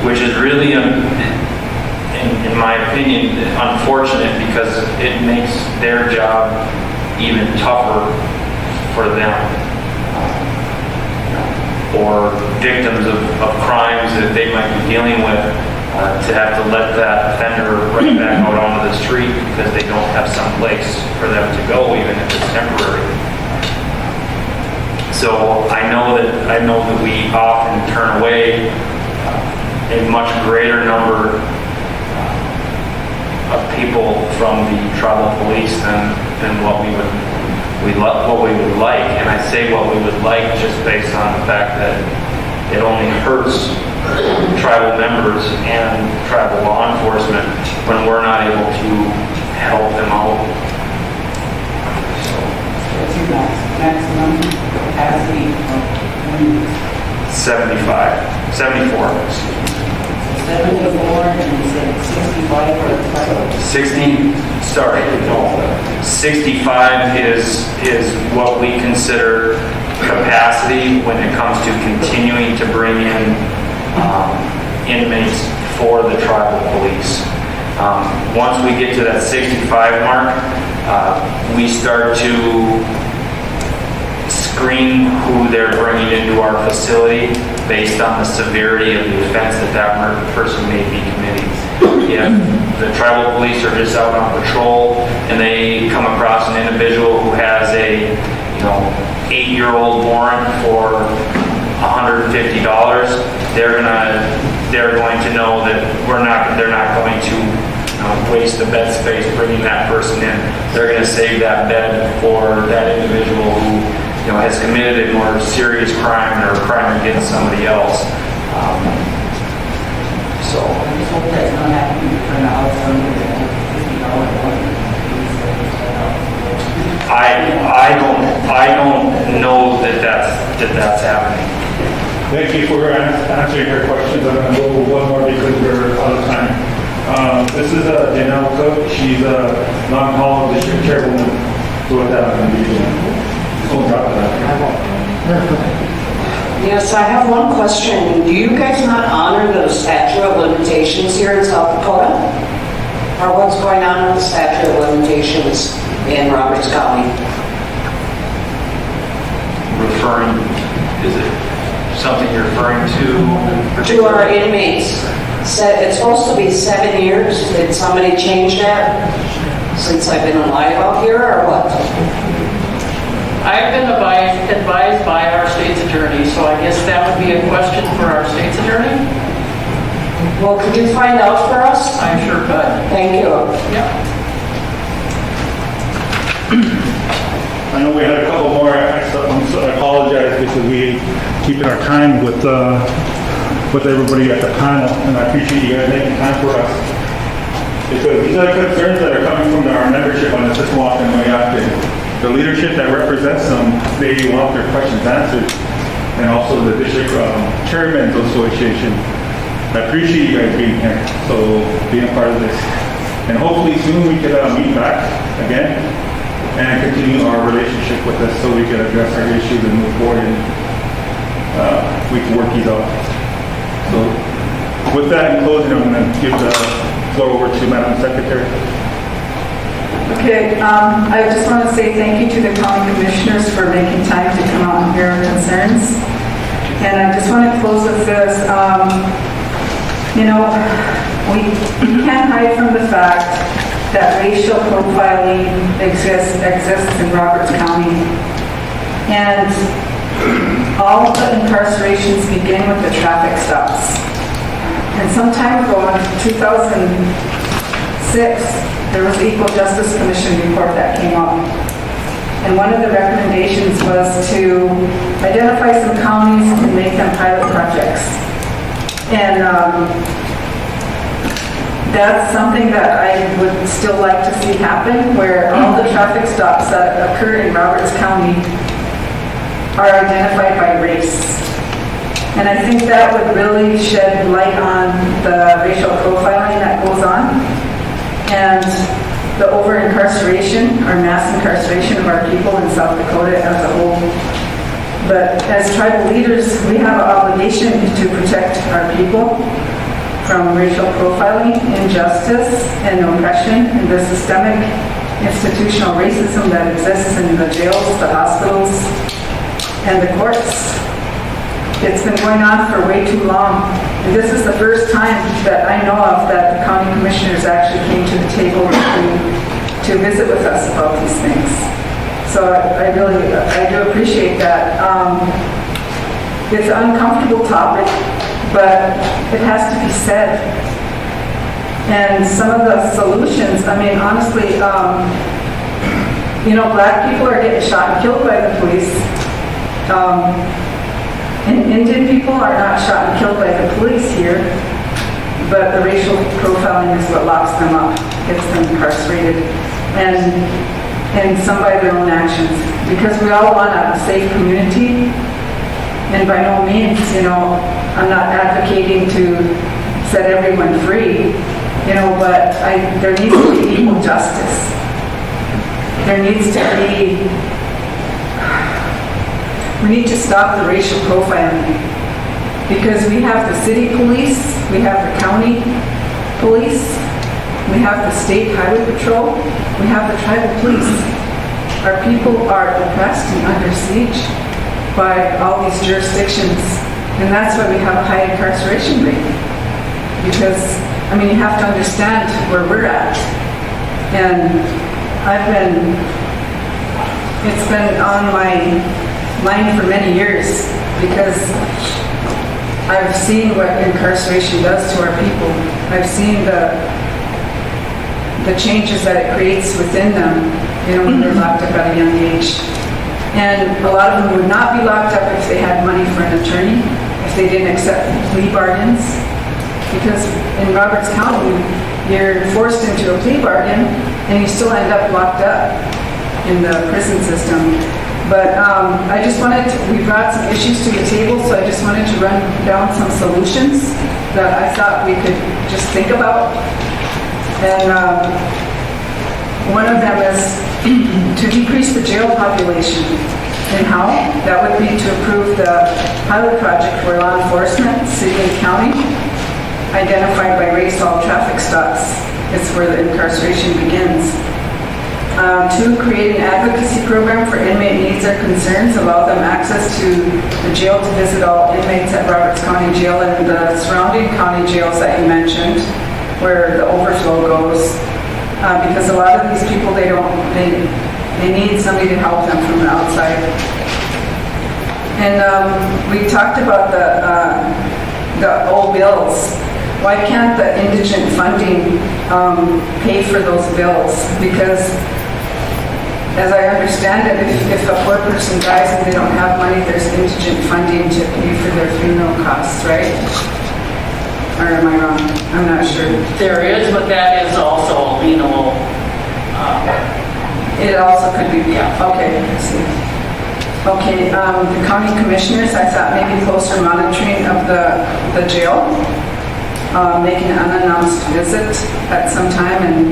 which is really, in my opinion, unfortunate because it makes their job even tougher for them. Or victims of crimes that they might be dealing with, to have to let that offender right back out onto the street because they don't have some place for them to go, even if it's temporary. So I know that we often turn away a much greater number of people from the tribal police than what we would like. And I say what we would like just based on the fact that it only hurts tribal members and tribal law enforcement when we're not able to help them out. What's your maximum capacity? 74. 74, and you said 65 for the tribal? 65 is what we consider capacity when it comes to continuing to bring in inmates for the tribal police. Once we get to that 65 mark, we start to screen who they're bringing into our facility based on the severity of the offense that person may be committing. If the tribal police are just out on patrol and they come across an individual who has a 8-year-old warrant for $150, they're going to know that they're not going to waste the bed space bringing that person in. They're going to save that bed for that individual who has committed a more serious crime or a crime against somebody else. So I just hope that's not happening to turn out somebody that $50 warrant. I don't know that's happening. Thank you for answering her questions. I'm going to go one more because we're out of time. This is Janelle Cook. She's a non-Hall district chairwoman. So with that, I'm going to be drop that. Yes, I have one question. Do you guys not honor the statute of limitations here in South Dakota? Or what's going on with the statute of limitations in Roberts County? Is it something you're referring to? To our inmates. It's supposed to be 7 years. Did somebody change that since I've been alive out here, or what? I've been advised by our state's attorney, so I guess that would be a question for our state's attorney. Well, could you find out for us? I sure could. Thank you. Yep. I know we had a couple more. I apologize because we keeping our time with everybody at the panel, and I appreciate you guys making time for us. Because these are concerns that are coming from our membership on the Sisquam and way after. The leadership that represents them, they want their questions answered, and also the district chairman's association. I appreciate you guys being here, so being a part of this. And hopefully soon we can meet back again and continue our relationship with us so we can address our issues and move forward and we can work these out. So with that in closing, I'm going to give the floor over to Madam Secretary. Okay, I just want to say thank you to the county commissioners for making time to come out and hear our concerns. And I just want to close with this. We can't hide from the fact that racial profiling exists in Roberts County. And all of the incarcerations begin with the traffic stops. And some time ago, in 2006, there was the Equal Justice Commission report that came out. And one of the recommendations was to identify some counties and make them pilot projects. And that's something that I would still like to see happen, where all the traffic stops that occur in Roberts County are identified by race. And I think that would really shed light on the racial profiling that goes on and the over-incarceration or mass incarceration of our people in South Dakota as a whole. But as tribal leaders, we have an obligation to protect our people from racial profiling, injustice, and oppression, and the systemic institutional racism that exists in the jails, the hospitals, and the courts. It's been going on for way too long. And this is the first time that I know of that the county commissioners actually came to the table to visit with us about these things. So I do appreciate that. It's an uncomfortable topic, but it has to be said. And some of the solutions, I mean, honestly, black people are getting shot and killed by the police. And Indian people are not shot and killed by the police here, but the racial profiling is what locks them up, gets them incarcerated, and some by their own actions. Because we all want a safe community, and by no means, I'm not advocating to set everyone free, but there needs to be equal justice. There needs to be, we need to stop the racial profiling, because we have the city police, we have the county police, we have the state highway patrol, we have the tribal police. Our people are oppressed and under siege by all these jurisdictions, and that's why we have a high incarceration rate. Because, you have to understand where we're at. And it's been on my mind for many years, because I've seen what incarceration does to our people. I've seen the changes that it creates within them, when they're locked up at a young age. And a lot of them would not be locked up if they had money for an attorney, if they didn't accept plea bargains. Because in Roberts County, you're forced into a plea bargain and you still end up locked up in the prison system. But we brought some issues to the table, so I just wanted to run down some solutions that I thought we could just think about. And one of them is to decrease the jail population. And how? That would be to approve the pilot project where law enforcement, city and county, identified by race all traffic stops. It's where the incarceration begins. 2, create an advocacy program for inmate needs or concerns, allow them access to the jail to visit all inmates at Roberts County Jail and the surrounding county jails that you mentioned, where the overflow goes. Because a lot of these people, they need somebody to help them from the outside. And we talked about the old bills. Why can't the indigent funding pay for those bills? Because as I understand it, if a poor person dies and they don't have money, there's indigent funding to pay for their funeral costs, right? Or am I wrong? I'm not sure. There is, but that is also, it also could be, okay, I see. Okay, the county commissioners, I thought maybe closer monitoring of the jail, making an unannounced visit at some time, and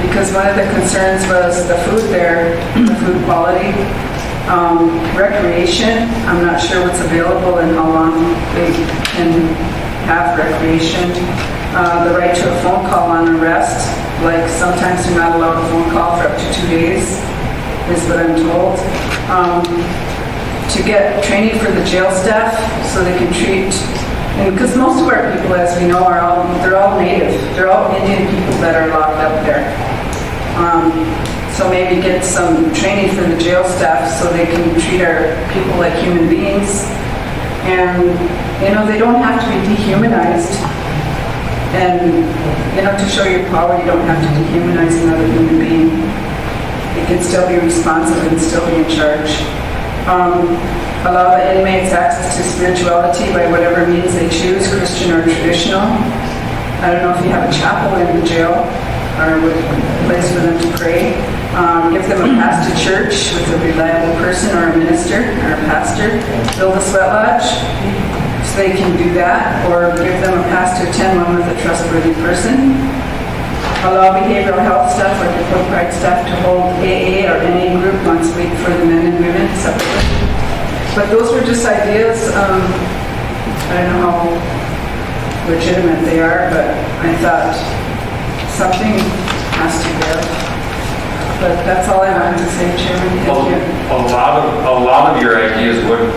because one of the concerns was the food there, the food quality, recreation. I'm not sure what's available and how long they can have recreation. The right to a phone call on arrest, like sometimes you're not allowed a phone call for up to 2 days, is what I'm told. To get training for the jail staff so they can treat And because most of our people, as we know, they're all native. They're all Indian people that are locked up there. So maybe get some training for the jail staff so they can treat our people like human beings. And, they don't have to be dehumanized. And, to show your power, you don't have to dehumanize another human being. You can still be responsive and still be in charge. Allow the inmates access to spirituality by whatever means they choose, Christian or traditional. I don't know if you have a chapel in the jail or a place for them to pray. Give them a pass to church with a reliable person or a minister or a pastor. Build a sweat lodge so they can do that, or give them a pass to attend one with a trustworthy person. Allow behavioral health staff or the Foot Pride staff to hold AA or any group once a week for the men and women separately. But those were just ideas. I don't know how legitimate they are, but I thought something has to give. But that's all I wanted to say, Chairman. Thank you. A lot of your ideas would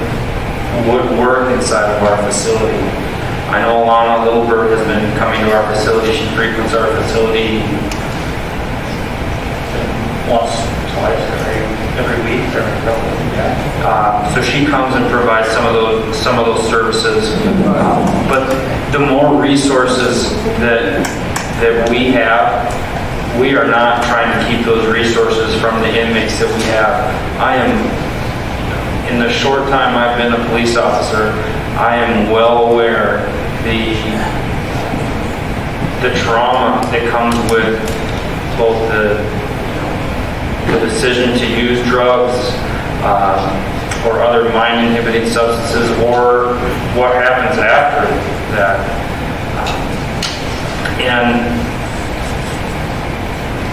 work inside of our facility. I know Alana Littleberg has been coming to our facility. She frequents our facility once, twice, every week. So she comes and provides some of those services. But the more resources that we have, we are not trying to keep those resources from the inmates that we have. In the short time I've been a police officer, I am well aware the trauma that comes with both the decision to use drugs or other mind-inhibiting substances, or what happens after that. And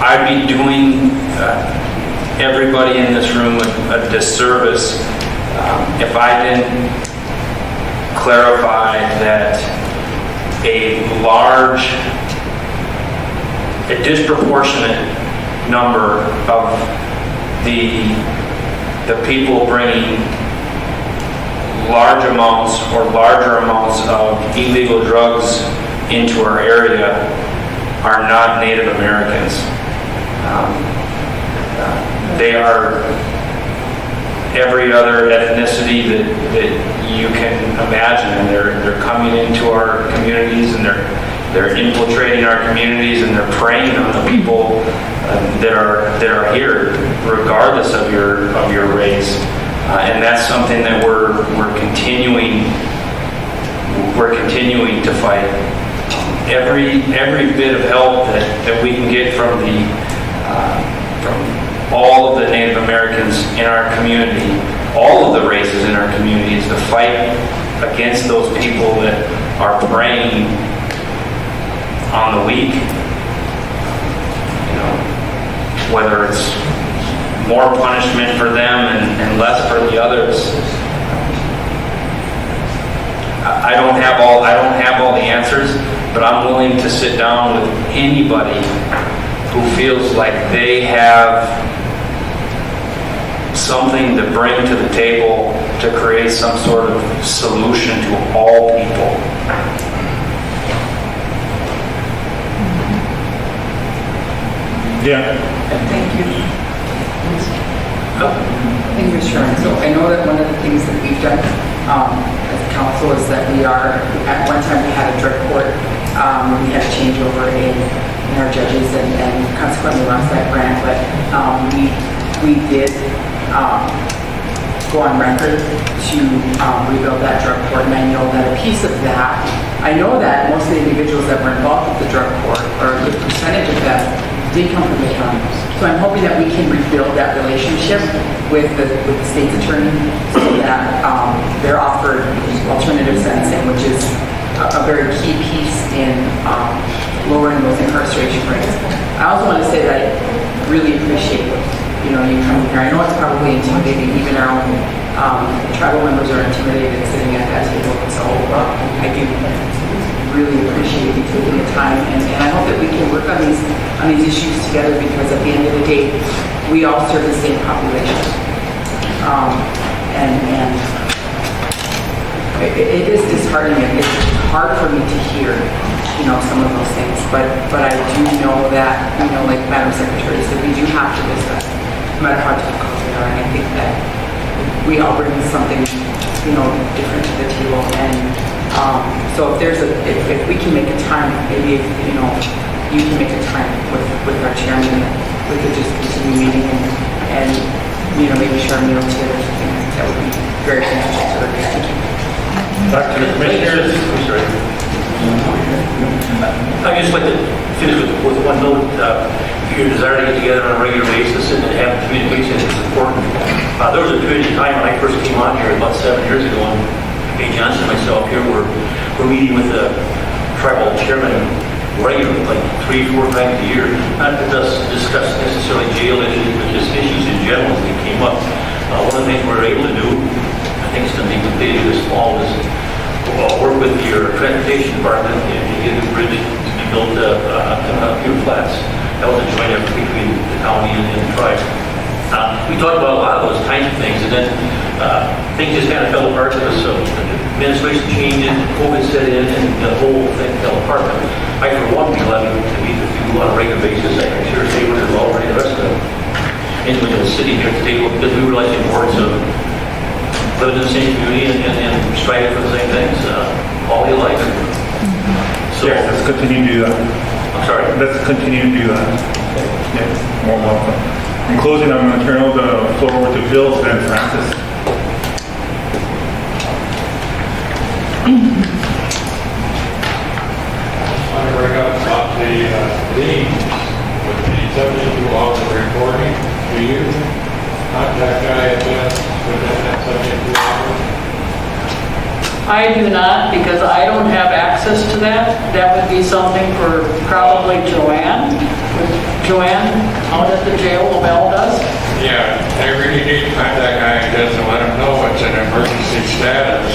I'd be doing everybody in this room a disservice if I didn't clarify that a disproportionate number of the people bringing larger amounts of illegal drugs into our area are not Native Americans. They are every other ethnicity that you can imagine, and they're coming into our communities, and they're infiltrating our communities, and they're preying on the people that are here, regardless of your race. And that's something that we're continuing to fight. Every bit of help that we can get from all of the Native Americans in our community, all of the races in our community, is to fight against those people that are preying on the weak. Whether it's more punishment for them and less for the others. I don't have all the answers, but I'm willing to sit down with anybody who feels like they have something to bring to the table to create some sort of solution to all people. Yeah. Thank you. Thank you, Sharon. So I know that one of the things that we've done as a council is that we are, at one time we had a drug court, we had a changeover in our judges and consequently lost that grant, but we did go on record to rebuild that drug court, and I know that a piece of that, I know that most of the individuals that were involved with the drug court, or a good percentage of them, did come from the county. So I'm hoping that we can rebuild that relationship with the state's attorney so that they're offered alternative sentencing, which is a very key piece in lowering those incarceration rates. I also want to say that I really appreciate you coming here. I know it's probably intimidating, even our own tribal members are intimidated sitting at that table. So I do really appreciate you taking the time, and I hope that we can work on these issues together, because at the end of the day, we all serve the same population. And it is disheartening. It's hard for me to hear, some of those things, but I do know that, like Madam Secretary said, we do have to discuss, no matter how difficult they are, and I think that we all bring something, different to the table, and so if we can make a time, maybe if, you can make a time with our chairman, we could just continue meeting and maybe share meals together, that would be very beneficial to everybody. Back to the commissioners. I'm sorry. I'd just like to finish with one note. Your desire to get together on a regular basis and have communication is important. There was a period of time when I first came on here about 7 years ago, and Jay Johnson and myself here were meeting with the tribal chairman regularly, like 3-4 times a year, not to discuss necessarily jail issues, but just issues in general as they came up. One of the things we were able to do, I think it's going to be completed this fall, is work with your transportation department and get a bridge to be built up here in Flats. That was a joint effort between the county and the tribe. We talked about a lot of those kinds of things, and then things just kind of fell apart because of administration changes, COVID set in, and the whole thing fell apart. But I, for one, be glad to meet with you on a regular basis. I'm sure Hayward is already the rest of the individuals sitting here at the table, because we realize the importance of living in the same community and striving for the same things all your life. So yes, let's continue to do that. I'm sorry? Let's continue to do that. Yes, more welcome. In closing, I'm going to turn over the floor over to Bill and Francis. I want to bring up about the themes with the 72-hour reporting. Do you contact IFS within that 72 hours? I do not, because I don't have access to that. That would be something for probably Joanne. Joanne, out at the jail, LaBelle does. Yeah, they really need to contact IFS and let them know it's an emergency status.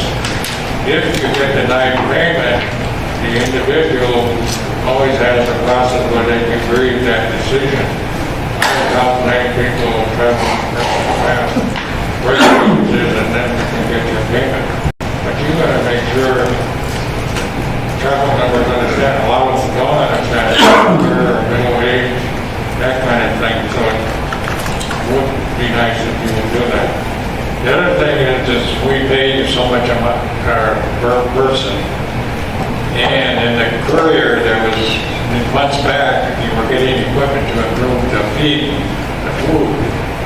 If you get denied payment, the individual always has a process where they can grieve that decision. I don't know how many people travel fast, and then you can get your payment. But you gotta make sure travel numbers understand, a lot of them don't understand or middle age, that kind of thing, so it would be nice if you would do that. The other thing is we pay you so much per person. And in the courier, there was, months back, you were getting equipment to improve the feed, the food,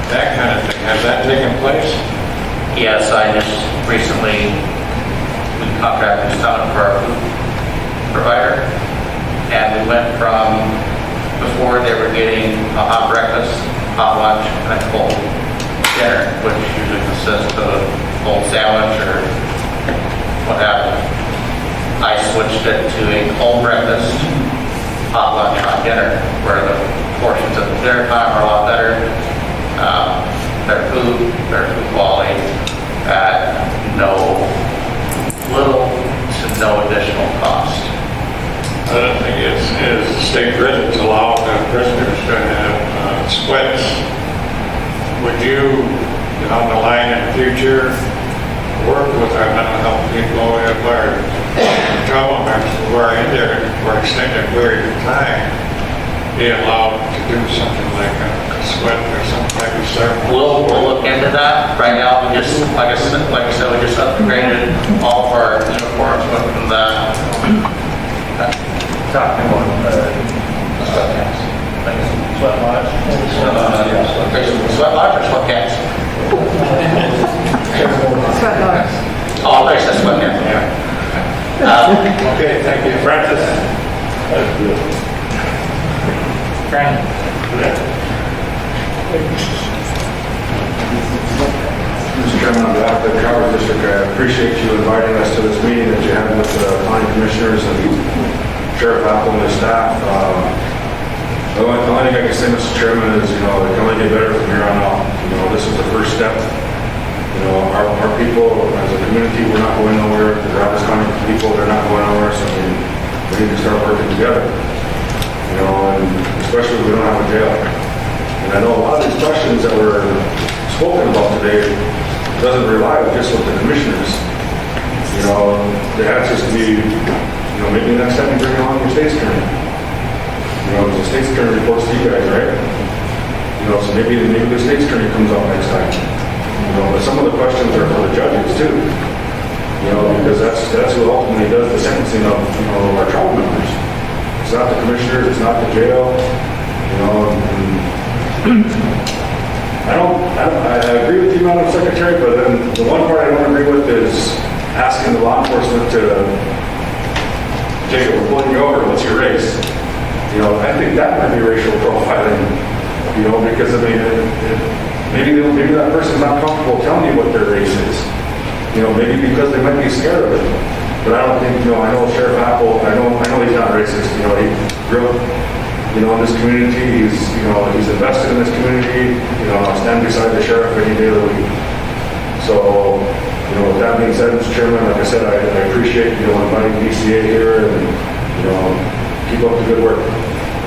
that kind of thing. Has that taken place? Yes, I just recently, we contracted someone for our food provider, and we went from, before they were getting a hot breakfast, hot lunch, and a cold dinner, which usually consists of a cold sandwich or what have you. I switched it to a cold breakfast, hot lunch, hot dinner, where the portions at the dinner time are a lot better. Their food quality at little to no additional cost. Another thing is state prisons allow the prisoners to have splits. Would you, down the line in the future, work with our mental health people if our travel members who are in there for extended period of time be allowed to do something like a sweat or some type of ceremony? We'll look into that. Right now, we just, like I said, we just upgraded all of our uniforms from that. Talking about sweatpants. Sweat lodge? Sweat lodge or sweatpants? Sweat lodge. Oh, I said sweatpants, yeah. Okay, thank you. Francis? Frank? Mr. Chairman, on behalf of the Calvert District, I appreciate you inviting us to this meeting that you had with the county commissioners and Sheriff Apple and his staff. The only thing I can say, Mr. Chairman, is, it can only get better from here on out. This is the first step. Our people, as a community, we're not going nowhere. The Travis County people, they're not going nowhere, so we need to start working together. And especially if we don't have a jail. And I know a lot of these questions that were spoken about today doesn't rely just with the commissioners. You know, the answers to be, you know, maybe next time you bring on your state's attorney. You know, the state's attorney reports to you guys, right? You know, so maybe the state's attorney comes out next time. You know, but some of the questions are for the judges too. You know, because that's who ultimately does the sentencing of, you know, our trial members. It's not the commissioners, it's not the jail. You know, I agree with you, Madam Secretary, but then the one part I don't agree with is asking the law enforcement to, Jacob, we're pulling you over, what's your race? You know, I think that might be racial profiling, you know, because I mean, maybe that person's not comfortable telling you what their race is. You know, maybe because they might be scared of it. But I don't think, you know, I know Sheriff Apple, I know he's not racist. You know, he grew up, you know, in this community. He's invested in this community. You know, I stand beside the sheriff any day of the week. So, you know, with that being said, Mr. Chairman, like I said, I appreciate, you know, inviting DCA here and, you know, keep up the good work.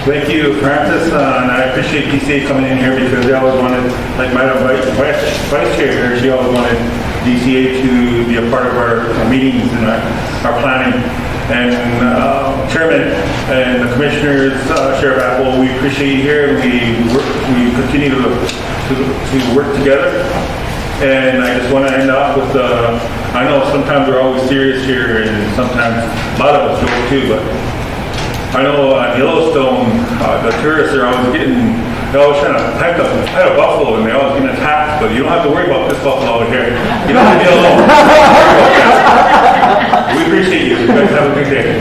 Thank you, Francis, and I appreciate DCA coming in here because they always wanted, like Madam Vice Chair here, she always wanted DCA to be a part of our meetings and our planning. And Chairman and the Commissioners, Sheriff Apple, we appreciate you here. We continue to work together. And I just want to end off with, I know sometimes we're always serious here and sometimes a lot of us joke too, but I know Yellowstone, the tourists are always they're always trying to pet a buffalo and they always get attacked, but you don't have to worry about this buffalo over here. You don't have to be alone. We appreciate you. You guys have a good day.